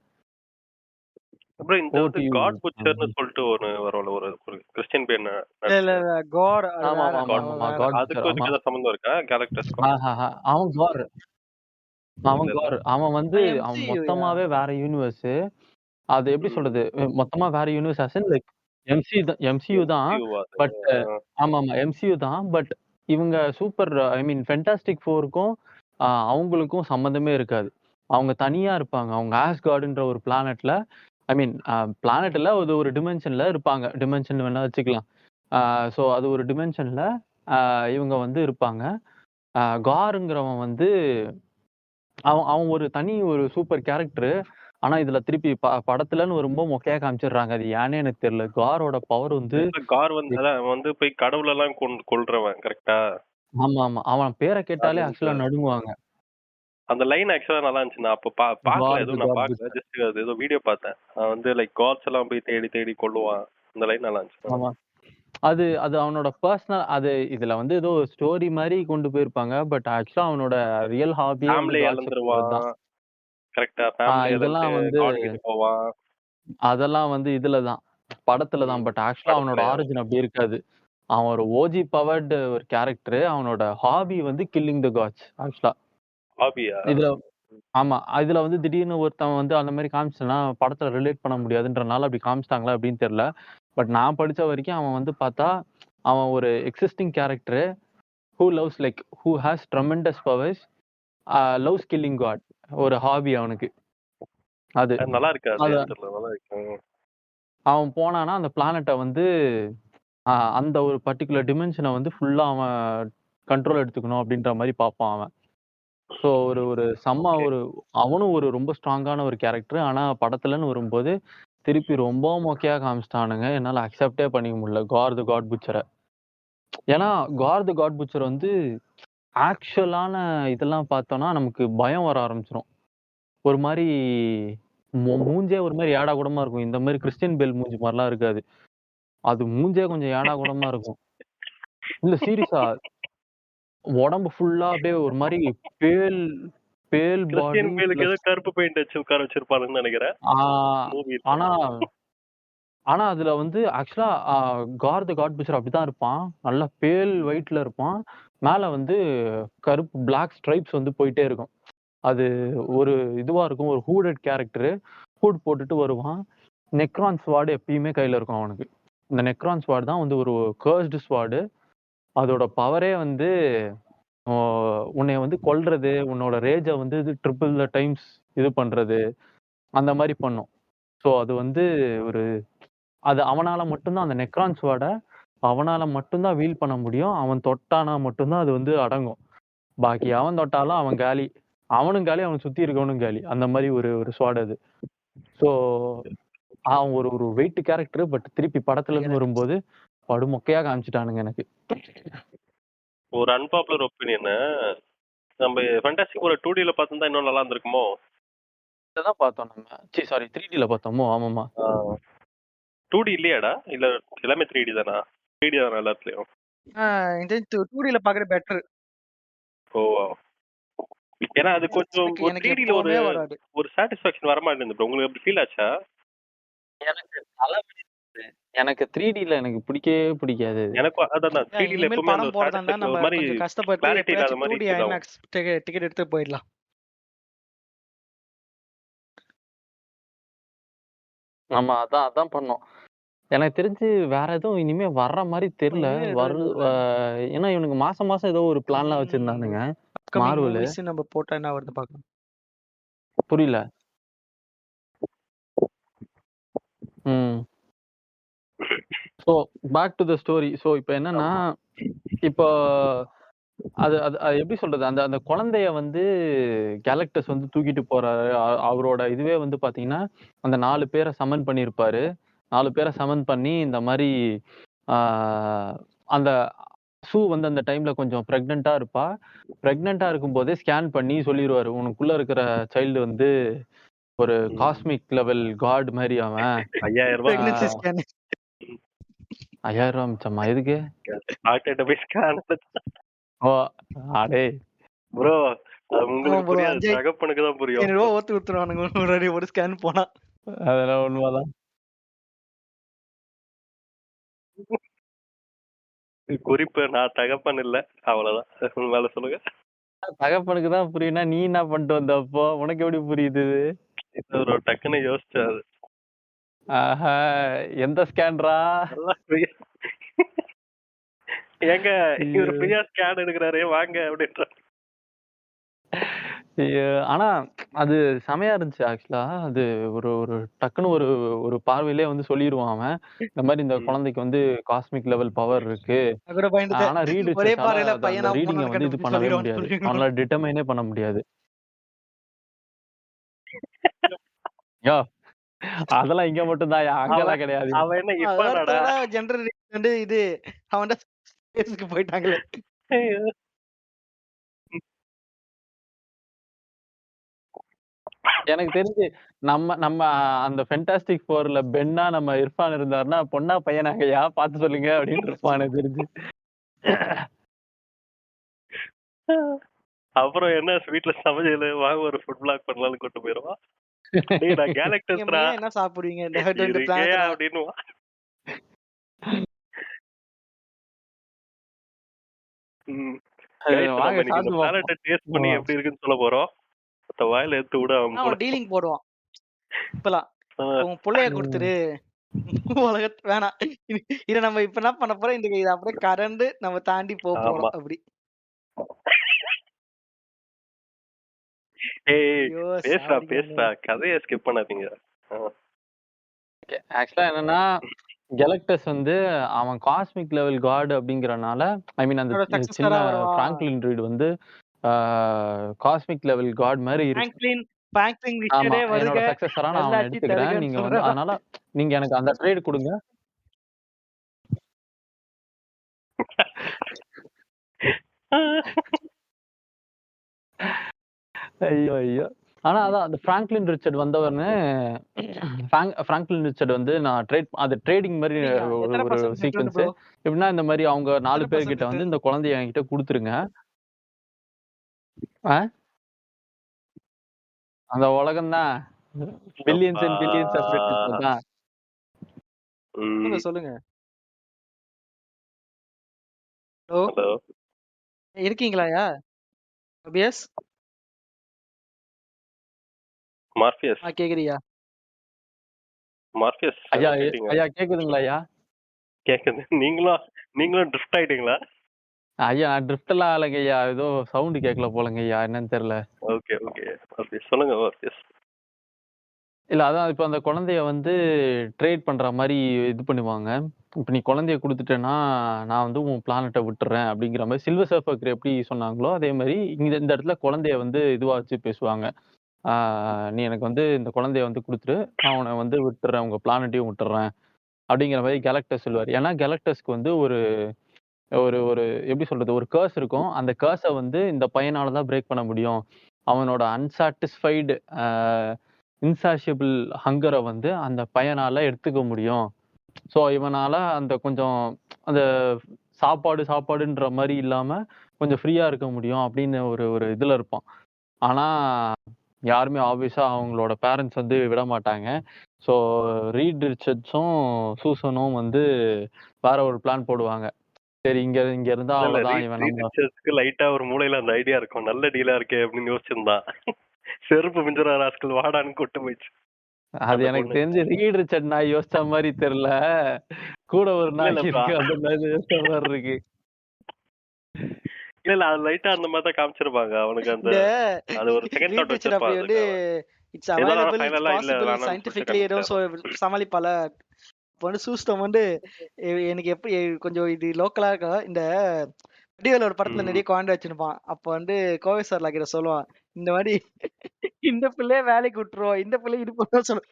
அப்புறம் இந்த ஓவர் வந்து டூ யூ. காட் புட்சர்னு சொல்லிட்டு ஒண்ணு வரும்ல, ஒரு ஒரு கிறிஸ்டியன் பேர் இல்ல காட் அது வேற. ஆமாமா, காட் அவன் ஆமாமா. வேற. காட் பிக்சர் அதுக்கும் ஆமா. இதுக்கு ஏதாவது சம்மந்தம் இருக்கா கேலக்டஸ்க்கும்? ஆஹாஹா. அவன் கார். அவன் இல்ல இல்ல. கார். அவன் வந்து அவன் MCU யா? மொத்தமாவே வேற யூனிவர்ஸு. அது எப்படி ம். சொல்றது? மொத்தமா வேற universe as in like MCU தான். MCU அது. பட் ஆமாமா. MCU தான். இவங்க சூப்பர் ஐ மீன் ஃபென்டாஸ்டிக் 4க்கும் அவங்களுக்கும் சம்மந்தமே இருக்காது. அவங்க தனியா இருப்பாங்க. அவங்க ஆஸ்கார்ட்ன்ற ஒரு பிளானெட்ல ஐ மீன் பிளானெட் இல்ல. அது ஒரு டிமென்ஷன்ல இருப்பாங்க. டிமென்ஷன் வேணா வச்சுக்கலாம். ஸோ அது ஒரு டிமென்ஷன்ல இவங்க வந்து இருப்பாங்க. கார்ங்கிறவன் வந்து அவன் அவன் ஒரு தனி ஒரு சூப்பர் கேரக்டரு. ஆனா இதுல திருப்பி படத்துலன்னு வரும்போது மொக்கையா காமிச்சிடுறாங்க. அது ஏன்னே எனக்கு தெரியல. காரோட பவர் வந்து கார் வந்து அதான் வந்து போய் கடவுளெல்லாம் கொல்றவன் கரெக்ட்டா? ஆமாமா. அவன் பேர அது கேட்டாலே வந்து ஆக்சுவலா நடுங்குவாங்க. அந்த லைன் ஆக்சுவலா நல்லா இருந்துச்சு. நான் அப்ப பார்க்கல, காட் தி எதுவும் நான் காட் பார்க்கல. புட்சர். ஜஸ்ட் அது ஏதோ வீடியோ பார்த்தேன். அவன் வந்து லைக் காட்ஸ் எல்லாம் போய் தேடி தேடி கொல்லுவான். அந்த லைன் நல்லா இருந்துச்சு. ஆமா. அது அது அவனோட பெர்சனல் அது இதுல வந்து ஏதோ ஸ்டோரி மாரி கொண்டு போயிருப்பாங்க. ஆக்சுவலா அவனோட ரியல் ஹாபியே வந்து ஃபேமிலிய காட்ஸ கொல்றது இழந்துருவான். தான். கரெக்ட்டா? ஃபேமிலிய இழந்துட்டு இதெல்லாம் வந்து காட் கிட்ட போவான். அதெல்லாம் வந்து இதுல தான். படத்துல தான். ம். ஆக்சுவலா அவனோட படத்துலயா? ஆரிஜின் அப்படி இருக்காது. அவன் ஒரு ஓஜி பவர்டு ஒரு கேரக்டரு. அவனோட ஹாபி வந்து கில்லிங் தி காட்ஸ் ஆக்சுவலா. ஹாபியா? இதுல ஆமா. இதுல வந்து திடீர்னு ஒருத்தன் வந்து அந்த மாரி காமிச்சான்னா, படத்துல ரிலேட் பண்ண முடியாதுன்றனால அப்படி காமிச்சுட்டாங்களா எப்படின்னு தெரியல. நான் படிச்ச வரைக்கும் அவன் வந்து பார்த்தா, அவன் ஒரு existing character. Who loves like who has tremendous powers loves killing god. ஒரு ஹாபி அவனுக்கு. அது. அது நல்லா இருக்கு. அது அத ஏன்னு தெரியல. நல்லா இருக்கு. அவன் போனான்னா, அந்த பிளானட்ட வந்து அந்த ஒரு பர்ட்டிகுலர் டிமென்ஷன வந்து ஃபுல்லா அவன் கண்ட்ரோல் எடுத்துக்கணும் அப்படின்ற மாரி பார்ப்பான் அவன். ஸோ ஒரு ஒரு செம்ம ஓகே. ஒரு அவனும் ஒரு ரொம்ப ஸ்ட்ராங்கான ஒரு கேரக்டர். ஆனா படத்துலன்னு வரும்போது, திருப்பி ரொம்ப மொக்கையா காமிச்சுட்டானுங்க. என்னால அக்செப்ட்டே பண்ணிக்க முடியல. கார் தி காட் புட்சர. ஏன்னா, கார் தி காட் புட்சர் வந்து ஆக்சுவலான இதெல்லாம் பார்த்தோம்னா, நமக்கு பயம் வர ஆரம்பிச்சுரும். ஒரு மாரி மூஞ்சே ஒரு மாரி ஏடாகூடமா இருக்கும். இந்த மாரி கிறிஸ்டியன் பேல் மூஞ்சி மாரிலாம் இருக்காது. அது மூஞ்சே கொஞ்சம் ஏடாகூடமா இருக்கும். இல்ல சீரியஸா. உடம்பு ஃபுல்லா அப்படியே ஒரு மாரி பேல் பேல் பாடி கிறிஸ்டியன் பேலுக்கு ஏதோ பிளஸ் கருப்பு பெயிண்ட் அடிச்சு உட்கார வச்சிருப்பானுங்கன்னு நெனைக்கிறேன். ஆ மூவில. ஆனா ஆனா அதுல வந்து ஆக்சுவலா கார் தி காட் பிக்சர் அப்படித்தான் இருப்பான். நல்லா பேல் ஒயிட்ல இருப்பான். மேல வந்து கருப்பு பிளாக் ஸ்ட்ரைப்ஸ் வந்து போயிட்டே இருக்கும். அது ஒரு இதுவா இருக்கும். ஒரு ஹூடட் கேரக்டரு. ஹூட் போட்டுட்டு வருவான். நெக்ரான் ஸ்வார்டு எப்பயுமே கையில இருக்கும் அவனுக்கு. இந்த நெக்ரான் ஸ்வார்டு தான் வந்து ஒரு கர்ஸ்டு ஸ்வார்டு. அதோட பவரே வந்து ஓ உன்னைய வந்து கொல்றது, உன்னோட ரேஜ வந்து இது ட்ரிபிள் த டைம்ஸ் இது பண்றது, அந்த மாரி பண்ணும். ஸோ அது வந்து ஒரு அது அவனால மட்டும் தான் அந்த நெக்ரான் ஸ்வார்ட அவனால மட்டும் தான் வீல் பண்ண முடியும். அவன் தொட்டானா மட்டும் தான் அது வந்து அடங்கும். பாக்கி எவன் தொட்டாலும் அவன் காலி. அவனும் காலி, அவன சுத்தி இருக்கவனும் காலி. அந்த மாரி ஒரு ஒரு ஸ்வாட் அது. ஸோ அவன் ஒரு ஒரு வெயிட் கேரக்டர். திருப்பி படத்துலருந்து வரும்போது படு மொக்கையா காமிச்சுட்டானுங்க எனக்கு. ஒரு அன்பாப்புலர் ஒப்பீனியனு, நம்ம ஃபேண்டாஸ்டிக் ஒரு 2Dல பார்த்திருந்தா இன்னும் நல்லா இருந்திருக்குமோ? இத தான் பார்த்தோம் நம்ம. சாரி 3Dல பார்த்தோமோ? ஆமாமா. 2D இல்லையாடா? இல்ல எல்லாமே 3D தானா? 3D தானா எல்லாத்துலயும்? இந்த 2Dல பார்க்குறது பெட்டர். ஓ! ஏன்னா அது கொஞ்சம் ஒரு எனக்கு 3Dல ஒரு எப்பவுமே வராது. ஒரு சாட்டிஸ்ஃபேக்ஷன் வரமாட்டேங்குது ப்ரோ. உங்களுக்கு அப்படி ஃபீல் ஆச்சா? எனக்கு தலைவலி. எனக்கு 3Dல எனக்கு பிடிக்கவே பிடிக்காது. எனக்கும் அதான் 3Dல இனிமேல் எப்பவுமே அந்த படம் ஒரு போறதா இருந்தா சாட்டிஸ்ஃபேக்ஷன் நம்ம ஒரு மாரி கொஞ்சம் கஷ்டப்பட்டு கிளாரிட்டி இல்லாத எப்பயாச்சும் மாரி 2D ஃபீல் ஆகும். ஐமேக்ஸ் டிக்கெட் எடுத்து போயிடலாம். ஆமா. அதான் அதான் பண்ணோம். எனக்கு தெரிஞ்சு வேற எதுவும் இனிமே வர்ற மாதிரி தெரியல. இனிமே எதுவும் இல்ல. ஏன்னா இவனுக்கு மாசம் மாசம் ஏதோ ஒரு பிளான்லாம் வச்சிருந்தானுங்க. அப்கமிங் மார்வல் மூவிஸ் நம்ம போட்டா என்ன வருது பார்க்கலாம். புரியல. ம். So back to the story. So இப்போ என்னன்னா, இப்போ அது அது அது எப்படி சொல்றது? அந்த அந்த குழந்தைய வந்து கேலக்டஸ் வந்து தூக்கிட்டு போறாரு. அவரோட இதுவே வந்து பார்த்தீங்கன்னா, அந்த 4 பேர சம்மன் பண்ணியிருப்பாரு. 4 பேர சம்மன் பண்ணி இந்த மாரி ஆ அந்த வந்து அந்த டைம்ல கொஞ்சம் பிரெக்னன்ட்டா இருப்பா. பிரெக்னன்ட்டா இருக்கும்போதே ஸ்கேன் பண்ணி சொல்லிருவாரு. உனக்குள்ள இருக்கிற சைல்டு வந்து ஒரு காஸ்மிக் லெவல் காட் மாரி அவன். ₹5000 பிரெக்னன்சி ஸ்கேன். ம். ரூ. 5000 மிச்சமா? எதுக்கு? டாக்டர்ட்ட போய் ஸ்கேன் ஓ! அடேய்! ப்ரோ அது ஆமா உங்களுக்கு ப்ரோ. புரியாது. தகப்பனுக்கு தான் புரியும். ₹5000 ஓத்து குடுத்துருவானுங்க ஒரு ஸ்கேன் போனா. அதெல்லாம் உண்மதான். குறிப்பு நான் தகப்பன் இல்ல. அவ்வளவுதான். மேல சொல்லுங்க. தகப்பனுக்கு தான் புரியும்னா, நீ என்ன பண்ணிட்டு வந்த அப்போ? உனக்கு எப்படி புரியுது இது? இது ஒரு டக்குன்னு யோசிச்சாரு. ஆஹா! எந்த ஸ்கேன்ரா? நல்லா free- ஏங்க இவரு ஃப்ரீயா ஸ்கேன் எடுக்கிறாரே வாங்க அப்படின்ற. ஐயோ! ஆனா அது செமையா இருந்துச்சு ஆக்சுவலா. அது ஒரு ஒரு டக்குன்னு ஒரு ஒரு பார்வையிலே வந்து சொல்லிருவான் அவன். இந்த மாரி இந்த குழந்தைக்கு வந்து காஸ்மிக் லெவல் பவர் இருக்கு. நான் கூட பயந்துட்டேன். ஆனா ரீட் ஒரே ரிசர்ச்சால பார்வையில அந்த பையனா ரீடிங்க பொண்ணான்னு வந்து இது கண்டுபிடிச்சு பண்ணவே சொல்லிடுவான்னு முடியாது. சொல்லிருக்கணும். அவனால டிட்டர்மைனே பண்ண முடியாது. யோவ்! அதெல்லாம் இங்க மட்டும் தான்யா. அங்கலாம் கிடையாதுயா. அவன் என்ன இப்ப என்னடா? எர்த்தோட ஜெண்டர் வந்து இது அவன்ட ஸ்பேஸ்க்கு போயிட்டாங்களே. எனக்கு தெரிஞ்சு நம்ம நம்ம அந்த ஃபென்டாஸ்டிக் 4ல பென்னா நம்ம இர்ஃபான் இருந்தாருன்னா, பொண்ணா பையனாங்கய்யா பார்த்து சொல்லுங்க அப்படின்னு இருப்பான் எனக்கு தெரிஞ்சு. அப்புறம் என்ன வீட்ல சமையல் வாங்க ஒரு ஃபுட் பிளாக் பண்ணலாம்னு கூட்டு போயிருவான். டேய் நான் நீங்க கேலக்டஸ்ரா மெயினா என்ன சாப்பிடுவீங்க? இந்த இருக்கே பிளானட்ல அப்படின்னுவான். ம். Guys, நம்ம வாங்க இன்னைக்கு இந்த சாப்பிட்டு பிளானட்ட டேஸ்ட் பண்ணி பார்ப்போம். எப்படி இருக்குன்னு சொல்ல போறோம். மத்த வாயில எடுத்து விட அவன் கூட. அவன் டீலிங் போடுவான். இப்பலாம். ஆ, உன் புள்ளைய குடுத்துரு. உலகத் வேணாம். இத நம்ம இப்ப என்ன பண்ண போறோம்? இத அப்படியே கடந்து நம்ம தாண்டி ஆமா. போறோம் அப்படி. ஏய் ஐயோ! பேசுடா சாவடிக்கிறானுங்க. பேசுடா கதையை ஸ்கிப் பண்ணாதீங்க. ஆ. ஆக்சுவலா என்னன்னா, கெலக்டஸ் வந்து அவன் காஸ்மிக் லெவல் காட் அப்படிங்கிறனால, ஐ மீன் அந்த என்னோட சின்ன சக்சஸரா வருவான். பிராங்க்லின் ரீட் வந்து காஸ்மிக் லெவல் காட் மாரி இருக்கு. பிராங்க்லின் ஆமா. ரிச்சர்டே வருக. என்னோட சக்சஸரா நான் அவன நல்லாட்சி எடுத்துக்கிறேன். தருகன்னு நீங்க வந்து சொல்றான். அதனால நீங்க எனக்கு அந்த ட்ரேட் குடுங்க. ஐயோ! ஐயோ! ஆனா அதான் அந்த பிராங்க்லின் ரிச்சர்ட் வந்தவொன்னே பிராங்க்லின் ரிச்சர்ட் வந்து நான் அது ட்ரேடிங் மாரி சரிங்க. ஒரு எத்தனை ஒரு பர்சன்ட் ரிட்டர்ன் சீக்வென்ஸ். ப்ரோ? எப்படின்னா இந்த மாரி அவங்க 4 எத்தனை பர்சன்ட் பேர்கிட்ட வந்து ரிட்டர்ன்? இந்த குழந்தைய என்கிட்ட குடுத்துருங்க. ஆ அந்த உலகம் தான். Billions and billions of people தான். சொல்லுங்க, ம். சொல்லுங்க. ஹலோ? ஹலோ இருக்கீங்களாயா? அபியஸ்? மார்பியஸ் கேக்குறியா? மார்பியஸ் ஐயா கேட்டீங்க ஐயா கேக்குதுங்களா ஐயா? கேக்குது. நீங்களும் ட்ரிஃப்ட் ஆயிட்டீங்களா? ஐயா நான் ட்ரிஃப்ட் எல்லாம் ஆகலைங்க ஐயா. ஏதோ சவுண்ட் கேட்கல போலங்க ஐயா. என்னன்னு தெரியல. ஓகே ஓகே மார்பியஸ் சொல்லுங்க மார்பியஸ். இல்ல அதான் இப்ப அந்த குழந்தைய வந்து ட்ரேட் பண்ற மாரி இது பண்ணுவாங்க. இப்ப நீ குழந்தைய குடுத்துட்டேன்னா, நான் வந்து உன் பிளானட்ட விட்டுர்றேன் அப்படிங்கிற மாரி சில்வர் சர்ஃபர் எப்படி சொன்னாங்களோ, அதே மாரி இந்த இந்த இடத்துல குழந்தைய வந்து இதுவா வச்சு பேசுவாங்க. ஆ நீ எனக்கு வந்து இந்த குழந்தைய வந்து குடுத்துரு. நான் உன்ன வந்து விட்டுர்றேன். உங்க பிளானட்டையும் விட்டுர்றேன். அப்படிங்கிற மாரி கேலக்டஸ் சொல்லுவாரு. ஏன்னா கேலக்டஸ்க்கு வந்து ஒரு ஒரு ஒரு எப்படி சொல்றது? ஒரு கர்ஸ் இருக்கும். அந்த கர்ஸ வந்து இந்த பையனால தான் பிரேக் பண்ண முடியும். அவனோட அன்சாட்டிஸ்ஃபைடு இன்சாஷியபிள் ஹங்கர வந்து அந்த பையனால எடுத்துக்க முடியும். ஸோ இவனால அந்த கொஞ்சம் அந்த சாப்பாடுன்ற மாரி இல்லாம, கொஞ்சம் ஃப்ரீயா இருக்க முடியும் அப்படின்னு ஒரு ஒரு இதுல இருப்பான். ஆனா, யாருமே ஆப்வியஸா அவங்களோட பேரண்ட்ஸ் வந்து விடமாட்டாங்க. ஸோ ரீட் ரிச்சர்ட்ஸும், சூசனும் வந்து வேற ஒரு பிளான் போடுவாங்க. சரி இங்க இங்க இருந்தா இல்ல அவ்வளோதான் இவன் ரீட் நம்ம ரிச்சர்ட்ஸ்க்கு லைட்டா ஒரு மூலையில அந்த ஐடியா இருக்கும். நல்ல டீலா இருக்கே அப்படின்னு யோசிச்சிருந்தான். செருப்பு மிஞ்சுற ராஸ்கல் வாடான்னு கூட்டு போயிடுச்சு. அது அந்த எனக்கு பொண்ணு. தெரிஞ்சு ரீட் ரிச்சர்ட் நாய் யோசிச்ச மாதிரி தெரியல. கூட ஒரு இல்ல நாய் இல்ல bro. இருக்கு அந்த நாய் யோசிச்ச மாதிரி இருக்கு. இல்ல அது லைட்டா அந்த மாதிரி தான் காமிச்சிருப்பாங்க. அவனுக்கு அந்த இந்த அது ஒரு செகண்ட் தாட் ரீட் அப்படி வச்சிருப்பான் வந்து அதுக்கு. இட்ஸ் இருந்தாலும் ஆனா அவைலபிள், இட்ஸ் ஃபைனலா இல்ல பாசிபிள், வேணாம்னு சொல்லிட்டு சயின்டிபிக்லி ஏதோ கண்டுபிடிச்சாரு. சமாளிப்பால. இப்போ வந்து சூஸ்டம் வந்து எனக்கு எப்படி கொஞ்சம் இது லோக்கலா இருக்கா இந்த வடிவேலு ஒரு படத்துல நிறைய குழந்தை வச்சிருப்பான். அப்ப வந்து கோவை சார் கிட்ட சொல்லுவான், இந்த மாதிரி இந்த பிள்ளைய வேலைக்கு விட்டுருவோம், இந்த பிள்ளை இது பண்ணுவோம் சொல்லு.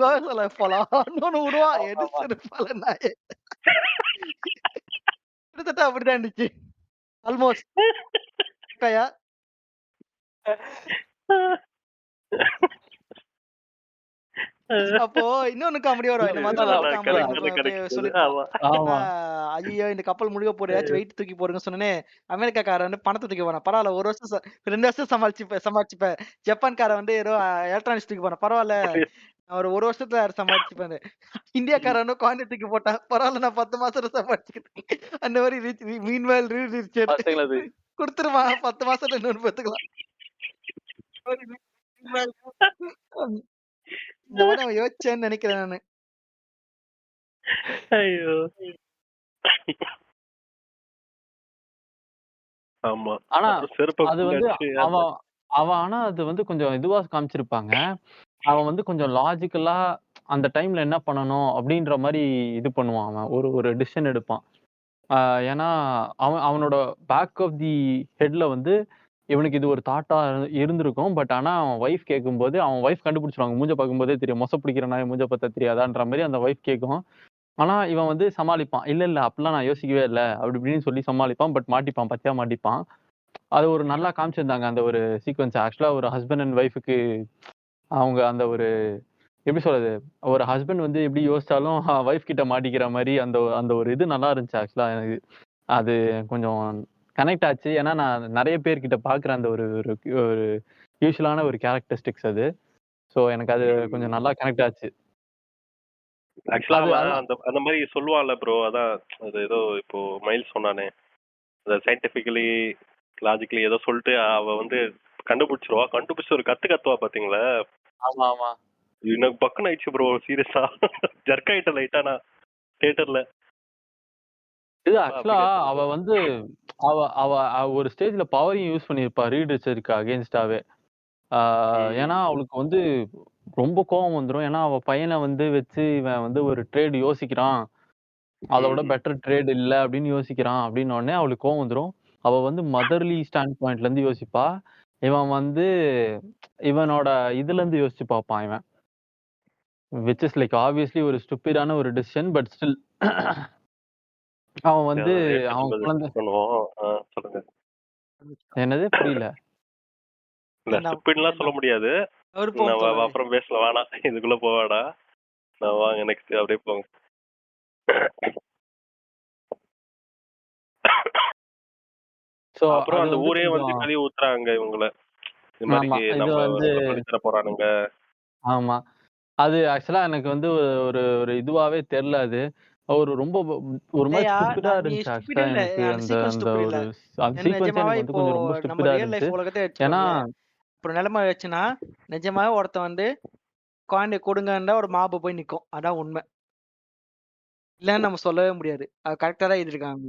கோவை சார் போலாம் இன்னொன்னு விடுவான் எது சிறுப்பால நாயே. கிட்டத்தட்ட அப்படிதான் இருந்துச்சு ஆல்மோஸ்ட். அப்போ இன்னொன்னு காமெடி வரும். இந்த மதுரை இல்ல, ரோட்டு correct, காமெடி சொல்லிருப்பான். ஆமா. ஐயோ இந்த கப்பல் முழுக போகுது, ஏதாச்சும் வெயிட் தூக்கி போடுங்கன்னு சொன்னோனே, அமெரிக்காக்காரன் வந்து பணத்தை தூக்கி போனான். பரவாயில்ல 1 வருஷம் 2 வருஷம் சமாளிச்சுப்பேன். ஜப்பான்காரன் வந்து ஏதோ எலக்ட்ரானிக்ஸ் தூக்கி போனான். பரவாயில்ல நான் ஒரு வருஷத்துல சமாளிச்சுப்பேன். இந்தியாக்காரன் வந்து குழந்தை தூக்கி போட்டான். பரவாயில்ல நான் 10 மாசத்துல சமாளிச்சுக்கிட்டேன். அந்த மாதிரி மீன்வேல் பாத்தீங்களா அது? கொடுத்துருமா 10 மாசத்துல இன்னொன்னு பார்த்துக்கலாம். இந்த மாதிரி அவன் யோசிச்சேன்னு நினைக்கிறேன் நானு. ஐயோ. ஆமா. ஆனா அப்புறம் செருப்பை அது வந்து பின்னாடி அவன் அவன் ஆனா அது வந்து கொஞ்சம் இதுவா காமிச்சிருப்பாங்க. அவன் வந்து கொஞ்சம் லாஜிக்கலா அந்த டைம்ல என்ன பண்ணணும் அப்படின்ற மாதிரி இது பண்ணுவான். அவன் ஒரு ஒரு டிசிஷன் எடுப்பான். ஏன்னா அவனோட பேக் ஆஃப் தி ஹெட்ல வந்து இவனுக்கு இது ஒரு தாட்டா இருந்திருக்கும். பட் ஆனா அவன் ஒய்ஃப் கேட்கும்போது அவன் ஒய்ஃப் கண்டுபிடிச்சிருவாங்க. மூஞ்ச பார்க்கும்போதே தெரியும். மொச பிடிக்கிற நாய் மூஞ்ச பார்த்தா தெரியாதான்ற மாதிரி அந்த ஒய்ஃப் கேட்கும். ஆனா இவன் வந்து சமாளிப்பான். இல்ல இல்ல அப்படிலாம் நான் யோசிக்கவே இல்ல. அப்படி இப்படின்னு சொல்லி சமாளிப்பான். பட் மாட்டிப்பான். பச்சையா மாட்டிப்பான். அது ஒரு நல்லா காமிச்சிருந்தாங்க அந்த ஒரு சீக்வென்ஸ். ஆக்சுவலா ஒரு ஹஸ்பண்ட் அண்ட் ஒய்ஃப்க்கு அவங்க அந்த ஒரு எப்படி சொல்றது? ஒரு ஹஸ்பண்ட் வந்து எப்படி யோசிச்சாலும் ஒய்ஃப் கிட்ட மாட்டிக்கிற மாரி அந்த அந்த ஒரு இது நல்லா இருந்துச்சு ஆக்சுவலா எனக்கு. அது கொஞ்சம் கனெக்ட் ஆச்சு. ஏன்னா நான் நெறைய பேர்கிட்ட பார்க்குறேன் அந்த ஒரு ஒரு ஒரு யூசுவலான ஒரு கேரக்டரிஸ்டிக்ஸ் அது. ஸோ எனக்கு அது கொஞ்சம் நல்லா கனெக்ட் ஆச்சு. ஆக்சுவலா அது அவன் அதான். அந்த அந்த மாதிரி சொல்லுவான்ல ப்ரோ. அதான் அது ஏதோ இப்போ மைல்ஸ் சொன்னானே, அந்த சயின்டிபிக்கலி லாஜிக்கலி ஏதோ சொல்லிட்டு அவ வந்து கண்டுபிடிச்சிருவா. கண்டுபிடிச்சு ஒரு கத்துவா பாத்தீங்களா? ஆமா, ஆமா. எனக்கு பக்குன்னு ஆயிடுச்சு ப்ரோ. சீரியஸா ஜர்க் ஆயிட்டேன் லைட்டா நான் தியேட்டர்ல. இது அப்படி ஆக்சுவலா அவ கத்துறது. வந்து அவ அவ அவ ஒரு ஸ்டேஜ்ல பவரையும் யூஸ் பண்ணியிருப்பா. ரீட் ரிச்சர்டுக்கு அகைன்ஸ்டாவே. ஏன்னா அவளுக்கு வந்து ரொம்ப கோவம் வந்துரும். ஏன்னா அவ பையன வந்து வச்சு இவன் வந்து ஒரு ட்ரேட் யோசிக்கிறான். அதோட பெட்டர் ட்ரேட் இல்ல அப்படின்னு யோசிக்கிறான் அப்படின்ன உடனே அவளுக்கு கோவம் வந்துரும். அவ வந்து மதர்லி ஸ்டாண்ட் பாயிண்ட்ல இருந்து யோசிப்பா. இவன் வந்து இவனோட இதுல இருந்து யோசிச்சு பார்ப்பான் இவன். விச் இஸ் லைக் ஆப்வியஸ்லி ஒரு ஸ்டூபிடான ஒரு டிசிஷன். பட் ஸ்டில் அவன் வந்து அவன் குழந்தை பண்ணுவோம். சொல்லுங்க. என்னது புரியல. இல்ல ஸ்டூபிட்லாம் சொல்ல முடியாது. நம்ம அப்புறம் பேசலாம். வேணாம் இதுக்குள்ள போவாடா. நான் வாங்க நெக்ஸ்ட் அப்படியே போங்க. சோ அப்புறம் அது அந்த வந்து ஊரே வந்து கொஞ்சம் கழுவி ஊத்துறாங்க இவங்கள. இந்த ஆமா. மாதிரி இது நம்ம வந்து சொல்லித் தர போறானுங்க. ஆமா. அது ஆக்சுவலா எனக்கு வந்து ஒரு ஒரு இதுவாவே தெரியல அது. ஒரு ரொம்ப ஒரு மாரி இல்லையா ஸ்டூபிடா நீ இருந்துச்சு ஸ்டூபிட் ஆக்சுவலா இல்ல. எனக்கு அந்த அந்த சீக்வென்ஸ் அந்த ஸ்டூபிட் இல்ல. ஒரு அந்த சீக்வென்ஸே நிஜமாவே எனக்கு வந்து இப்போ கொஞ்சம் ரொம்ப நம்ம ஸ்டூபிடா ரியல் லைஃப் இருந்துச்சு. உலகத்தை ஏன்னா எடுத்துக்கோங்களேன். இப்போ நிலைமை ஆச்சுன்னா நிஜமாவே ஒருத்தன் வந்து குழந்தைய கொடுங்கன்றா ஒரு மாபு போய் நிக்கும். அதான் உண்மை. இல்லன்னு நம்ம சொல்லவே முடியாது. அது கரெக்டா தான் எழுதிருக்காங்க.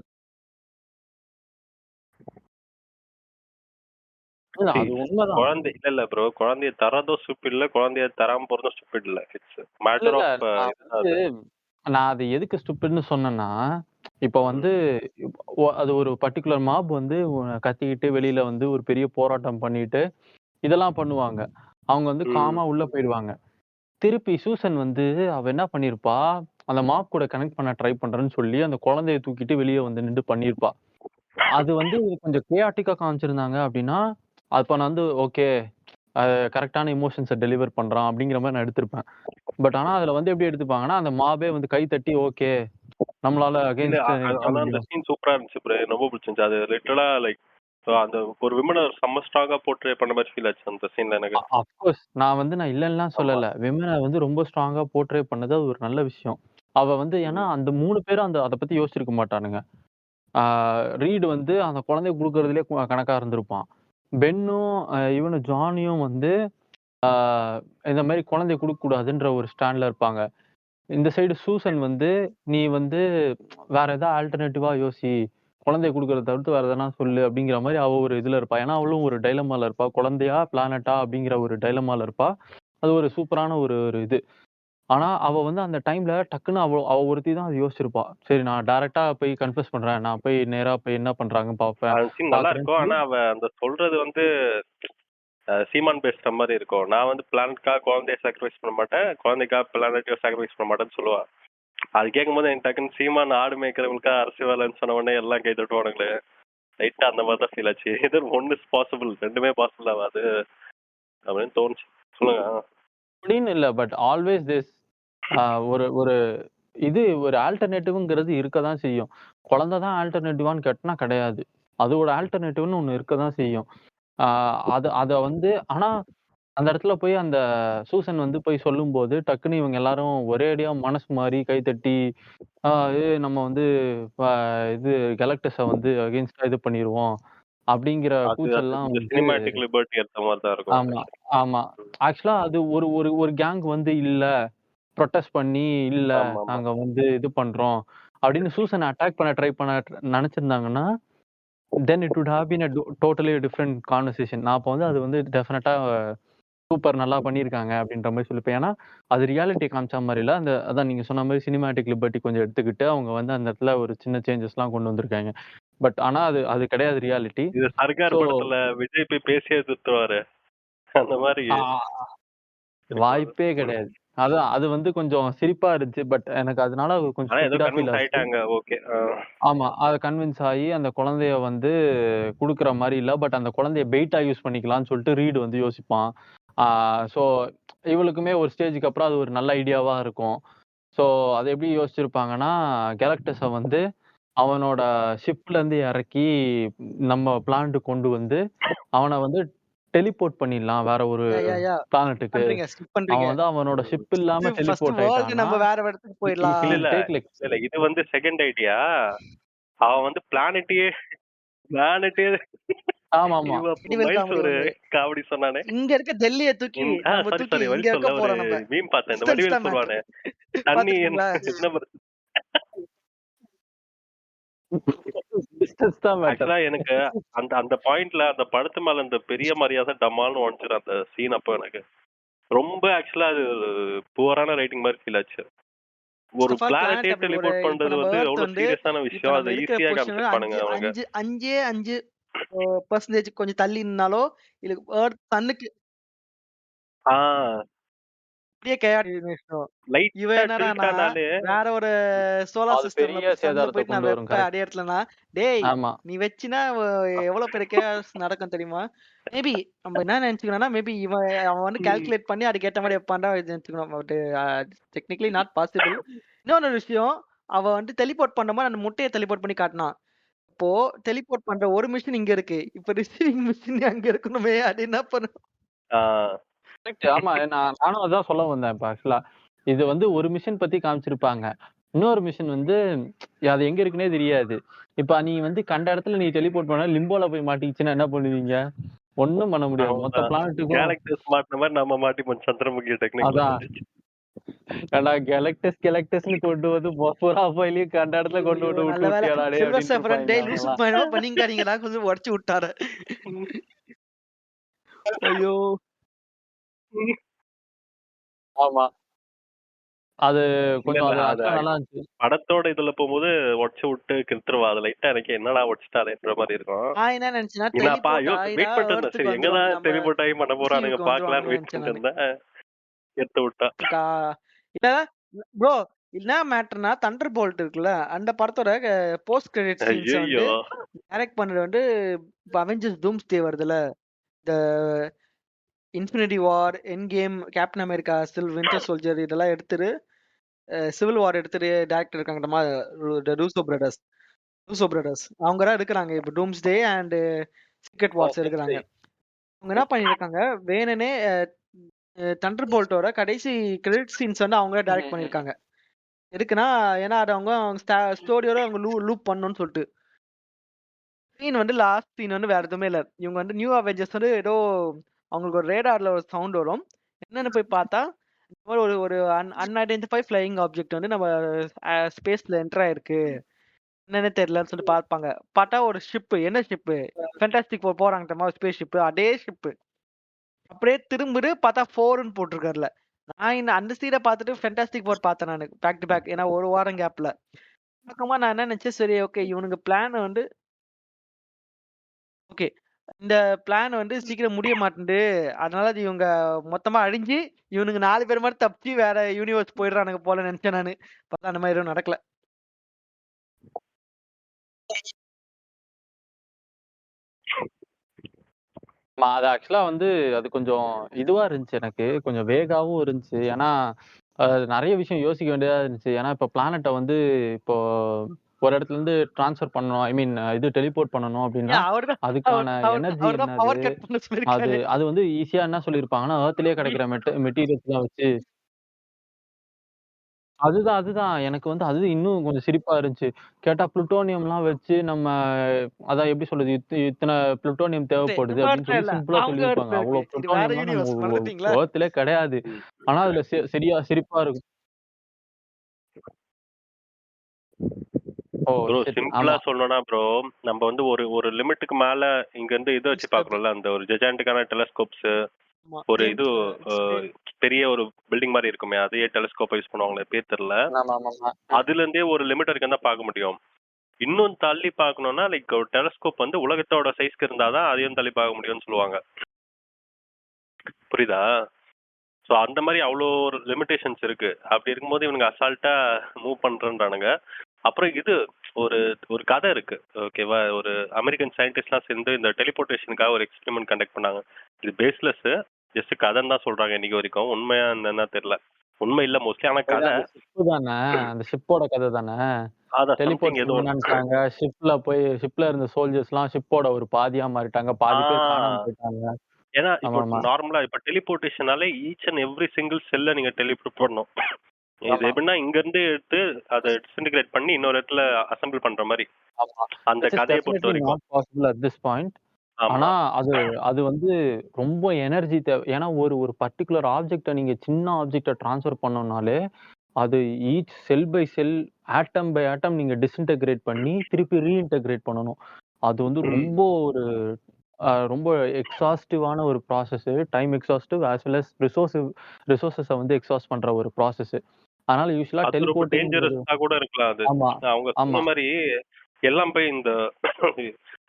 இல்ல அது உண்மைதான். குழந்தை இல்ல ப்ரோ. குழந்தைய தரதும் ஸ்டூபிட் இல்ல. குழந்தைய தராம போறதும் ஸ்டூபிட் இல்ல. இட்ஸ் இல்ல, மேட்டர் இல்ல. ஆஃப் நான் வந்து நான் அது எதுக்கு ஸ்டூபிட்ன்னு சொன்னேன்னா, இப்ப வந்து அது ஒரு பர்ட்டிகுலர் மாப் வந்து கத்திக்கிட்டு வெளியில வந்து ஒரு பெரிய போராட்டம் பண்ணிட்டு, இதெல்லாம் பண்ணுவாங்க. அவங்க வந்து காமா உள்ள போயிடுவாங்க. திருப்பி சூசன் வந்து அவ என்ன பண்ணியிருப்பா, அந்த மாப் கூட கனெக்ட் பண்ண ட்ரை பண்றேன்னு சொல்லி, அந்த குழந்தைய தூக்கிட்டு வெளிய வந்து நின்னு பண்ணியிருப்பா. அது வந்து கொஞ்சம் கேயாட்டிக்கா காமிச்சிருந்தாங்க அப்டின்னா, அப்ப நான் வந்து ஓகே, கரெக்ட்டான எமோஷன்ஸ டெலிவர் பண்றான் அப்டிங்கிற மாரி நான் எடுத்திருப்பேன். பட் ஆனா அதுல வந்து எப்படி எடுத்துப்பாங்கன்னா, அந்த மாபே வந்து கை தட்டி ஓகே, நம்மளால இல்ல அகைன்ஸ்ட் நிக்க ஆனா அந்த முடியும். சீன் சூப்பரா இருந்துச்சு ப்ரோ. எனக்கு ரொம்ப பிடிச்சிருந்துச்சு. அது லிட்டரலா லைக் அந்த ஒரு விமன செம்ம ஸ்ட்ராங்கா போர்ட்ரே பண்ண மாதிரி ஃபீல் ஆச்சு அந்த சீன்ல எனக்கு. அஃப்கோர்ஸ் நான் இல்லன்னுலாம் ஆமா. சொல்லல. விமன வந்து ரொம்ப ஸ்ட்ராங்கா போர்ட்ரே பண்ணது அது ஒரு நல்ல விஷயம். அவ வந்து ஏன்னா அந்த 3 பேரும் அத பத்தி யோசிச்சிருக்க மாட்டானுங்க. ஆ ரீட் வந்து அந்த குழந்தைய குடுக்குறதிலே கணக்கா இருந்திருப்பான். பென்னும், இவனு ஜானியும் வந்து இந்த மாதிரி குழந்தை கொடுக்கக்கூடாதுன்ற ஒரு ஸ்டாண்ட்ல இருப்பாங்க. இந்த சைடு சூசன் வந்து நீ வந்து வேற ஏதாவது ஆல்டர்னேட்டிவா யோசி, குழந்தைய குடுக்கறத தவிர்த்து வேற எதனா சொல்லு அப்படிங்கிற மாதிரி அவ ஒரு இதுல இருப்பா. ஏன்னா அவளும் ஒரு டைலமால இருப்பா. குழந்தையா பிளானட்டா அப்படிங்கிற ஒரு டைலமால இருப்பா. அது ஒரு சூப்பரான ஒரு ஒரு இது. ஆனா அவ வந்து அந்த டைம்ல டக்குன்னு அவ அவ ஒருத்தி தான் அத யோசிச்சிருப்பா. சரி நான் டைரக்ட்டா போய் கன்ஃபெஸ் பண்றேன். நான் போய் நேரா போய் என்ன பண்றாங்கன்னு பார்ப்பேன். அந்த சீன் நல்லா பார்க்குறேன்னு இருக்கும். சொல்லி ஆனா அவ அந்த சொல்றது வந்து சீமான் பேசுற மாதிரி இருக்கும். நான் வந்து பிளானட்காக குழந்தைய சாக்ரிஃபைஸ் பண்ண மாட்டேன், குழந்தைக்காக பிளானட்டையும் சாக்ரிஃபைஸ் பண்ண மாட்டேன்னு சொல்லுவா. அது கேட்கும்போது எனக்கு டக்குன்னு சீமான் ஆடு மேய்க்கிறவங்களுக்காக அரசு வேலைன்னு சொன்ன உடனே எல்லாம் கை தட்டுவானுங்களே, லைட்டா அந்த மாதிரி தான் ஃபீல் ஆச்சு. இது ஒன்னு பாசிபிள், ரெண்டுமே பாசிபிள் ஆகாது அப்படின்னு தோணுச்சு. சொல்லுங்க. அப்படின்னு இல்ல. பட் ஆல்வேஸ் திஸ் ஒரு ஒரு இது ஒரு ஆல்டர்னேட்டிவ்ங்கிறது இருக்க தான் செய்யும். குழந்தை தான் ஆல்டர்னேட்டிவான்னு கேட்டனா கிடையாது. அதோட ஆல்டர்னேட்டிவ்னு ஒண்ணு இருக்க தான் செய்யும். ஆ அத வந்து ஆனா அந்த இடத்துல போய் அந்த சூசன் வந்து போய் சொல்லும்போது, டக்குன்னு இவங்க எல்லாரும் ஒரேடியா மனசு மாறி கைத்தட்டி, ஆ நம்ம வந்து அ இது கேலக்டஸ வந்து அகைன்ஸ்டா இது பண்ணிருவோம். அப்படிங்கிற அது அது கூச்சல்லாம் கொஞ்சம் வந்து சினிமேட்டிக் லிபர்ட்டி எடுத்த மாதிரி தான் இருக்கும். ஆமா, ஆமா. ஆக்சுவலா அது ஒரு ஒரு ஒரு கேங் வந்து இல்ல, புரொட்டஸ்ட் பண்ணி, இல்ல ஆமா ஆமா. நாங்க வந்து இது பண்றோம். அப்படின்னு சூசன அட்டாக் பண்ண ட்ரை பண்ண நெனச்சிருந்தாங்கன்னா, then it would have been totally different conversation. நான் அப்ப வந்து அது வந்து டெஃபினட்டா சூப்பர் நல்லா பண்ணியிருக்காங்க அப்படின்ற மாரி சொல்லிப்பேன். ஏன்னா, அது ரியாலிட்டி காமிச்ச மாரி இல்ல. அந்த அதான் நீங்க சொன்ன மாரி சினிமேட்டிக் லிபர்ட்டி கொஞ்சம் எடுத்துக்கிட்டு, அவங்க வந்து அந்த இடத்துல ஒரு சின்ன சேஞ்சஸ்லாம் கொண்டு வந்திருக்காங்க. பட் ஆனா அது அது கிடையாது ரியாலிட்டி. இது சர்கார் ஸோ படத்துல விஜய் போய் பேசியே திருத்துவாரு. அந்த மாதிரி ஆ இருக்கக்கூடாது. வாய்ப்பே கிடையாது. அதான் அது வந்து கொஞ்சம் சிரிப்பா இருந்துச்சு. பட் எனக்கு அதனால கொஞ்சம் ஆனா ஏதோ ஸ்டூபிடா ஃபீல் கன்வின்ஸ் ஆச்சு. ஆயிட்டாங்க. ஓகே. ஆமா. அத கன்வின்ஸ் ஆயி அந்த குழந்தைய வந்து குடுக்குற மாரி இல்ல. பட் அந்த குழந்தைய பெயிட்டா யூஸ் பண்ணிக்கலாம்னு சொல்லிட்டு ரீட் வந்து யோசிப்பான். ஆ ஸோ இவளுக்குமே ஒரு ஸ்டேஜ்க்கு அப்புறம் அது ஒரு நல்ல ஐடியாவா இருக்கும். ஸோ அத எப்படி யோசிச்சிருப்பாங்கன்னா, கேலக்டஸ வந்து அவனோட ஷிப்ல இருந்து இறக்கி நம்ம பிளானட்டுக்கு கொண்டு வந்து, அவன வந்து டெலிபோர்ட் பண்ணிடலாம் வேற ஒரு யா யா யா பிளானட்டுக்கு. ஸ்கிப் பண்றீங்க. அவன் வந்து அவனோட ஷிப் இல்லாம ஃபர்ஸ்ட் டெலிபோர்ட் வேர்ல்டு ஆயிட்டான்னா, நம்ம வேற இடத்துக்கு ஹி இல்ல போயிடலாம். வில் இல்ல டேக் லைக் இல்ல இல்ல இது வந்து செகண்ட் ஐடியா. அவன் வந்து பிளானட்டையே ஆமாமா. இவன் வடிவேல் மைல்ஸ் காமெடி ஒரு ஒண்ணு. காமெடி சொன்னானே. இங்க இருக்க டெல்லிய தூக்கி நம்ம சாரி தூக்கி சாரி இங்க வழி இருக்க சொல்ல ஒரு போறோம் நம்ம. மீம் பார்த்தேன். இந்த டிஸ்டன்ஸ் வடிவேல் தான் மேட்டர். சொல்லுவானே, தண்ணி பாத்துருக்கீங்களா? என்ன டிஸ்டன்ஸ் தான் மேட்டர். ஆக்சுவலா எனக்கு அந்த அந்த பாயிண்ட்ல அந்த படத்து மேல அந்த பெரிய மரியாதை டமால்னு உடஞ்சிரும் அந்த சீன். அப்போ எனக்கு ரொம்ப ஆக்சுவலா அது புவரான ரைட்டிங் மாதிரி ஃபீல் ஆச்சு. ஃபர்ஸ்ட் ஒரு ஆஃப் ஆல் பிளானட் பிளானட்டே அப்படி ஒரு டெலிபோர்ட் இப்ப பண்றது நம்ம வந்து எர்த் எவ்வளவு வந்து சீரியஸான இப்ப விஷயம். நம்ம அதை இருக்கிற ஈஸியா பொசிஷன் காமிச்சிருப்பானுங்க அவனுங்க. 5 பெர்சன்டேஜ் கொஞ்சம் தள்ளி நின்னாலோ இல்ல எர்த் சன்னுக்கு ஆ அப்படியே chaotic விஷயம். இவன் லைட்டா டில்ட் என்னடான்னா ஆனாலே வேற ஒரு சோலார் அது சிஸ்டம்ல பெரிய சன்ல சேதாரத்த போயிட்டு நான் கொண்டு வரும். வெப்ப கரெக்ட். அடையறதுலனா டேய் ஆமா. நீ வச்சினா எவ்வளவு பெரிய கேஸ் நடக்கும் தெரியுமா? மேபி நம்ம என்ன நினைச்சுக்கணும்னா மேபி அவன் வந்து கால்குலேட் பண்ணி அதுக்கு ஏத்த மாதிரி வைப்பான்டா நினைச்சுக்கணும். But technically not possible. இன்னொரு விஷயம் அவன் வந்து டெலிபோர்ட் பண்ண மாதிரி அந்த முட்டையை டெலிபோர்ட் பண்ணி காட்டினான். இப்போ டெலிபோர்ட் பண்ற ஒரு மிஷின் இங்க இருக்கு. இப்ப ரிசீவிங் மிஷின் அங்க இருக்கணுமே அது என்ன பண்ணும்? ஆ, கரெக்ட். ஆமா. நானும் அதான் சொல்ல வந்தேன் இப்ப ஆக்சுவலா. இது வந்து ஒரு மிஷன் பத்தி காமிச்சிருப்பாங்க. இன்னொரு மிஷன் வந்து அது எங்க இருக்குன்னே தெரியாது. இப்ப நீ வந்து கண்ட இடத்துல நீ டெலிபோர்ட் பண்ணா லிம்போல போய் மாட்டிக்கிச்சுன்னா என்ன பண்ணுவீங்க? ஒண்ணும் பண்ண முடியாது. மொத்த அவ்வளவுதான். பிளானட்டுக்கும் கேலக்டர்ஸ் மாட்டின மாதிரி நம்ம மாட்டிப்போம் சந்திரமுகி டெக்னிக்ல அதான். முடிஞ்சிச்சு. ஏன்டா கேலக்டஸ்ன்னு கொண்டு வந்து புறாஃபைலயும் கண்ட இடத்துல கொண்டு ஐயோ வந்து நல்ல விட்டு வேலை. விட்டியாடா டேய் சில்வர் அப்டின்ட்டு சேஃப்ரன் இருப்பாய்ங்க டேய் லூசு அவங்கலாம். என்னமோ பண்ணீங்காதீங்கடா கொஞ்சம் உடைச்சு விட்டாரு. ஐயோ! ஆமா. அது இல்ல கொஞ்சம் இல்ல அது அது ஆக்சுவலா நல்லா இருந்துச்சு. படத்தோட இதுல போகும்போது உடச்சு விட்டு கிறுத்துருவா. அது லைட்டா எனக்கு என்னடா உடச்சிட்டாலேன்ற மாதிரி இருக்கும். நான் என்ன நினைச்சேன்னா என்னப்பா டெலிபோர்ட் ஆயிடா வெயிட் பண்ணிட்டு இருந்தேன். எர்த்துக்கு சரி வந்துருவாங்க. எங்கதான் நம்ம டெலிபோர்ட் ஆகி பண்ண போறானுங்க சிசியுக்கு பாக்கலான்னு வந்துருவாங்கன்னு வெயிட் நினைச்சேன் பண்ணிட்டு நானு. இருந்தேன். எடுத்து விட்டா. கா இல்ல ப்ரோ என்ன மேட்டர்னா தண்டர் போல்ட் இருக்குல்ல அந்த படத்தோட போஸ்ட் கிரெடிட் சீன்ஸ வந்து ஐயோ. டைரக்ட் பண்ணது வந்து இப்ப அவெஞ்சர்ஸ் டூம்ஸ்டே வருதுல இந்த Infinity War, Endgame, Captain America, Winter Soldier இதெல்லாம் எடுத்துட்டு சிவில் வார் எடுத்துட்டு டைரக்டர் இருக்காங்க ரூசோ பிரதர்ஸ் அவங்க தான் எடுக்கிறாங்க இப்போ டூம்ஸ்டே அண்ட் சீக்ரெட் வார்ஸ் எடுக்கிறாங்க. அவங்க என்ன பண்ணிருக்காங்க வேணுனே தண்டர் போல்ட்டோட கடைசி கிரெடிட் சீன்ஸ் வந்து அவங்க டைரக்ட் பண்ணிருக்காங்க. எதுக்குன்னா ஏன்னா அது அவங்க ஸ்டோரியோட அவங்க லூப் பண்ணணும்னு சொல்லிட்டு சீன் வந்து லாஸ்ட் சீன் வந்து வேற எதுவுமே இல்ல. இவங்க வந்து நியூ அவெஞ்சர்ஸ் வந்து ஏதோ அவங்களுக்கு ஒரு ரேடார்ல ஒரு சவுண்ட் வரும். என்னன்னு போய் பார்த்தா, இந்த மாரி ஒரு ஒரு அன்ஐடென்டிஃபை ஃப்ளையிங் ஆப்ஜெக்ட் வந்து நம்ம ஸ்பேஸ்ல என்டர் ஆயிருக்கு. என்னன்னே தெரியலன்னு சொல்லிட்டு பார்ப்பாங்க. பார்த்தா ஒரு ஷிப். என்ன ஷிப்பு? ஃபேன்டாஸ்டிக் ஃபோர் போறாங்கட்டமா ஸ்பேஸ் ஷிப். அதே ஷிப். அப்படியே திரும்புது பார்த்தா 4ன்னு போட்டிருக்கு அதுல. நான் அந்த சீன பார்த்துட்டு ஃபேன்டாஸ்டிக் ஃபோர் பார்த்தேன் நானு. Back to back. ஏன்னா ஒரு வாரம் கேப்ல. வழக்கமா நான் என்ன நினைச்சேன், சரி ஓகே இவனுங்க பிளான் வந்து ஓகே. இந்த பிளான் வந்து சீக்கிரம் முடிய மாட்டேன்து. அதனால அது இவங்க மொத்தமா அழிஞ்சு, இவனுங்க 4 பேர் மட்டும் தப்பிச்சு வேற யூனிவர்ஸ் போயிடுறானுங்க போல நெனச்சேன் நானு. பார்த்தா அந்த மாரி எதுவும் நடக்கல. அது ஆக்சுவலா வந்து அது கொஞ்சம் இதுவா இருந்துச்சு எனக்கு. கொஞ்சம் வேகாவும் இருந்துச்சு. ஏன்னா, நெறைய விஷயம் யோசிக்க வேண்டியதா இருந்துச்சு. ஏன்னா, இப்ப பிளானட்ட வந்து இப்போ ஒரு இடத்துலருந்து ட்ரான்ஸ்ஃபர் பண்ணணும். ஐ மீன் இது டெலிபோர்ட் பண்ணணும் அப்டின்னா, ஏன் அவரு தான் அவர் அதுக்கான அவர் எனர்ஜி அவர் தான் என்னது? பவர் கட் பண்ண அது சொல்லியிருக்காரு. அது வந்து ஈஸியா என்ன சொல்லியிருப்பாங்கன்னா, எர்த்லயே கிடைக்கிற மெட்டீரியல்ஸ்லாம் வச்சு அதுதான். எனக்கு வந்து அது இன்னும் கொஞ்சம் சிரிப்பா இருந்துச்சு. கேட்டா புளுட்டோனியம்லாம் வச்சு நம்ம அதான் எப்படி சொல்றது? இத்தன புளுட்டோனியம் தேவைப்படுது அப்படின்னு ரிவர்ஸ்ல சொல்லி இல்ல. சிம்பிளா அவங்க சொல்லியிருப்பாங்க. எர்த்ல இருக்கு. அவ்ளோ இது வேற புளுட்டோனியம்லாம் நம்ம யூனிவர்ஸ் மறந்துட்டீங்களா? எர்த்லயே கிடையாது. ம். ஆனா அதுல சரியா சிரிப்பா இருக்கும். ஓ! Bro shit. சிம்பிளா ஆமா. சொல்லணும்னா ப்ரோ, நம்ம வந்து ஒரு ஒரு லிமிட்டுக்கு மேல இங்க இருந்து இத வச்சு ஸ்டெப். பார்க்குறோம்ல, அந்த ஒரு ஜெஜாண்டிக்கான டெலஸ்கோப்ஸ் ஆமா. ஒரு இது ஜேம்ஸ் அ ஸ்பே பெரிய ஒரு பில்டிங் மாரி இருக்குமே, அதே டெலஸ்கோப் யூஸ் பண்ணுவாங்களே, பேர் தெரியல. ஆமாமாமா. அதுலேருந்தே ஒரு லிமிட் வரைக்கும் தான் பார்க்க முடியும். இன்னும் தள்ளி பார்க்கணும்னா, லைக் ஒரு டெலஸ்கோப் வந்து உலகத்தோட சைஸ்க்கு இருந்தா தான் அதையும் தள்ளி பார்க்க முடியும்னு சொல்லுவாங்க. புரியுதா? ஸோ அந்த மாரி அவ்ளோ ஒரு லிமிட்டேஷன்ஸ் இருக்கு. அப்படி இருக்கும்போது இவனுங்க அசால்ட்டா மூவ் பண்றேன்றானுங்க. அப்புறம் இது ஒரு ஒரு கதை இருக்கு. ஓகேவா? ஒரு அமெரிக்கன் சயின்டிஸ்ட்லாம் சேர்ந்து இந்த டெலிபோர்டேஷனுக்காக ஒரு எக்ஸ்பெரிமென்ட் கண்டக்ட் பண்ணாங்க. இது பேஸ்லெஸ். ஜஸ்ட் கதைன்னு தான் சொல்றாங்க இன்னைக்கு வரைக்கும். உண்மையா என்னன்னா தெரியல. உண்மை இல்ல மோஸ்ட்லி. ஆனா சரி கதை. அந்த ஷிப் தான? அந்த ஷிப்போட கதை தான? அதான் சம்திங் டெலிபோர்ட் ஏதோ பண்ண நெனச்சாங்க. ஷிப்ல இருந்த சோல்ஜர்ஸ்லாம் ஷிப்போட ஒரு பாதியா மாறிட்டாங்க. ஆ பாதி பேர் காணாம போயிட்டாங்க. ஏன்னா இப்போ ஆமாமா. நார்மலா இப்போ டெலிபோர்டேஷனாலே ஈச் அண்ட் எவ்ரி சிங்கிள் செல்ல நீங்க டெலிபோர்ட் பண்ணணும். இது ஆமா. எப்படின்னா இங்க இருந்து எடுத்து அதை டிஸ்இன்டிகிரேட் பண்ணி இன்னொரு இடத்துல அசெம்பிள் பண்ற மாதிரி. ஆமா. அந்த விச் இஸ் கதையை பொறுத்த டெஃபினெட்லி வரைக்கும். Not possible at this point. ஆமா. ஆனா, அது அது வந்து ரொம்ப எனர்ஜி ஏன்னா ஒரு ஒரு பர்ட்டிகுலர் ஆப்ஜெக்ட்ட நீங்க சின்ன ஆப்ஜெக்ட்ட ட்ரான்ஸ்ஃபர் பண்ணணும்னாலே, அது each cell by cell, atom by atom நீங்க டிஸ்இன்டகிரேட் பண்ணி, திருப்பி ரீஇன்டகிரேட் பண்ணணும். அது வந்து ரொம்ப ஒரு ரொம்ப எக்ஸாஸ்டிவான ஒரு process. Time exhaustive as well as ரிசோர்ஸஸ வந்து எக்ஸாஸ்ட் பண்ற ஒரு ப்ராசஸ். அதனால யூசுவலா அது ரொம்ப டெலிபோர்ட்டிங்கிறது டேஞ்சரஸா கூட இருக்கலாம் அது. ஆமா, அவங்க ஆமா. சொன்ன மாதிரி எல்லாம் போய் இந்த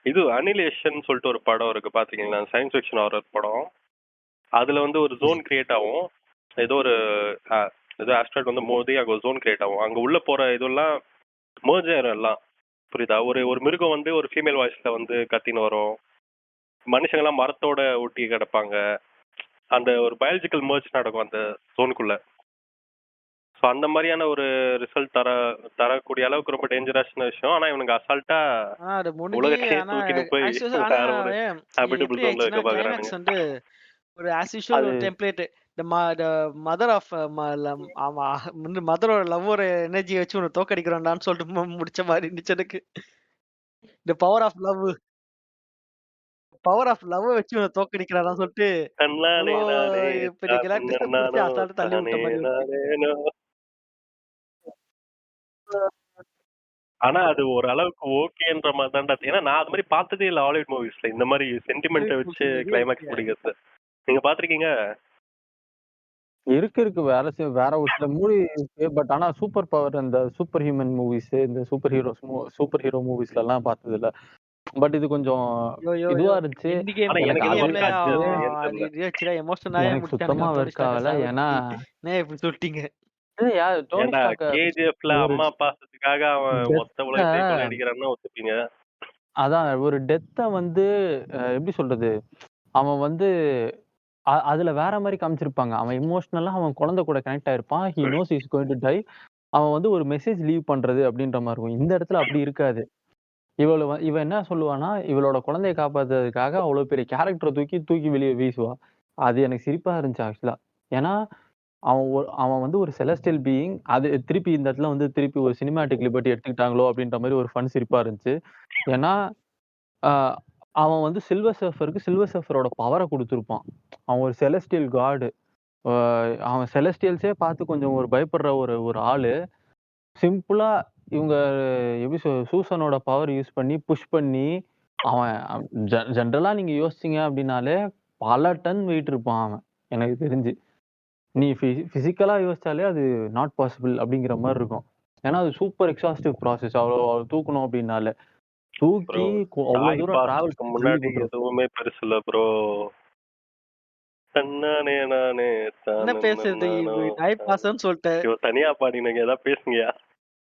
இது அனிலேஷன் சொல்லிட்டு ஒரு படம் இருக்கு பாத்தீங்களா? சயின்ஸ் ஃபிக்ஷன் ஹாரர் படம். அதுல வந்து ஒரு ஜோன் கிரியேட் ஆகும். ஏதோ ஒரு அஹ், ஏதோ ஆஸ்ட்ராய்ட் வந்து மோதி அங்க ஒரு ஜோன் கிரியேட் ஆகும். அங்க உள்ள போற இதெல்லாம் merge ஆயிரும் எல்லாம். புரியுதா? ஒரு ஒரு மிருகம் வந்து ஒரு ஃபீமேல் வாய்ஸ்ல வந்து கத்தின்னு வரும். மனுஷங்க எல்லாம் மரத்தோட ஒட்டி கிடப்பாங்க. அந்த ஒரு பயாலஜிக்கல் merge நடக்கும் அந்த ஜோனுக்குள்ள. ஸோ அந்த மாதிரியான ஒரு ரிசல்ட் தரக்கூடிய அளவுக்கு ரொம்ப டேஞ்சரஸான விஷயம். ஆனா இவனுங்க அசால்ட்டா அது முடிஞ்சு உலகத்தையே ஆனா தூக்கின்னு போய் ஆனா வேற ஒரு இது எப்படி ஹேபிட்டபிள் ஜோன்ல ஆயிடுச்சுன்னா இருக்க பாக்குறானுங்க. கிளைமேக்ஸ் வந்து ஒரு ஆஸ் யூசுவல் அது ஒரு டெம்ப்ளேட் த மதர் ஆஃப் ஆமா மதரோட லவ்வோட எனர்ஜியை வச்சு உன்னை தோக்கடிக்கிறோம்டான்னு சொல்லிட்டு முடிச்ச மாதிரி இருந்துச்சு எனக்கு. இந்த பவர் ஆஃப் லவ் வச்சு உன்னை தோக்கடிக்கிறான்னு சொல்லிட்டு தன்னானே அவ்வளோ நானே பெரிய தானும் கிளாக்டர் பிடிச்சி நானோ அசால்ட்டு தள்ளி தானே விட்ட மாதிரி இருக்கு. நானேனோ. ஆனா அது ஒரு அளவுக்கு ஓகேன்ற மாதிரி தான்டா. ஏன்னா நான் அது மாதிரி பார்த்ததே இல்லை ஹாலிவுட் மூவிஸ்ல. இந்த மாதிரி சென்டிமெண்ட்டை வச்சு கிளைமேக்ஸ் முடிக்கிறது. நீங்க பாத்திருக்கீங்க? இருக்கு. வேற ஒரு சில மூவி இருக்கு. பட் ஆனா சூப்பர் பவர் இந்த சூப்பர் ஹியூமன் மூவிஸ், இந்த சூப்பர் ஹீரோ மூவிஸ்லலாம் பார்த்ததில்ல. பட் இது கொஞ்சம் யோ யோ யோ இதுவா இருந்துச்சு. எண்ட் கேம் ஆனா எண்ட் எனக்கு எனக்கு எது அது கேம்ல ஒர்க் ஆச்சு அது ஏன்னு தெரியல. வச்சுடா எமோஷனாவே எனக்கு முடிச்சானுங்க சுத்தமா டோனி ஒர்க் ஸ்டார்க்க ஆகல. ஏன்னா சாவடிச்சு. என்ன இப்படி சொல்லிட்டீங்க? இல்லையா டோனி ஏன்டா ஸ்டார்க்க கேஜிஎஃப்ல ஒரு அம்மா பாசத்துக்காக அவன் மொத்த டெத்த உலகத்தையும் கொள்ளையடிக்கிறான்னு ஒத்துப்பீங்க. அதான் ஒரு டெத்த வந்து எப்படி சொல்றது? அவன் வந்து அதுல வேற மாரி காமிச்சிருப்பாங்க. அவன் எமோஷனலா அவன் குழந்தை கூட கனெக்ட் ஆயிருப்பான். He knows he is going to die. அவன் வந்து ஒரு மெசேஜ் லீவ் பண்றது அப்படின்ற மாரி இருக்கும். இந்த இடத்துல அப்படி இருக்காது. இவ என்ன சொல்லுவான்னா, இவளோட குழந்தைய காப்பாத்துறதுக்காக அவ்ளோ பெரிய கேரக்டர தூக்கி தூக்கி வெளிய வீசுவா. அது எனக்கு சிரிப்பா இருந்துச்சு ஆக்சுவலா. ஏன்னா, அவன் வந்து ஒரு செலஸ்டியல் பீயிங். அது திருப்பி இந்த இடத்துல வந்து திருப்பி ஒரு சினிமேட்டிக் லிபர்ட்டி எடுத்துக்கிட்டாங்களோ அப்படின்ற மாரி ஒரு ஃபன் சிரிப்பா இருந்துச்சு. ஏன்னா, அ அவன் வந்து சில்வர் சர்ஃபருக்கு சில்வர் சர்ஃபரோட பவர குடுத்திருப்பான். அவன் ஒரு செலஸ்டியல் காட். அ அவன் செலஸ்டியல்ஸே பார்த்து கொஞ்சம் ஒரு பயப்படுற ஒரு ஒரு ஆளு, சிம்பிளா இவங்க எப்படி சூசனோட பவர் யூஸ் பண்ணி, புஷ் பண்ணி, அவன் ஜெனரலா நீங்க யோசிச்சீங்க அப்படின்னாலே, பல டன் வெயிட் இருப்பான் அவன். எனக்கு தெரிஞ்சு. நீ பிசிக்கலா யோசிச்சாலே அது நாட் பாசிபிள் அப்படிங்கிற மாரி இருக்கும். ஏன்னா, அது சூப்பர் எக்ஸாஸ்டிவ் ப்ராசஸ். அவ்ளோ தூக்கணும் அப்படின்னாலே. ப்ரோ தூக்கி அவ்ளோ தாய் தூரம் டிராவல் பாசத்துக்கு பண்ணி தள்ளி முன்னாடி போட்டுரும். எதுவுமே பெருசு இல்ல ப்ரோ. தன்னானே நானே என்ன பேசுறது? தானே நாய் பாசம்னு சொல்லிட்டேன். ஐயோ தனியா பாடினீங்க ஏதாவது பேசுங்கயா.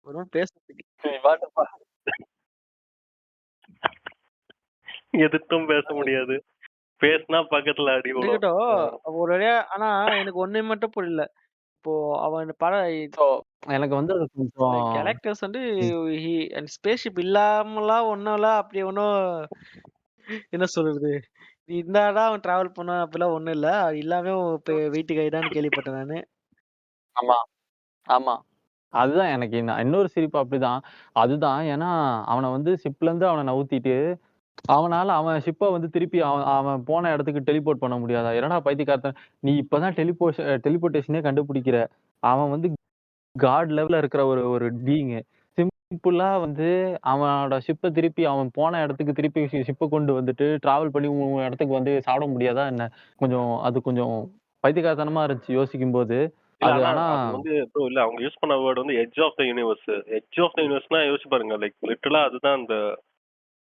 ஒண்ணும் பேசுறதுக்கு. நீ பாட்டுப்பா. எதிர்த்தும் பேச முடியாது. பேசினா பக்கத்துல அடி விழும். இருக்கட்டும். ஒரு வழியா ஆனா எனக்கு ஒண்ணு மட்டும் புரியல. இப்போ அவன் படம் ஸோ எனக்கு வந்து அது கொஞ்சம் கேரக்டர்ஸ் வந்து ம். ஸ்பேஸ் ஷிப் இல்லாமலாம் ஒண்ணும்லாம் அப்படி ஒண்ணும் என்ன சொல்றது? நீ இருந்தாதான் அவன் டிராவல் பண்ணுவான் அப்படிலாம் ஒண்ணும் இல்ல. அது இல்லாம இப்ப வீட்டுக்கு ஆயிடான்னு கேள்விப்பட்டேன் நானு. ஆமா, ஆமா. அதுதான் எனக்கு இன்னொரு சிரிப்பு அப்படிதான். அதுதான் ஏன்னா, அவன வந்து ஷிப்லருந்து அவன நவுத்திட்டு, அவன் ஷிப்ப வந்து திருப்பி அவன் அவன் போன இடத்துக்கு டெலிபோர்ட் பண்ண முடியாதா? என்னடா பைத்தியக்காரத்தனம்! நீ இப்ப தான் டெலிபோர்டேஷனே கண்டுபிடிக்கிற. அவன் வந்து காட் லெவல்ல இருக்கிற ஒரு ஒரு பீயிங்கு. சிம்பிளா வந்து அவனோட ஷிப்ப திருப்பி அவன் போன இடத்துக்கு திருப்பி ஷிப்ப கொண்டு வந்துட்டு டிராவல் பண்ணி உன் இடத்துக்கு வந்து சாப்பிட முடியாதா என்ன? கொஞ்சம் பைத்தியக்காரத்தனமா இருந்துச்சு யோசிக்கும்போது. இல்ல அது ஆனா ஆனா அது வந்து ப்ரோ இல்ல அவங்க யூஸ் பண்ண வேர்ட் வந்து edge of the universe. Edge of the யூனிவர்ஸ்னா யோசிச்சு பாருங்க. லைக் லிட்டரலா அதுதான் அந்த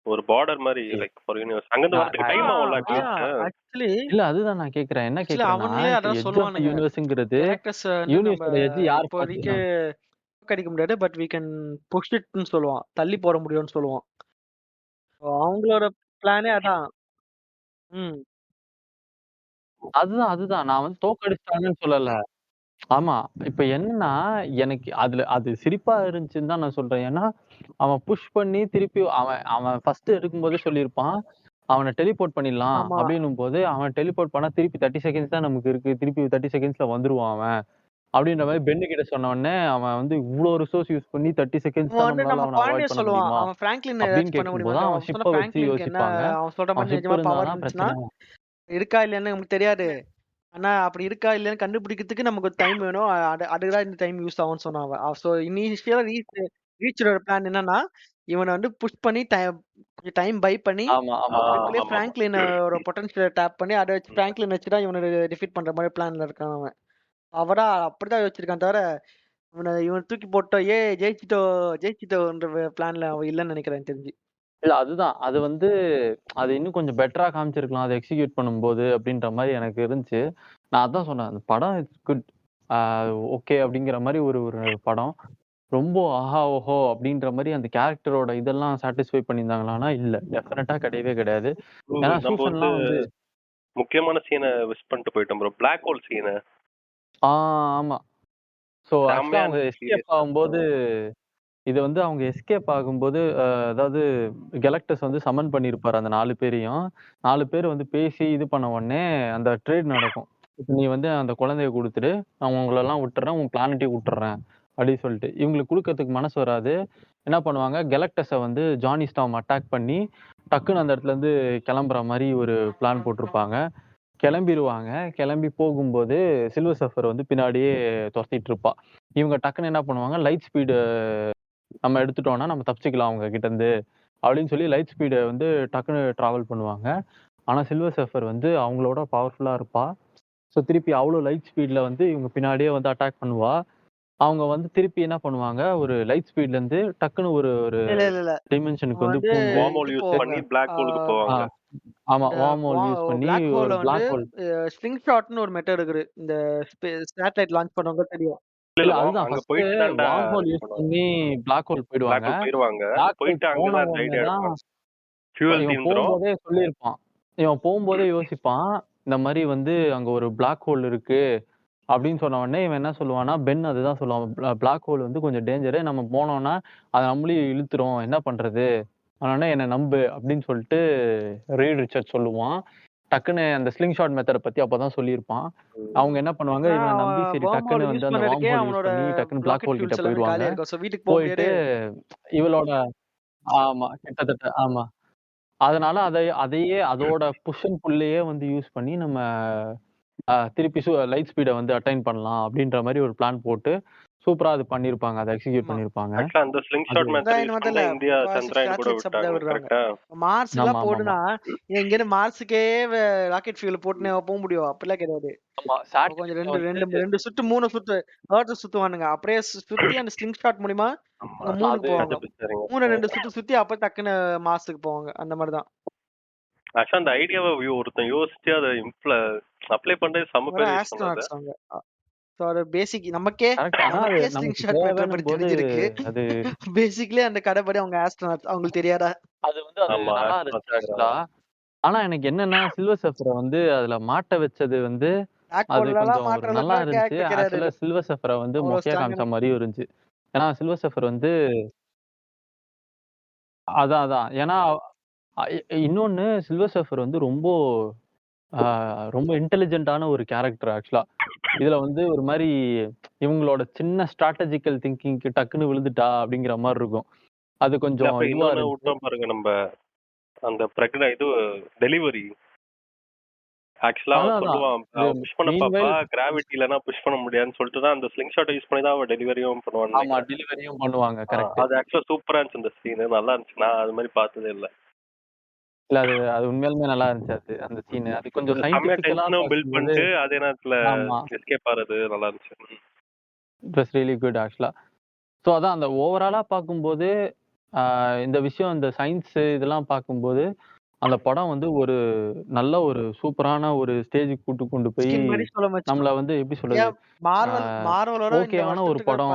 ஒரு பார்டர் மாதிரி லைக் ஃபார் யூனிவர்ஸ். அங்கிருந்து நான் வரதுக்கு நான் டைம் ஆ, ஆகும்ல ஆ, அட்லீஸ்ட். ஆக்சுவலி இல்ல அதுதான் நான் கேட்கிறேன். என்ன ஆக்சுவலி கேட்கிறேன்னா, அவனுங்களே இப்ப அதான் எட்ஜ் ஆஃப் த சொல்லுவானுங்க. யூனிவர்ஸ்ங்கிறது கேரக்டர்ஸ் வந்து நம்ம யூனிவர்ஸோட எட்ஜ் யார் பார்த்து இப்போதைக்கு கடிக்க முடியாது. பட் வி கேன் புஷ் இட்ன்னு சொல்லுவான். தள்ளி போட முடியும்னு சொல்லுவான். அவங்களோட பிளானே அதான். ம். அதுதான். நான் வந்து தோற்கடிச்சுட்டாங்கன்னு சொல்லல. ஆமா. இப்ப என்னன்னா, எனக்கு அதுல அது சிரிப்பா இருந்துச்சுன்னு தான் நான் சொல்றேன். ஏன்னா, அவன் புஷ் பண்ணி திருப்பி அவன் அவன் ஃபர்ஸ்ட் எடுக்கும்போதே சொல்லியிருப்பான். அவன டெலிபோர்ட் பண்ணிடலாம் ஆமா. அப்டின்னும்போது, அவன் டெலிபோர்ட் பண்ணா திருப்பி 30 செகண்ட்ஸ் தான் நமக்கு இருக்கு. திருப்பி 30 செகண்ட்ஸ்ல வந்துருவான் அவன். அப்டின்ற மாரி பென்னு கிட்ட சொன்ன உடனே, அவன் வந்து இவ்ளோ ரிசோர்ஸ் யூஸ் பண்ணி 30 செகண்ட்ஸ் அவன் தான் வந்து நம்மளால நம்ம அவன பாயிண்ட்டே அவாய்ட் பண்ண சொல்லுவான். முடியுமா? அவன் பிராங்க்லின் அப்டின்னு ஏதாச்சும் பண்ண கேட்கும்போது முடியுமா? தான் அவன் அவன் சொன்னா ஷிப்ப வச்சு பிராங்க்லினுக்கு என்ன யோசிப்பாங்க. அவன் சொல்ற அவன் மாரி ஷிப் நிஜமா இருந்தா பவர் தான் இருந்துச்சுன்னா, பிரச்சனை. இருக்கா இல்லையான்னு நமக்கு தெரியாது. ஆனா அப்படி இருக்கா இல்லையான்னு கண்டுபிடிக்கிறதுக்கு நமக்கு டைம் வேணும். அதுதான் இந்த டைம் யூஸ் ஆகும்னு சொன்னான் அவன். சோ இனிஷியலா ரீச்சோட பிளான் என்னன்னா, இவன வந்து புஷ் பண்ணி கொஞ்சம் டைம் பை பண்ணி, ஆமா. அதுக்குள்ளயே ஆமாமா. பிராங்க்லினோட பொட்டன்ஷியல டேப் பண்ணி, அத வச்சு பிராங்க்லின் வச்சு தான் இவன டிஃபீட் பண்ற மாரி பிளான்ல இருக்கான் அவன். அவரா அப்படிதான் யோசிச்சிருக்கான் தவிர, இவன தூக்கி போட்டோம், ஜெயிச்சிட்டோன்ற பிளான்ல அவன் இல்லன்னு நெனைக்கிறேன் எனக்கு தெரிஞ்சு. இல்ல அதுதான். அது வந்து அது இன்னும் கொஞ்சம் பெட்டரா காமிச்சிருக்கலாம். அத எக்ஸிக்யூட் பண்ணும்போது அப்டின்ற மாரி எனக்கு இருந்துச்சு. நான் அதான் சொன்னேன். அந்த படம் இட்ஸ் குட். ஆ ஓகே அப்டிங்கிற மாரி ஒரு ஒரு படம். ரொம்ப ஆஹா! ஓஹோ! அப்டின்ற மாரி அந்த கேரக்டரோட இதெல்லாம் சாட்டிஸ்ஃபை பண்ணியிருந்தாங்களான்னா, இல்ல. டெஃபினட்டா கிடையவே கிடையாது. ஏன்னா நம்ம வந்து சூசன்லாம் வந்து முக்கியமான சீன மிஸ் பண்ணிட்டு போயிட்டோம் ப்ரோ. Black hole scene. ஆ ஆமா. ஸோ ஆக்சுவலா செம்மையா அவங்க இருந்துச்சு எஸ்கேப் சீரியஸா. ஆகும்போது இது வந்து அவங்க எஸ்கேப் ஆகும்போது அதாவது கெலக்டஸ் வந்து சம்மன் பண்ணியிருப்பாரு அந்த 4 பேரையும். 4 பேர் வந்து பேசி இது பண்ண உடனே அந்த ட்ரேட் நடக்கும். இப்ப நீ வந்து அந்த குழந்தைய குடுத்துடு. நான் உங்களெல்லாம் விட்டுர்றேன். உன் பிளானட்டையும் விட்டுர்றேன். அப்படின்னு சொல்லிட்டு. இவங்களுக்கு குடுக்கறதுக்கு மனசு வராது. என்ன பண்ணுவாங்க, கெலக்டஸ வந்து ஜானி ஸ்டார்ம் அட்டாக் பண்ணி, டக்குனு அந்த இடத்துலருந்து கிளம்புற மாரி ஒரு பிளான் போட்டிருப்பாங்க. கிளம்பிருவாங்க. கிளம்பி போகும்போது சில்வர் சர்ஃபர் வந்து பின்னாடியே தொரத்திட்டு இருப்பா. இவங்க டக்குனு என்ன பண்ணுவாங்க, லைட் ஸ்பீடு நம்ம எடுத்துட்டோம்னா, நம்ம தப்பிச்சுக்கலாம் அவங்க கிட்டருந்து. அப்படின்னு சொல்லி லைட் ஸ்பீட வந்து டக்குனு டிராவல் பண்ணுவாங்க. ஆனா சில்வர் சர்ஃபர் வந்து அவங்களோட பவர்ஃபுல்லா இருப்பா. ஸோ திருப்பி அவ்ளோ லைட் ஸ்பீட்ல வந்து இவங்க பின்னாடியே வந்து அட்டாக் பண்ணுவா. அவங்க வந்து திருப்பி என்ன பண்ணுவாங்க, ஒரு லைட் ஸ்பீட்லருந்து டக்குனு ஒரு ஒரு இல்ல. டைமென்ஷனுக்கு அவன் வந்து வந்து பூந்து வார்ம் ஹோல் இது யூஸ் போவாங்க. பண்ணி ஆ பிளாக் ஹோலுக்கு ஆ போவாங்க. ஆமா. இந்த வார்ம் ஹோல் யூஸ் பண்ணி பிளாக் ஹோல்ல ஒரு வந்து பிளாக் ஹோல் ஸ்லிங் ஷாட்ன்னு ஒரு மெத்தட் இருக்குது. இந்த சேட்டலைட் லான்ச் பண்ணவங்க தெரியும். இல்ல, இல்ல இல்ல அதுதான் அங்க ஃபர்ஸ்ட்டு போயிட்டு தான்டா வார்ம் ஹோல் இது யூஸ் பண்ணுவாங்க. பண்ணி பிளாக் ஹோல் பிளாக் போயிடுவாங்க. ஹோல் போயிருவாங்க. பிளாக் ஹோல் போயிட்டு அங்க போன தான் அந்த உடனே ஐடியா தான் எடுப்பாங்க. ஃபியூயல் இவன் தீர்ந்துரும். போம்போதே சொல்லியிருப்பான். இவன் போம்போதே யோசிப்பான். இந்த மாரி வந்து அங்க ஒரு பிளாக் ஹோல் இருக்கு. அப்படின்னு சொன்ன உடனே இவன் என்ன சொல்லுவான்னா, பென் அதுதான் சொல்லுவான். பிளாக் ஹோல் வந்து கொஞ்சம் டேஞ்சரு. நம்ம போனோம்னா, அது நம்மளையும் இழுத்துரும். என்ன பண்றது? அதனால என்ன நம்பு அப்படின்னு சொல்லிட்டு ரீட் ரிச்சர்ட் சொல்லுவான். டக்குனு அந்த ஸ்லிங் ஷாட் மெத்தட பத்தி அப்பதான் சொல்லியிருப்பான். அவங்க என்ன பண்ணுவாங்க, ஆனா இவன நம்பி அவன் சரி வொர்ம் டக்குன்னு ஹோல் வந்து யூஸ் அந்த வார்ம் பண்ணதுக்கே ஹோல் யூஸ் அவனோட பண்ணி டக்குன்னு பிளாக் ராக்கெட் ஹோல் கிட்ட ஃபியூல்ஸ் எல்லாமே போயிருவாங்க. காலியா இருக்கும். சோ வீட்டுக்கு போ போயிட்டு முடியாது. இவளோட ஆமா. கிட்டத்தட்ட ஆமா. அதனால அதையே அதோட புஷ் அண்ட் புல்லையே வந்து யூஸ் பண்ணி நம்ம திருப்பி லைட் ஸ்பீட வந்து அட்டைன் பண்ணலாம் அப்படின்ற மாதிரி ஒரு பிளான் போட்டு சூப்பரா அது பண்ணிருப்பாங்க. அதை எக்ஸிக்யூட் ஆமா. பண்ணிருப்பாங்க. ஆக்சுவலா அந்த ஸ்லிங் அது ஷாட் மெத்தட் சந்திராயன் யூஸ் பண்ணி முதல்ல தான் இந்தியா முக்காவாசி சந்திராயன் கூட சேட்டலைட்ஸ் அப்படிதான் விட்டாங்க. விடுறாங்க. கரெக்டா? மார்ஸ்லாம் ஆமா ஆமா போடுனா இங்கேருந்து மார்ஸுக்கே ராக்கெட் ஃபியூல் போட்டுனே போக முடியும். அப்படிலாம் கிடையாது. ஆமா அவன் கொஞ்சம் சேட்டலைட்ல ரெண்டு சுத்து 3 சுத்து ஏர்த்த சுத்துவானுங்க. அப்படியே சுத்தி அந்த ஸ்லிங் ஷாட் மூலியமா ஆமா. அங்க மூணுக்கு அது போவாங்க. கண்டுபிடிச்சாருங்க. 2 சுத்து சுத்தி அப்ப டக்குன்னு மார்ஸுக்கு போவாங்க. அந்த மாதிரி தான். ஆக்சுவலா அந்த ஐடியாவை ஒருத்தன் யோசிச்சு அதை அப்ளை பண்றது செம ஒரு பெரிய விஷயம் அது. ஆஸ்ட்ரோநாட்ஸ் அவங்க. ஸோ அது பேசிக் நமக்கே கரெக்ட். ஆனா அது நமக்கே ஸ்லிங் நமக்கு ஷாட் மெத்தட் தேவைன்னும் பத்தி போது தெரிஞ்சிருக்கு. அது பேசிக்லி அந்த கடைப்படி அவங்க ஆஸ்ட்ரோநாட்ஸ் அவங்களுக்கு தெரியாதா? அது வந்து அது ஆமா, நல்லா ஆஸ்ட்ரோநாட்ஸ் இருந்துச்சு ஆக்சுவலா. ஆனா எனக்கு என்னன்னா சில்வர் சர்ஃபரை வந்து அதுல மாட்ட வச்சது வந்து பிளாக் அது ஹோல்லலாம் கொஞ்சம் ஒரு மாட்டுற நல்லா அளவுக்குலாம் இருந்துச்சு. கேரக்டர் கிடையாது. ஆக்சுவலா சில்வர் சர்ஃபரை வந்து அவ்வளோ மொக்கையா காமிச்ச ஸ்ட்ராங்கான மாதிரியும் இருந்துச்சு. ஏன்னா சில்வர் சர்ஃபர் வந்து அதான் அதான். ஏன்னா இன்னொன்னு சில்வர் சர்ஃபர் வந்து ரொம்ப இன்டெலிஜென்ட்டான ஒரு கேரக்டர் ஆக்சுவலா. இதுல வந்து ஒரு மாரி இவங்களோட சின்ன ஸ்ட்ராட்டஜிக்கல் திங்கிங்க்கு டக்குன்னு விழுந்துட்டா அப்படிங்கிற மாரி இருக்கும். அது இல்ல கொஞ்சம் அப்புறம் இதுவா இன்னொன்னு இருந்துச்சு. விட்டோம் பாருங்க நம்ம அந்த டெலிவரி. ஆக்சுவலா அவன் அதான் அதான். சொல்லுவான் இது அவன் புஷ் பண்ண பாப்பா மீன்வைல் கிராவிட்டி இல்லைன்னா புஷ் பண்ண முடியாதுன்னு சொல்லிட்டு தான் அந்த ஸ்லிங் ஷாட்டை யூஸ் பண்ணி தான் அவன் டெலிவரியும் பண்ணுவான்னு ஆமா நினைக்கிறேன். டெலிவரியும் பண்ணுவாங்க. கரெக்ட். அது ஆக்சுவலா சூப்பரா இருந்துச்சு இந்த சீன். நல்லா இருந்துச்சு. நான் அது மாதிரி பார்த்ததே இல்ல. இல்ல அது அது உண்மையாலுமே நல்லா இருந்துச்சு அது அந்த சீன். அது கொஞ்சம் செம்மையா சயின்டிபிக்கலா டென்ஷனும் பில்ட் பார்க்கும்போது பண்ணிட்டு அதே நேரத்துல ஆமா. எஸ்கேப் ஆறது நல்லா இருந்துச்சு. இட் வாஸ் ரியலி குட் ஆக்சுவலா. ஸோ அதான் அந்த ஓவராலா பார்க்கும்போது இந்த விஷயம் இந்த சயின்ஸ் இதெல்லாம் பார்க்கும்போது அந்த படம் வந்து ஒரு நல்ல ஒரு சூப்பரான ஒரு ஸ்டேஜுக்கு கொண்டு போய் ஸ்கின் மாதிரி சொல்ல வச்சு. நம்மள வந்து எப்படி சொல்றது ஏன் மார்வலோட இந்த ஓகேவான ஒரு வருஷத்துக்கு படம்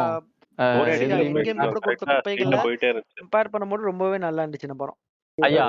ஒரே எதுலயுமே எங்கேயும் கூட கொடுத்த கரெக்டா குப்பைகளை ஸ்பீட்ல போயிட்டே இருந்துச்சு. கம்பேர் பண்ணும்போது ரொம்பவே நல்லா இருந்துச்சு இந்த படம். ஐயா